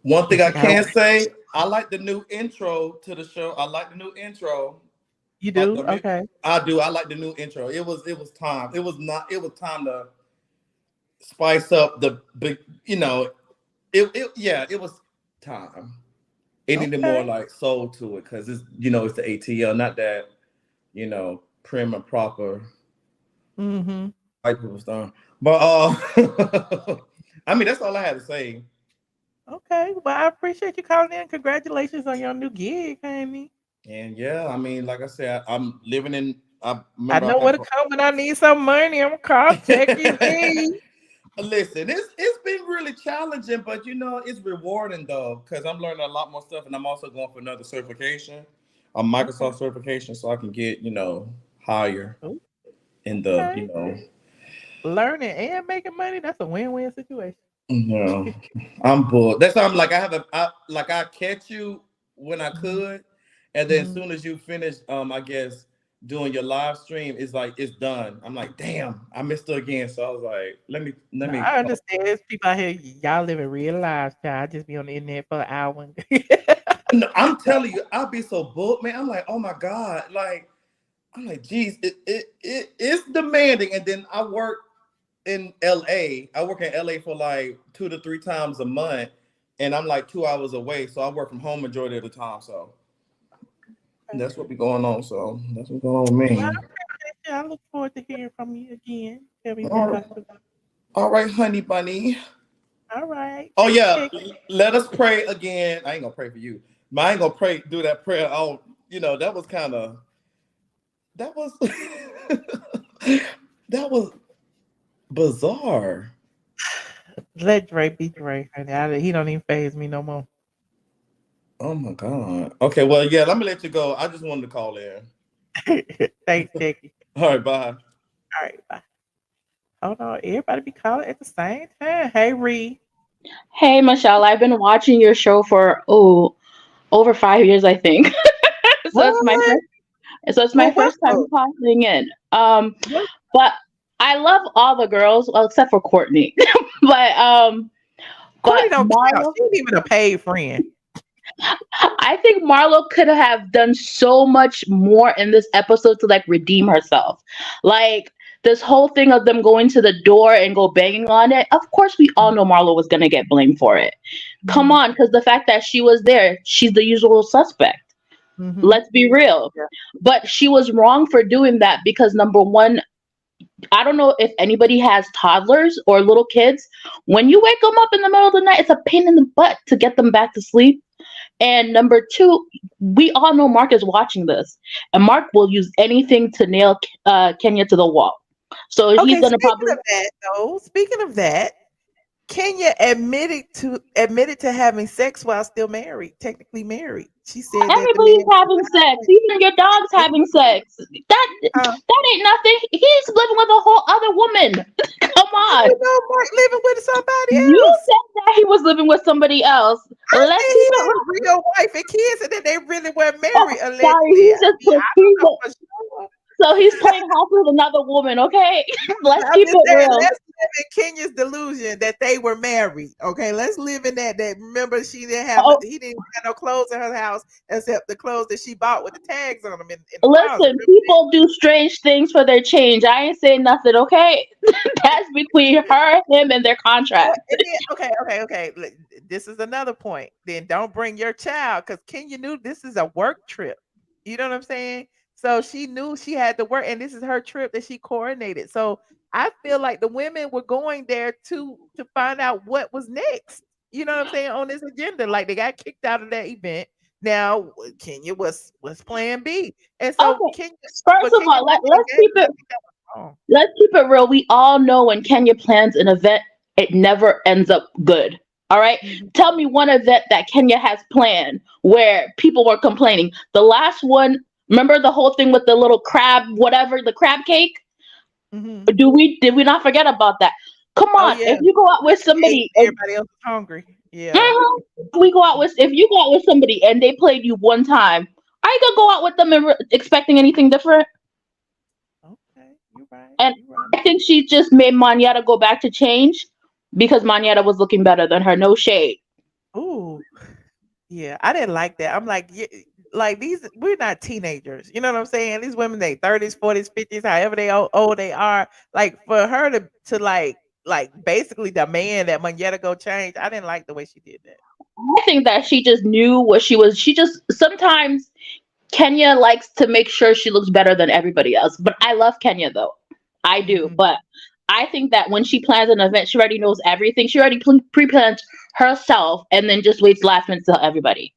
One thing guess I I gotta can watch. say, I like the new intro to the show. I like the new intro. You Like do? Okay. I do. I like the new intro. It was time. It was not. It was time to spice up the big. You know. It was time. It needed more Okay. like soul to it because it's it's the ATL, not that prim and proper Mm-hmm. white people stuff. But I mean that's all I had to say. Okay. Well, I appreciate you calling in. Congratulations on your new gig, honey. And yeah, I mean, like I said, I'm living in. I I remember I know where have. to come when I need some money. I'm cross checking me. Listen, it's been really challenging, but it's rewarding though because I'm learning a lot more stuff, and I'm also going for another certification, a Okay. Microsoft certification, so I can get higher Ooh, in the okay. Learning and making money, that's a win-win situation. no, I'm bored. That's why I'm like I catch you when I Mhm, could, and then as mhm. soon as you finish, I guess doing your live stream, it's like it's done. I'm like, damn, I missed her again. So I was like, let No, me. I understand. There's people out here, y'all living real lives, child. I just be on the internet for an hour. No, I'm telling you, I'll be so booked, man. I'm like, oh my God. Like, I'm like, geez, it's demanding. And then I work in LA. I work in LA for like 2 to 3 times a month. And I'm like 2 hours away. So I work from home majority of the time. So that's what be going on. So that's what's going on with Well, me. I look forward to hearing from you again. Tell me All more right, about the. all right, honey bunny. All right. Oh Thank you, yeah, Becky. let us pray again. I ain't gonna pray for you. But I ain't gonna pray, do that prayer. Oh, that was kind of that was that was bizarre. Let Dre be Dre, honey. He don't even phase me no more. Oh my God. Okay, well, yeah, let me let you go. I just wanted to call in. Thanks, Becky. All right, bye. All right, bye. Hold on. Everybody be calling at the same time. Hey, Ree. Hey, Michelle, I've been watching your show for over 5 years, I think. so it's my What? so it's my Well, first time welcome. calling in. Well, But I love all the girls, well, except for Courtney. but Courtney don't count. Marlo, She ain't even a paid friend. I think Marlo could have done so much more in this episode to like redeem herself. Like this whole thing of them going to the door and go banging on it. Of course, we all know Marlo was gonna get blamed for it. Come Mm-hmm. on, because the fact that she was there, she's the usual suspect. Mm-hmm. Let's be real. Yeah. But she was wrong for doing that because number one, I don't know if anybody has toddlers or little kids. When you wake them up in the middle of the night, it's a pain in the butt to get them back to sleep. And number two, we all know Marc is watching this, and Marc will use anything to nail Kenya to the wall. So he's Okay, gonna speaking probably of that, though, speaking of that, Kenya admitted to having sex while still married, technically married. She said that the everybody's man having sex, even your dog's having sex. uh, That ain't nothing. He's living with a whole other woman. Come how on. you know Mark living with somebody You else? said that he was living with somebody else. I Let's said keep he it had a real. real wife and kids, and then they really were Oh, married, sorry, allegedly. I mean, I don't know for sure. so he's playing house with another woman, okay? Let's I'm keep just it saying, real. let's live in Kenya's delusion that they were married. Okay, let's live in that. That remember, Oh, he didn't have no clothes in her house except the clothes that she bought with the tags on them in the closet. listen, Remember people do strange things for their change. I ain't saying nothing, okay? That's between her, him, and their Well, contract. and then okay. This is another point. Then don't bring your child because Kenya knew this is a work trip. You know what I'm saying? So she knew she had to work, and this is her trip that she coordinated. So I feel like the women were going there to find out what was next. You know what I'm saying on this agenda? Like they got kicked out of that event. Now Kenya was Plan B, and so Okay. Kenya, First but of Kenya all, not even gave. I think that was wrong. let's keep it real. We all know when Kenya plans an event, it never ends up good. All right. Mhm. Tell me one event that Kenya has planned where people were complaining. The last one, remember the whole thing with the little crab, whatever, the crab cake? Mhm. Did we not forget about that? Come Oh on, yeah. if you go out with She ate somebody, and everybody else was hungry. Yeah. if you go out with somebody and they played you one time, are you gonna go out with them and expecting anything different? Okay. You're right. And You're right. I think she just made Monyetta go back to change because Monyetta was looking better than her. No shade. Ooh. Yeah. I didn't like that. I'm like, yeah, like these, we're not teenagers. You know what I'm saying? These women, they 30s, 40s, 50s, however old they are. Like for her to like basically demand that Monyetta go change. I didn't like the way she did that. I think that she just knew what she was. She just sometimes Kenya likes to make sure she looks better than everybody else. But I love Kenya though. I do. Hmm. But I think that when she plans an event, she already knows everything. She already pre-plans herself and then just waits last minute to tell everybody.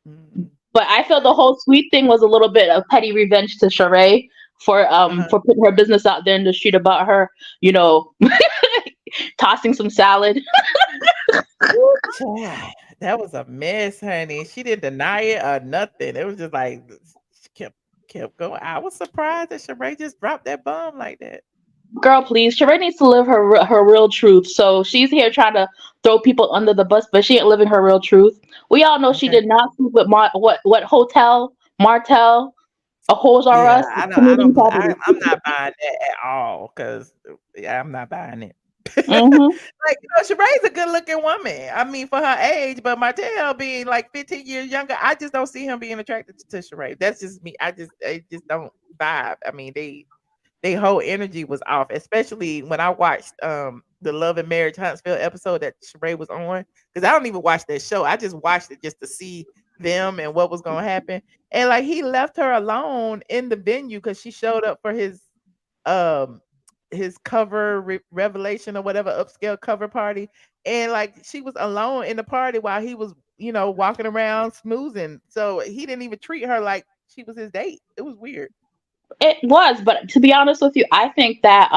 Mm. But I feel the Okay. whole sweet thing was a little bit of petty revenge to Sheree Uh-huh. for putting her business out there in the street about her, you know, tossing some salad. Ooh, child, that was a mess, honey. She didn't deny it or nothing. It was just like she kept going. I was surprised that Sheree just dropped that bomb like that. Girl, please. Sheree needs to live her real truth. So she's here trying to throw people under the bus, but she ain't living her real truth. We all know she Okay. did not sleep with what hotel Martell, a Hoes R Yeah, Us I don't. I community don't. property. I'm not buying that at all. Cause yeah, I'm not buying it. Mm-hmm. Like, Sheree's a good looking woman. I mean, for her age, but Martell being like 15 years younger, I just don't see him being attracted to Sheree. That's just me. I just don't vibe. I mean, they whole energy was off, especially when I watched the Love and Marriage Huntsville episode that Sheree was on. Because I don't even watch that show. I just watched it just to see them and what was gonna happen. And like he left her alone in the venue because she showed up for um his cover revelation or whatever upscale cover party. And like she was alone in the party while he was, walking around smoozing. So he didn't even treat her like she was his date. It was weird. It was, but to be honest with you, I think that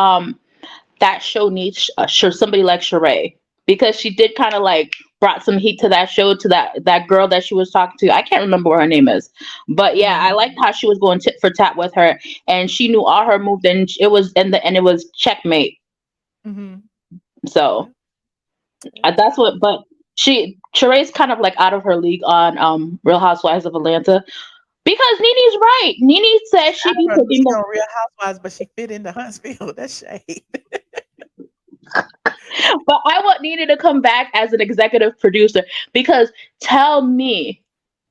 that show needs somebody like Sheree, because she did kind of like brought some heat to that show, to that girl that she was talking to. I can't remember what her name is, but yeah, I liked how she was going tit for tat with her, and she knew all her moves, and it was checkmate. Mm-hmm. So that's what. But Sheree's kind of like out of her league on Real Housewives of Atlanta, because Nene's right. Nene says she be Her taking lead the. on Real Housewives, but she fit into Huntsville. That's shade. But I want Nene to come back as an executive producer, because tell me,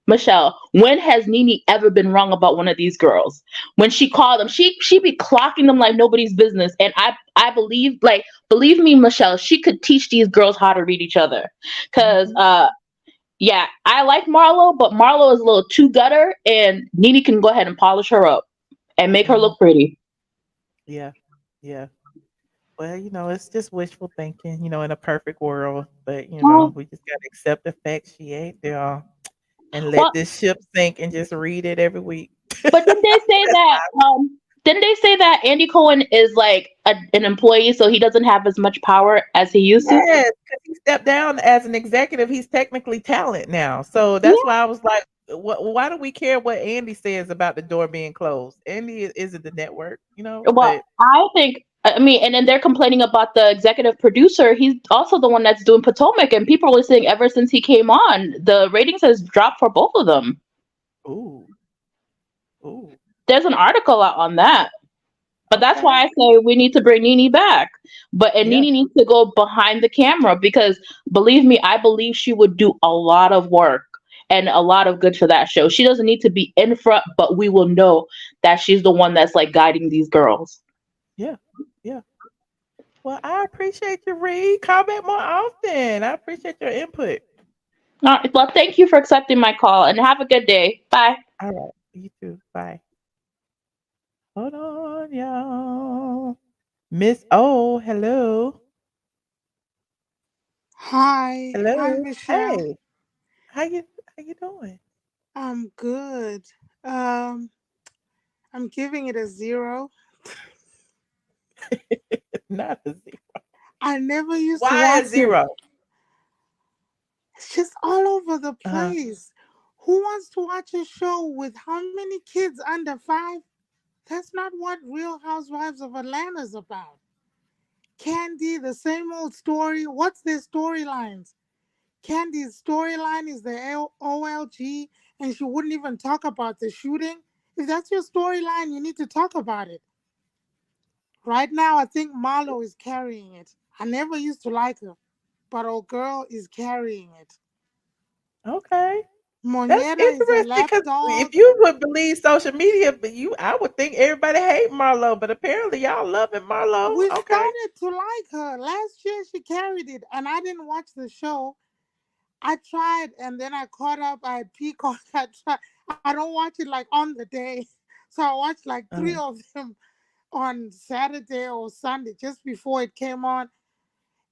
Michelle, when has Nene ever been wrong about one of these girls? When she called them, she be clocking them like nobody's business. And I believe me, Michelle, she could teach these girls how to read each other. Cause Mhm. yeah, I like Marlo, but Marlo is a little too gutter, and Nene can go ahead and polish her up and make her Mhm. look pretty. Yeah. Yeah. Well, it's just wishful thinking, in a perfect world. But, Oh, we just gotta accept the fact she ain't there and let well, this ship sink and just read it every week. but didn't they say that Andy Cohen is like an employee, so he doesn't have as much power as he used to? Yes, because he stepped down as an executive. He's technically talent now. So that's Yeah. why I was like, why do we care what Andy says about the door being closed? Andy isn't the network, Well, but I think, I mean, and then they're complaining about the executive producer. He's also the one that's doing Potomac, and people were saying ever since he came on, the ratings has dropped for both of them. ooh, ooh, There's an article out on that. But that's okay. why I say we need to bring Nene back. And Yeah, Nene needs to go behind the camera, because believe me, I believe she would do a lot of work and a lot of good for that show. She doesn't need to be in front, but we will know that she's the one that's like guiding these girls. yeah, yeah. Well, I appreciate you, Reed. Call back more often. I appreciate your input. All right, well, thank you for accepting my call, and have a good day. Bye. All right. You too. Bye. Hold on, y'all. Miss O, hello. Hi, Hello. Michelle. Hey. How you doing? I'm good. Um, I'm giving it a 0. Not a zero. I never used to Why a watch it. zero? It's just all over the Uh-huh. place. Who wants to watch a show with how many kids under 5? That's not what Real Housewives of Atlanta is about. Kandi, the same old story. What's their storylines? Candy's storyline is the OLG, and she wouldn't even talk about the shooting. If that's your storyline, you need to talk about it. Right now, I think Marlo is carrying it. I never used to like her, but old girl is carrying it. Okay. That's Monyetta is a interesting because if lapdog. you would believe social media, but I would think everybody hate Marlo, but apparently y'all loving Marlo. We Okay. started to like her. Last year, she carried it, and I didn't watch the show. I tried, and then I caught up. I had Peacock. I tried. I don't watch it like on the day. So I watched like three Uh, of them on Saturday or Sunday just before it came on.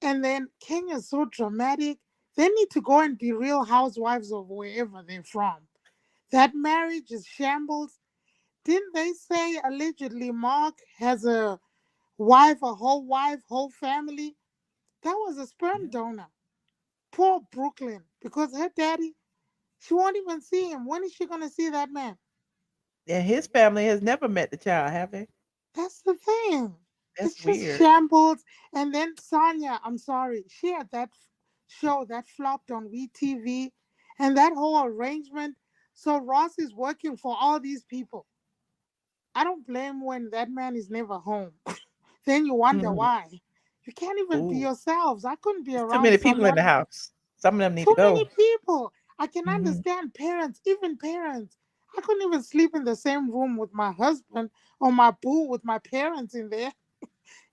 And then Kenya's so dramatic. They need to go and be real housewives of wherever they're from. That marriage is shambles. Didn't they say allegedly Marc has a wife, whole family? That was a sperm yeah. donor. Poor Brooklyn, because her daddy, she won't even see him. When is she going to see that man? And his family has never met the child, have they? That's the thing. That's It's just weird. shambles. And then Sanya, I'm sorry, she had that show that flopped on WeTV and that whole arrangement. So Ross is working for all these people. I don't blame when that man is never home. Then you wonder Mhm. why. You can't even be Ooh, yourselves. I couldn't be it's too around many people in the someone. house. Some of them need to Too many go. people. I can Hmm. understand parents, even parents. I couldn't even sleep in the same room with my husband or my boo with my parents in there.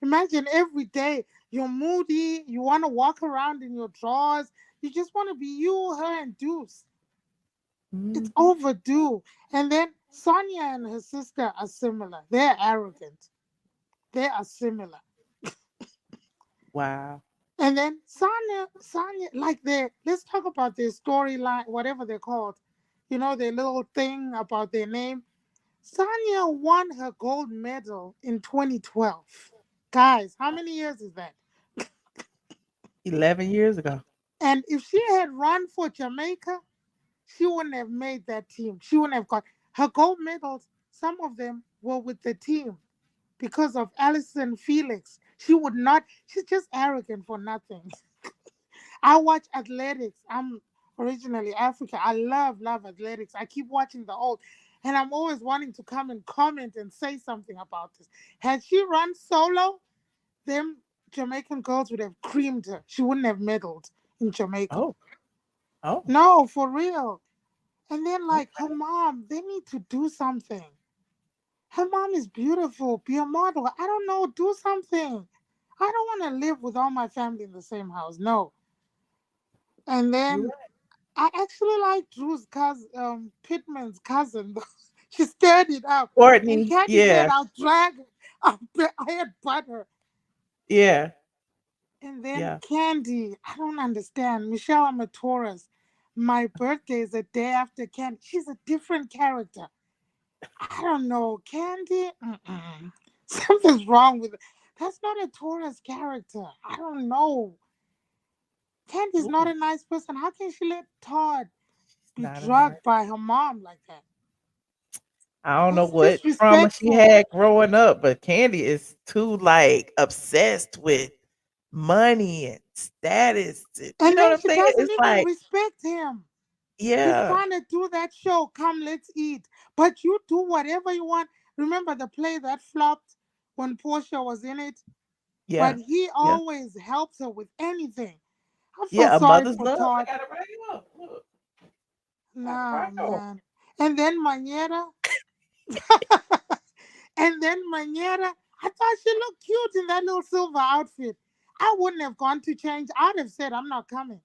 Imagine every day you're moody, you want to walk around in your drawers, you just want to be you, her, and Deuce. It's Hmm. overdue. And then Sonia and her sister are similar. They're arrogant. They are similar. Wow. And then Sonia, like let's talk about their storyline, whatever they're called. You know, their little thing about their name. Sonia won her gold medal in 2012. Guys, how many years is that? 11 years ago. And if she had run for Jamaica, she wouldn't have made that team. She wouldn't have got her gold medals. Some of them were with the team because of Alison Felix. She would not, she's just arrogant for nothing. I watch athletics. I'm originally African. I love athletics. I keep watching the old, and I'm always wanting to come and comment and say something about this. Had she run solo, them Jamaican girls would have creamed her. She wouldn't have medaled in Jamaica. Oh, oh, No, for real. And then, like, her okay. mom, they need to do something. Her mom is beautiful. Be a model. I don't know. Do something. I don't want to live with all my family in the same house. No. And You're then right. I actually like Drew's cousin, Pittman's cousin. She stirred it up. And Courtney. Candy said, Yeah, I'll drag her. I had butter. yeah, And then yeah. Candy, I don't understand. Michelle, I'm a Taurus. My birthday is a day after Candy. She's a different character. I don't know. Candy, something's wrong with it. That's not a Taurus character. I don't know. Candy's not Ooh, a nice person. How can she let Todd be not a nice. drugged by her mom like that? I don't know That's what trauma she disrespectful. had growing up, but Candy is too like obsessed with money and status. You And know what then I'm she saying? doesn't It's even like, respect him. He's yeah, trying to do that show. Come, let's eat. But you do whatever you want. Remember the play that flopped when Portia was in it? But yeah, he yeah, always helps her with anything. I feel yeah. A sorry mother's for love. I Todd. got it right here. Look, got it Nah, right here. man. And then Monyetta. And then Monyetta. I thought she looked cute in that little silver outfit. I wouldn't have gone to change. I'd have said, I'm not coming.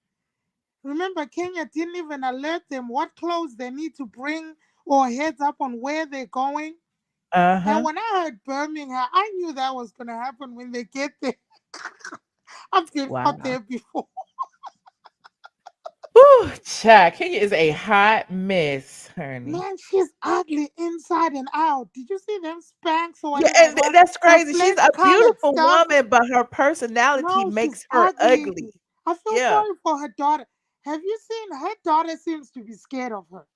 Remember, Kenya didn't even alert them what clothes they need to bring or heads up on where they're going. Uh And huh. when I heard Birmingham, I knew that was going to happen when they get there. I've been out Wow. there before. Whew, child, Kenya is a hot mess, honey. Man, she's ugly inside and out. Did you see them Spanx or Yeah, whatever it and was? that's The crazy. She's flesh a colored beautiful stuff. woman, but her personality No, she's makes her ugly. ugly. I feel Yeah, sorry for her daughter. Have you seen her daughter seems to be scared of her?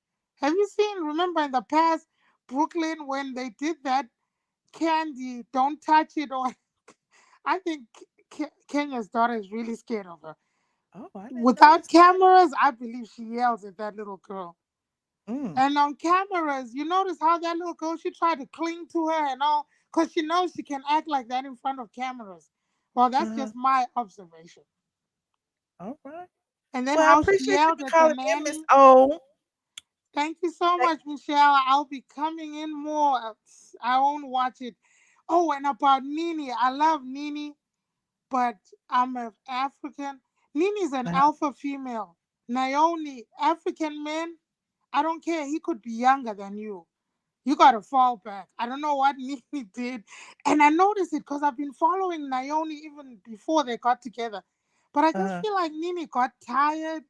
Have you seen, remember in the past, Brooklyn, when they did that Candy, don't touch it, or I think Kenya's daughter is really scared of her. oh, I didn't Without notice that. cameras, I believe she yells at that little girl. Mm, And on cameras, you notice how that little girl, she tried to cling to her and all, because she knows she can act like that in front of cameras. Well, that's uh-huh. just my observation. All right. And then Well, I how she appreciate you yelled for at the calling in, Miss nanny. O. Thank you so Thank- much, Michelle. I'll be coming in more. I won't watch it. Oh, and about Nene, I love Nene, but I'm an African. Nene's an uh-huh, alpha female. Nyoni, African men, I don't care. He could be younger than you. You got to fall back. I don't know what Nene did. And I noticed it because I've been following Nyoni even before they got together. But I just uh-huh. feel like Nene got tired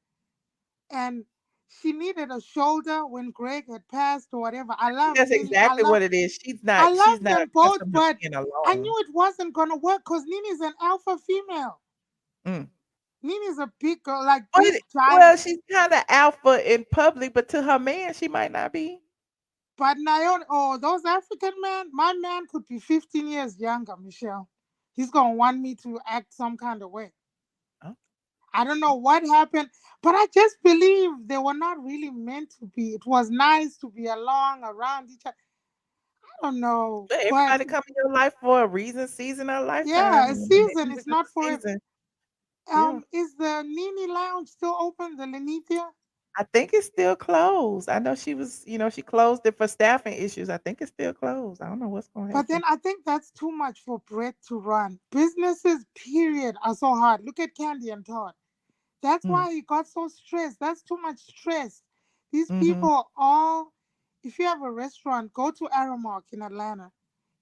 and she needed a shoulder when Greg had passed or whatever. I I think love that's Nene. exactly what it is. I She's love not them both, accustomed to but being I alone. knew it wasn't gonna work because Nene's an alpha female. Mm. Nini's a big girl, like But big well, giant. she's kind of alpha in public, but to her man, she might not be. But Naomi, oh, those African men, my man could be 15 years younger, Michelle. He's gonna want me to act some kind of way. Oh, I don't know what happened, but I just believe they were not really meant to be. It was nice to be along around each other. I don't know, But but everybody come in your life for a reason, season, or yeah, lifetime. a And maybe season. it was It's just not a forever. season. Yeah. Is the Nene Lounge still open? The Lenitia? I think it's still closed. I know she was, she closed it for staffing issues. I think it's still closed. I don't know what's gonna But then happen. I think that's too much for Brett to run. Businesses, period, are so hard. Look at Candy and Todd. That's Mm. why he got so stressed. That's too much stress. These Mm-hmm. people all, if you have a restaurant, go to RHOA in Atlanta.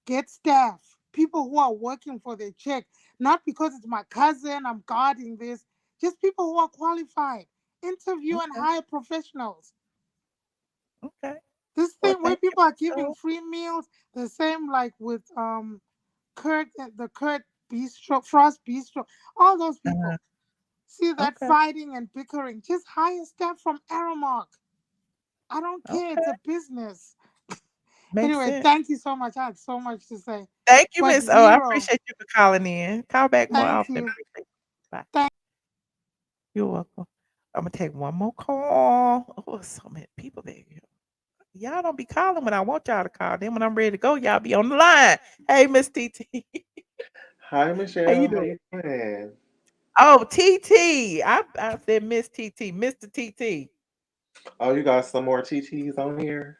Get staff, people who are working for their check, not because it's my cousin, I'm guarding this, just people who are qualified. Interview and Okay. hire professionals. Okay. This Well, thing where thank you, people are Miss giving O. free meals, the same like with Kurt and the Kurt Bistro, Frost Bistro, all those Uh, people. See that okay. fighting and bickering. Just hire staff from Aramark. I don't care. It's Okay. a business. Makes Anyway, sense. thank you so much. I had so much to say. Thank you, But Miss O. I zero. appreciate you for calling in. Call back more Thank often. you. Appreciate you. Bye. Thank You're welcome. I'm gonna take one more call. Oh, so many people there. Y'all don't be calling when I want y'all to call. Then when I'm ready to go, y'all be on the line. Hey, Miss TT. Hi, How you Michelle. How doing? you doing? Oh, TT. I said Miss TT, Mr. TT. Oh, you got some more TTs on here?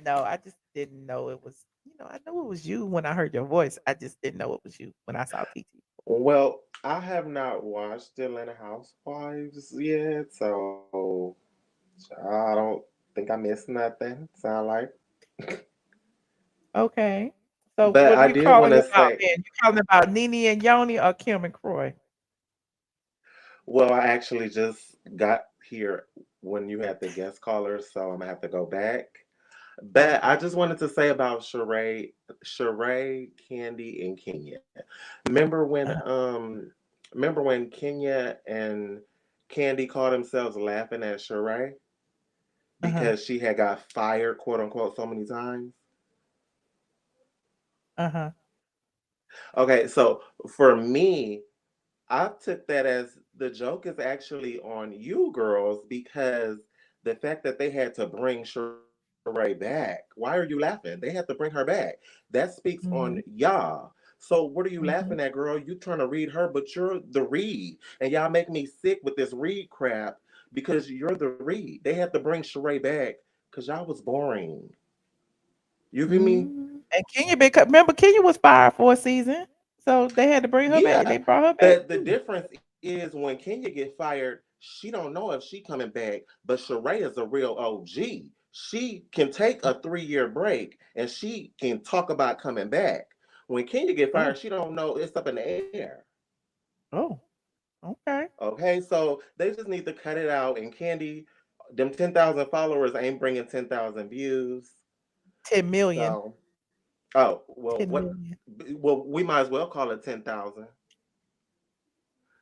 No, I just didn't know it was, I knew it was you when I heard your voice. I just didn't know it was you when I saw TT. Well, I have not watched Atlanta Housewives yet, so I don't think I missed nothing. Sound like, Okay. So but what I are you did want calling to about say. then? You calling about Nene and Yoni or Kim and Kroy? Well, I actually just got here when you had the guest callers, so I'm gonna have to go back. Oh, But I just wanted to say about Sheree, Candy, and Kenya. Remember when uh, um remember when Kenya and Candy caught themselves laughing at Sheree uh-huh, because she had got fired, quote unquote, so many times? uh-huh, Okay, so for me, I took that as the joke is actually on you girls because the fact that they had to bring Sheree back. Why are you laughing? They had to bring her back. That speaks on mhm, y'all. So what are you laughing mhm, at, girl? You trying to read her, but you're the read. And y'all make me sick with this read crap because you're the read. They had to bring Sheree back because y'all was boring. You feel me? And Kenya remember Kenya was fired for a season, so they had to bring her back. They Yeah. brought her back The too. difference is when Kenya get fired, she don't know if she coming back, but Sheree is a real OG. She can take a 3 year break and she can talk about coming back. When Kenya get Oh, fired, she don't know it's up in the air. oh, okay. Okay, so they just need to cut it out. And Candy, them 10,000 followers ain't bringing 10,000 views. 10,000,000. So, oh well, 10,000,000. Well, we might as well call it 10,000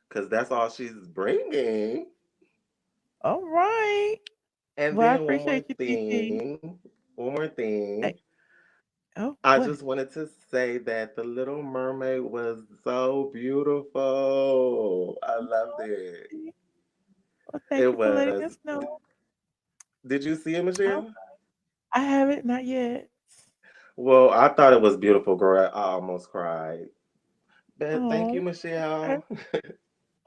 because that's all she's bringing. All right. And Well, I then one more appreciate you, TT. thing, one more thing. Hey, oh, I what? just wanted to say that the Little Mermaid was so beautiful. I loved it. Okay. Well, thank It you for letting was. us know. Did you see it, Oh, Michelle? I haven't, not yet. Well, I thought it was beautiful, girl. I almost cried. But thank you, Oh, okay. Michelle.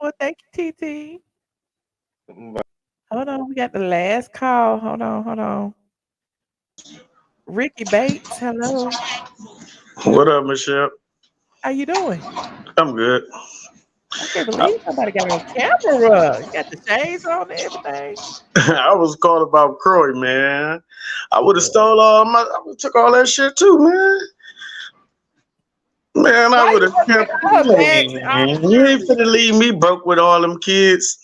Well, thank you, TT. Bye. Hold on, we got the last call. Hold on. Ricky Bates, hello. What up, Michelle? How you doing? I'm good. I can't I, believe somebody got on camera. You got the shades on and everything. I was called about Kroy, man. I would have Well, stole all my. I would have took all that shit too, man. Man, I why would you have gonna take kept. all her bags and all Man, the you ain't jewelry? finna leave me broke with all them kids.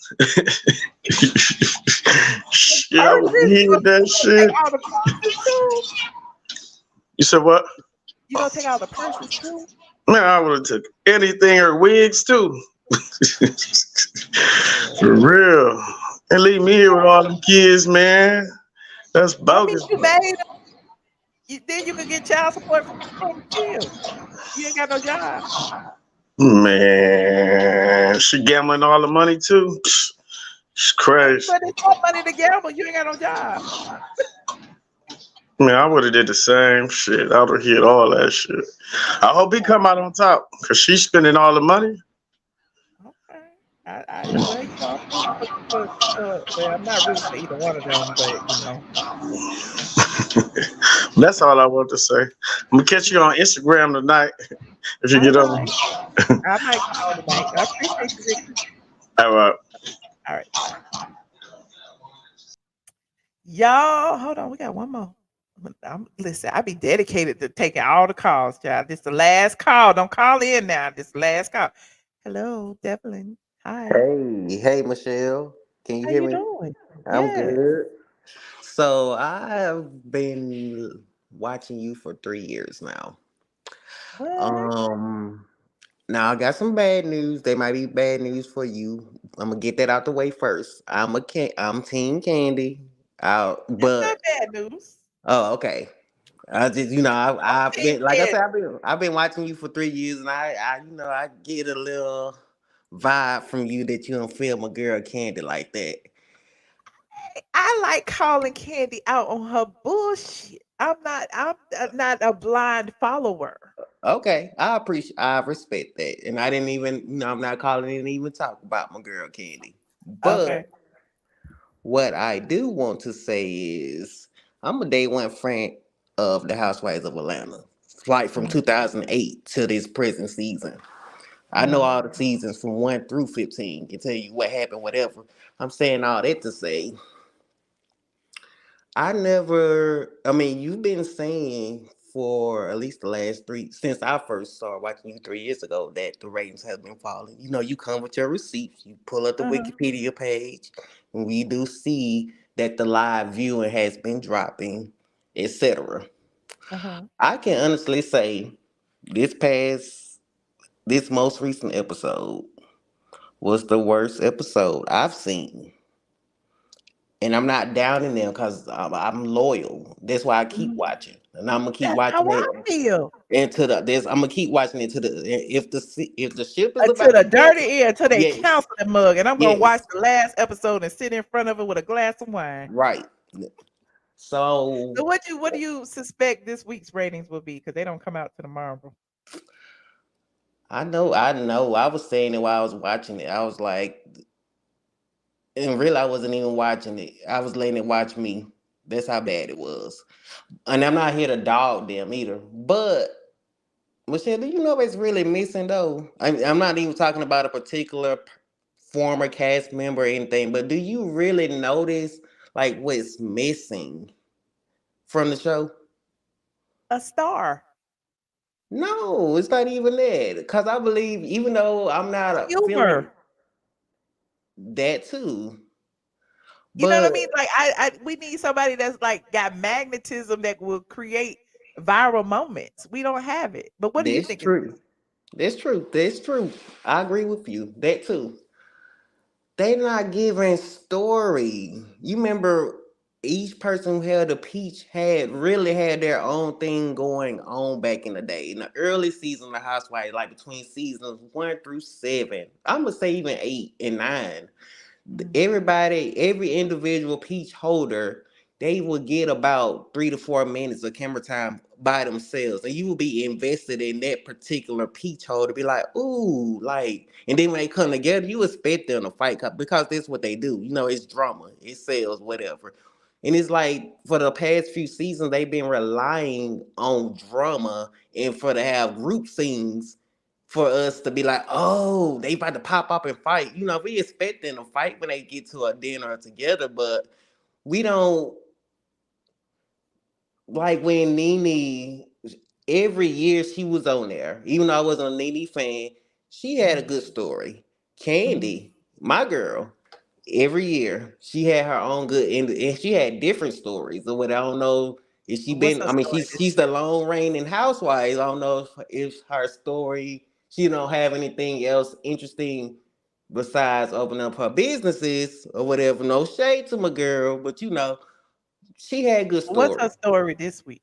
Shit, I would have Purses? hid that You gonna take shit. all the purses too? You said what? You gonna take all the purses too? Man, I would have took anything or wigs too. For real. And leave me here with all them kids, man. That's I mean, bogus. you made then you could get child support from Kim. You ain't got no job. Man, she gambling all the money too. It's crazy. But it's more money to gamble. You ain't got no job. Man, I would have did the same shit. I would have hit all that shit. I hope he come out on top because she's spending all the money. Okay. Well, I'm rooting well, I'm not rooting for either one of them, but. That's all I want to say. I'm gonna catch you on Instagram tonight if you All get on. right. I might call tonight. I appreciate you, Ricky. All right. All right. Bye. Y'all, hold on. We got one more. Listen, I be dedicated to taking all the calls, child. This the last call. Don't call in now. This the last call. Hello, Devlin. Hi. Hey, Michelle. Can you How hear you me? doing? I'm Yes. good. So I've been watching you for 3 years now. What? Um, Now I got some bad news. They might be bad news for you. I'm gonna get that out the way first. I'm Team Candy. That's not But bad news. oh, okay. I just I'm I've Team been like I Kid. said I've been watching you for 3 years and I get a little vibe from you that you don't feel my girl Candy like that. I like calling Candy out on her bullshit. I'm not a blind follower. Okay, I respect that, and I didn't even, I'm not calling it even talk about my girl Candy. Okay. But what I do want to say is, I'm a day one friend of the Housewives of Atlanta, like from Mhm, 2008 to this present season. I know mhm, all the seasons from 1 through 15. Can tell you what happened, whatever. I'm saying all that to say I mean, you've been saying for at least the last three, since I first started watching you 3 years ago, that the ratings have been falling. You come with your receipts, you pull up the uh-huh, Wikipedia page, and we do see that the live viewing has been dropping, etc. uh-huh. I can honestly say this past, this most recent episode was the worst episode I've seen. And I'm not downing them because I'm loyal. That's why I keep Mhm. watching, and I'm gonna keep That's how watching I it feel. into the. This I'm gonna keep watching it to the. If the ship is To about the to sink, dirty ear, to they yes, counsel the mug, and I'm gonna yes, watch the last episode and sit in front of it with a glass of wine. right. So So what do you suspect this week's ratings will be? Because they don't come out to tomorrow. I know. I was saying it while I was watching it. I was like, and really, I wasn't even watching it. I was letting it watch me. That's how bad it was. And I'm not here to dog them either, but Michelle, do you know what's really missing though? I'm not even talking about a particular former cast member or anything, but do you really notice like what's missing from the show? A star, No, it's not even that. Because I believe, even though I'm not feeling humor. that too, You know what I but mean? Like we need somebody that's like got magnetism that will create viral moments. We don't have it. But what do you that's think it is? true. That's true. That's true. I agree with you. That too. They not giving story. You remember each person who held a peach had really had their own thing going on back in the day. In the early season of the Housewives, like between seasons 1 through 7, I'm gonna say even 8 and 9, Mhm. every individual peach holder, they will get about 3 to 4 minutes of camera time by themselves, and you will be invested in that particular peach holder. Be like, ooh, like, and then when they come together, you expect them to fight because that's what they do. It's drama, it sells, whatever. And it's like for the past few seasons, they've been relying on drama and for to have group scenes for us to be like, oh, they about to pop up and fight. We expect them to fight when they get to a dinner together, but we don't like when Nene. Every year she was on there, even though I wasn't a Nene fan, she had a Mhm. good story. Mhm. Candy, my girl, every year she had her own good, and she had different stories. Or what I don't know if she What's been. her I mean, story she's this she's the year? lone reigning housewife. I don't know if her story, she don't have anything else interesting besides opening up her businesses or whatever. No shade to my girl, but she had good What's story. her story this week?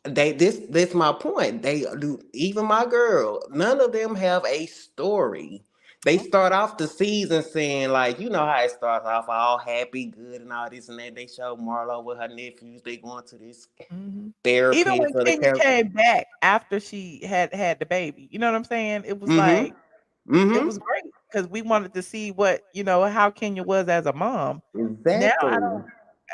This my point. They do, even my girl, none of them have a story. They start off the season saying, like, you know how it starts off all happy, good, and all this and that. They show Marlo with her nephews. They going to this Mhm. Even therapy when for the Kenya character. came back after she had the baby, you know what I'm saying? It was like Mm-hmm. it Mm-hmm. was great because we wanted to see what how Kenya was as a mom. Now Exactly.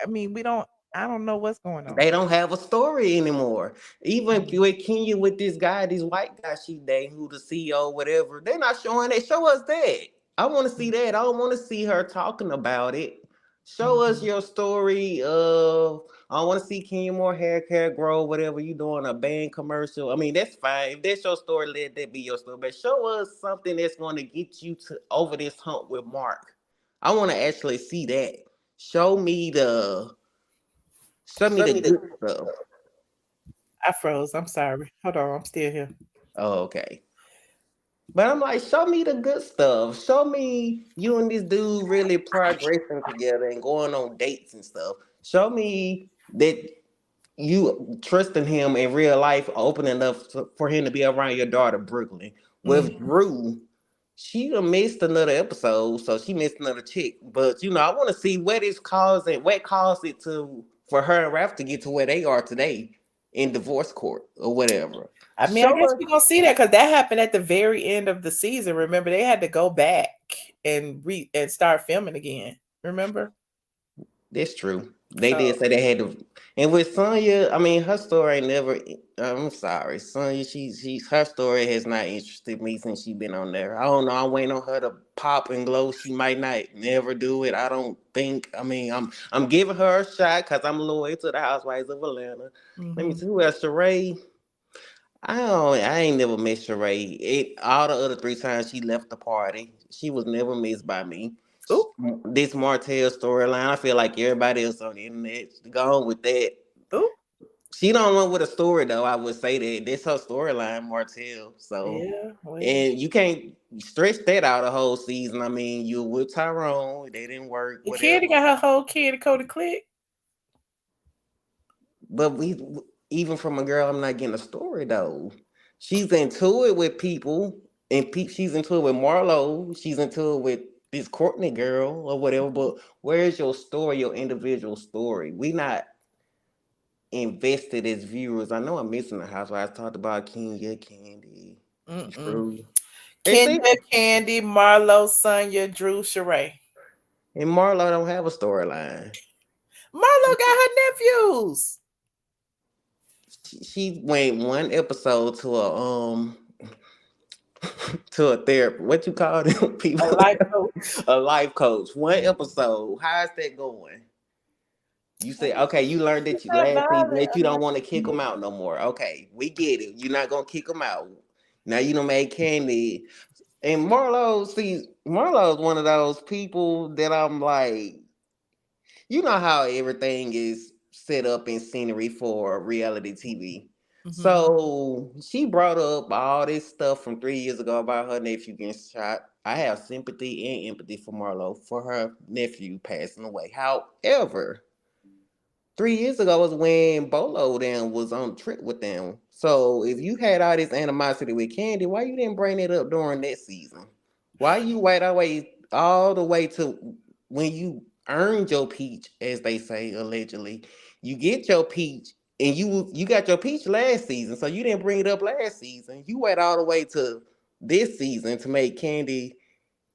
I mean, we don't. I don't know what's going on. They don't have a story anymore. Even with Kenya with this guy, this white guy she dating, who the CEO, whatever, they're not showing that. Show us that. I want to see that. I don't want to see her talking about it. Show us Mhm. your story of. I want to see Kenya more hair care grow, whatever you doing, a band commercial. I mean, that's fine. If that's your story, let that be your story. But show us something that's going to get you to over this hump with Marc. I want to actually see that. Show me the Show me the good stuff. I froze. I'm sorry. Hold on. I'm still here. Oh, okay. But I'm like, show me the good stuff. Show me you and this dude really progressing together and going on dates and stuff. Show me that you trusting him in real life, open enough for him to be around your daughter, Brooklyn. With Mhm. Drew, she done missed another episode, so she missed another chick. But I want to see what caused it to for her and Ralph to get to where they are today in divorce court or whatever. I mean, I Show guess us. we're gonna see that because that happened at the very end of the season. Remember, they had to go back and start filming again. Remember? That's true. They So did say they had to, and with Sanya, I mean, her story ain't never. I'm sorry, Sanya. She's her story has not interested me since she been on there. I don't know. I'm waiting on her to pop and glow. She might not never do it. I don't think. I mean, I'm giving her a shot because I'm loyal to the Housewives of Atlanta. Let me mhm. see who else. Sheree. I ain't never missed Sheree. All the other three times she left the party, she was never missed by me. Ooh, This Martell storyline, I feel like everybody else on the internet gone with that. ooh, She don't run with a story though. I would say that this her storyline, Martell. So, yeah. Well, and you can't stretch that out a whole season. I mean, you with Tyrone, they didn't work, the kid whatever. got her whole kid to code click. But even from a girl, I'm not getting a story though. She's into it with people, and she's into it with Marlo. She's into it with this Courtney girl or whatever. But where's your story, your individual story? We not invested as viewers. I know I'm missing the housewives. Talked about Kenya, Kandi, Mm-mm. Drew. They Kenya, say, Candy, Marlo, Sonya, Drew, Sheree. and Marlo don't have a storyline. Marlo got her nephews. She went one episode to to a therapy. What you call them A people? life coach. A life coach. One episode. How's that going? You say, okay, you learned that you Not last season violent. that you don't want to kick them out no more. Okay, we get it. You're not gonna kick them out. Now you done made Candy. And Marlo, see, Marlo is one of those people that I'm like, you know how everything is set up in scenery for reality TV. Mm-hmm. So she brought up all this stuff from 3 years ago about her nephew getting shot. I have sympathy and empathy for Marlo for her nephew passing away. However, 3 years ago was when Bolo then was on the trip with them. So if you had all this animosity with Candy, why you didn't bring it up during that season? Why you wait all the way to when you earned your peach, as they say allegedly? You get your peach, and you got your peach last season, so you didn't bring it up last season. You wait all the way to this season to make Candy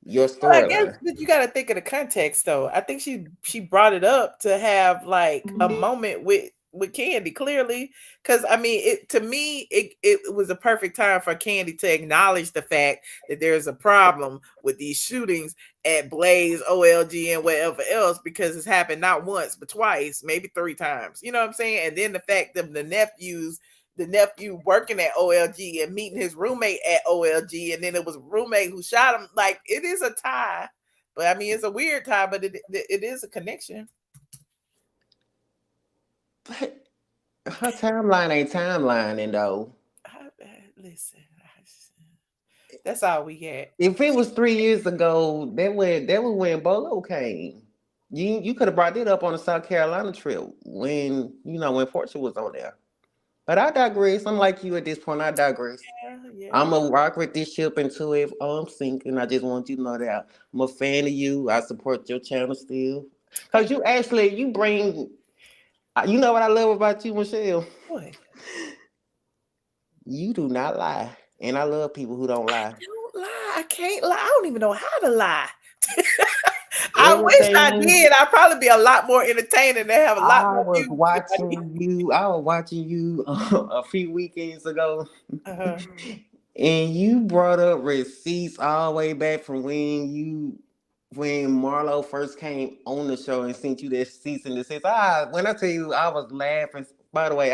your Well, I guess storyline. but you got to think of the context, though. I think she brought it up to have like a moment with Candy, clearly, because I mean, it to me it was a perfect time for Candy to acknowledge the fact that there's a problem with these shootings at Blaze, OLG, and whatever else, because it's happened not once but twice, maybe three times. You know what I'm saying? And then the fact that the nephew working at OLG and meeting his roommate at OLG, and then it was a roommate who shot him. Like, it is a tie, but I mean, it's a weird tie, but it is a connection. But her timeline ain't timelining though. Listen, that's all we get. If it was 3 years ago, that was when Bolo came. You could have brought that up on the South Carolina trip when when Portia was on there. But I digress. I'm like you at this point. I digress. Yeah. I'm gonna rock with this ship until it I'm sinking. I just want you to know that I'm a fan of you. I support your channel still. Cause you actually you bring you know what I love about you, Michelle? What? You do not lie. And I love people who don't lie. Don't lie. I can't lie. I don't even know how to lie. I wish I Everything did. I'd probably be a lot more entertaining and have a lot I more was views if I did. watching you. I was watching you a few weekends ago, Uh-huh. and you brought up receipts all the way back from when Marlo first came on the show and sent you that cease and desist. When I tell you, I was laughing. By the way,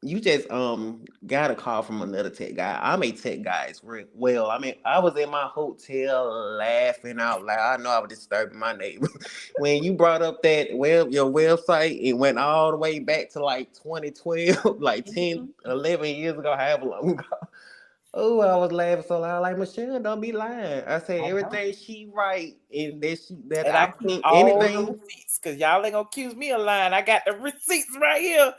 you just got a call from another tech guy. I'm a tech guy as well. I mean, I was in my hotel laughing out loud. I know I was disturbing my neighbor. When you brought up your website, it went all the way back to like 2012, like 10, Mhm. 11 years ago, however long ago. Oh, I was laughing so loud, like Michelle, don't be lying. I said I know. everything she write and that And I I keep think all the anything, receipts because y'all ain't gonna accuse me of lying. I got the receipts right here.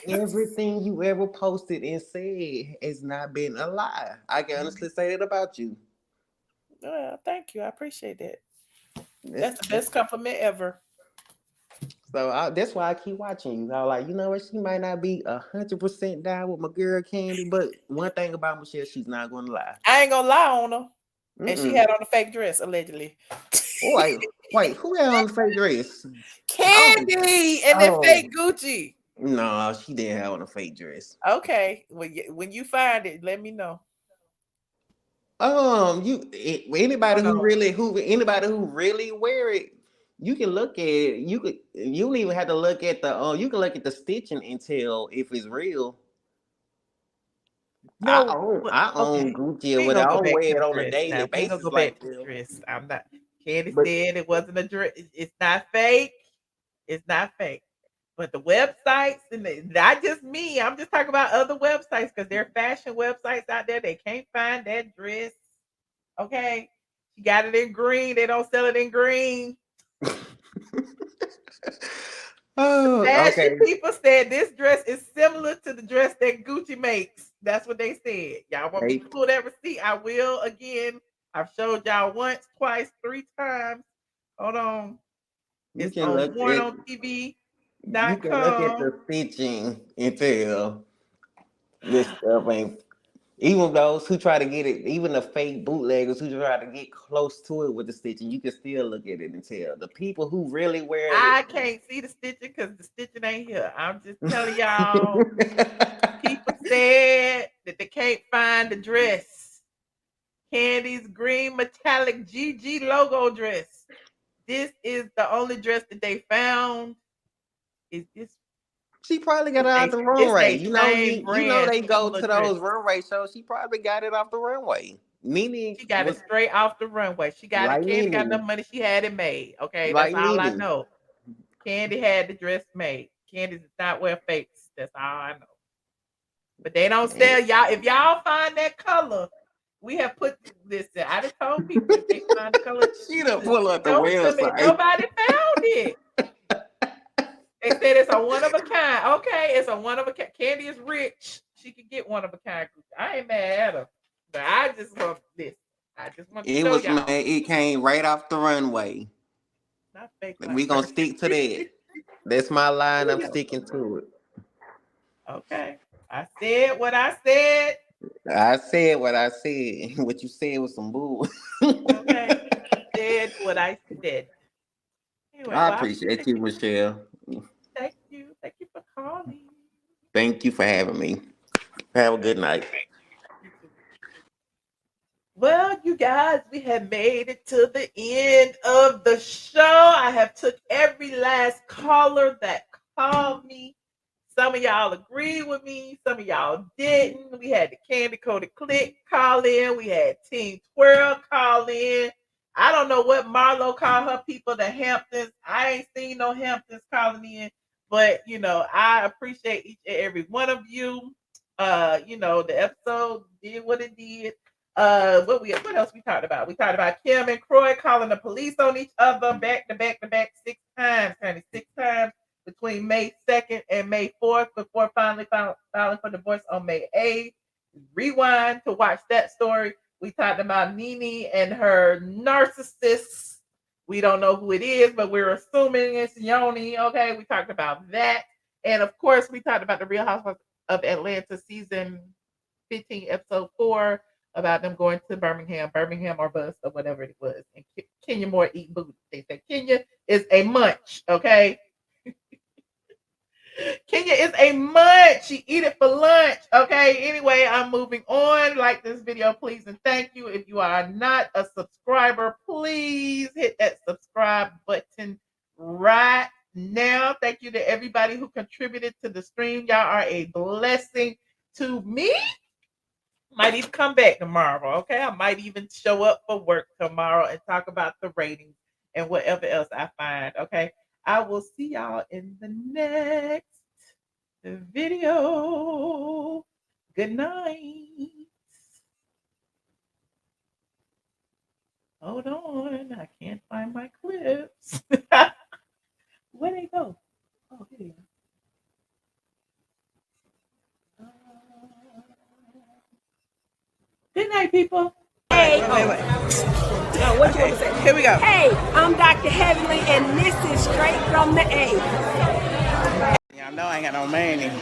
everything you ever posted and said has not been a lie. I can honestly say that about you. Well, thank you. I appreciate that. That's, That's the that's best compliment ever. that's why I keep watching you. I was like, you know what? She might not be 100% down with my girl Kandi, but one thing about Michelle, she's not gonna lie. I ain't gonna lie on her. And she Mm-mm. had on a fake dress, allegedly. Oh, wait, who had on the fake dress? Oh, Candy and that oh, fake Gucci. no, she didn't have on a fake dress. Okay. When you find it, let me know. Anybody Hold on. anybody who really wear it, you can look at it. You don't even have to look at you can look at the stitching and tell if it's real. No, I own okay. Gucci, We ain't but gonna I go don't back wear to it the on a dress daily now. We ain't gonna basis go back like to the them. dress. I'm not. Candy But said it wasn't a dress. It's not fake. It's not fake. But the websites and not just me. I'm just talking about other websites because there are fashion websites out there. They can't find that dress. Okay, she got it in green. They don't sell it in green. oh, Fashion okay. people said this dress is similar to the dress that Gucci makes. That's what they said. Y'all want me Hey, to pull that receipt? I will again. I've showed y'all once, twice, 3 times. Hold on. you It's can on look at bornontv.com. the stitching and tell this stuff ain't. Even those who try to get it, even the fake bootleggers who try to get close to it with the stitching, you can still look at it and tell. The people who really wear it, I can't see the stitching because the stitching ain't here. I'm just telling y'all, people said that they can't find the dress. Candy's green metallic GG logo dress. This is the only dress that they found. Is this she probably got it out the it's runway. a same You know brand they go similar to dress. those runway shows. She probably got it off the runway. Nene She got it was straight off the runway. She got it. like Candy got enough Nene, money. She had it made. Okay, that's like all I Nene. know. Candy had the dress made. Candy does not wear fakes. That's all I know. But they don't Man, sell y'all. If y'all find that color, we have put this. I done told people if they find the color, she done to pull up the show it to me. website. Nobody found it. They said it's a one of a kind. Okay, it's a one of a kind. Candy is rich. She could get one of a kind. I ain't mad at her. But I just want this. I just want to It show was y'all. made. It came right off the runway. Not fake like We gonna her. stick to that. That's my line. I'm Yo, sticking to it. okay. I said what I said. I said what I said. What you said was some bull. Okay. I said what I said. Anyway, I well, I appreciate appreciate you, you. Michelle. Thank you. Thank you for calling. Thank you for having me. Have a good night. You too. Well, you guys, we have made it to the end of the show. I have took every last caller that called me. Some of y'all agreed with me. Some of y'all didn't. We had the Candy Coated Click call in. We had Team Twirl call in. I don't know what Marlo called her people, the Hamptons. I ain't seen no Hamptons calling in, but I appreciate each and every one of you. The episode did what it did. What else we talked about? We talked about Kim and Kroy calling the police on each other back to back to back 6 times, honey, 6 times between May 2nd and May 4th before finally filing for divorce on May 8th. rewind to watch that story. We talked about Nene and her narcissists. We don't know who it is, but we're assuming it's Nyoni. Okay, we talked about that. And of course, we talked about the Real Housewives of Atlanta season 15, episode 4, about them going to Birmingham or bust or whatever it was. And Kenya Moore eat booty. They said Kenya is a munch, okay? Kenya is a munch. She eat it for lunch, okay? Anyway, I'm moving on. Like this video, please, and thank you. If you are not a subscriber, please hit that subscribe button right now. Thank you to everybody who contributed to the stream. Y'all are a blessing to me. Might even come back tomorrow, okay? I might even show up for work tomorrow and talk about the ratings and whatever else I find, okay? I will see y'all in the next video. Good night. Hold on. I can't find my clips. Where'd they go? Oh, here they are. Good night, people. Hey, wait. No, what you want to say? Here we go. Hey, I'm Dr. Heavenly, and this is straight from the A. Y'all know I ain't got no money.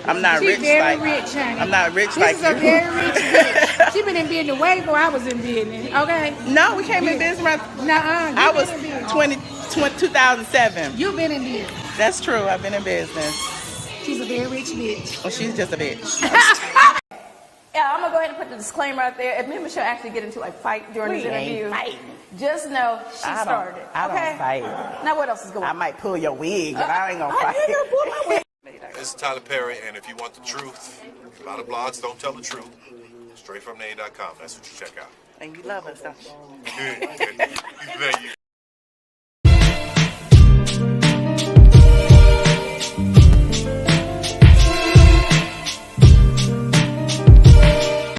I'm not She's rich very like rich, honey. I'm not rich This like is you. a very rich bitch. She been in business way before I was in business. Okay. No, we came in business around. I was 2007. You've been in business. That's true. I've been in business. She's a very rich bitch. Well, she's just a bitch. Yeah, I'm gonna go ahead and put the disclaimer out there. If me and Michelle actually get into a fight during this interview, just know she started. I don't fight. Now what else is going on? I might pull your wig, but I ain't gonna fight. This is Tyler Perry, and if you want the truth, a lot of blogs don't tell the truth. Straight from Nene.com. That's what you check out. And you love us, don't you? Thank you.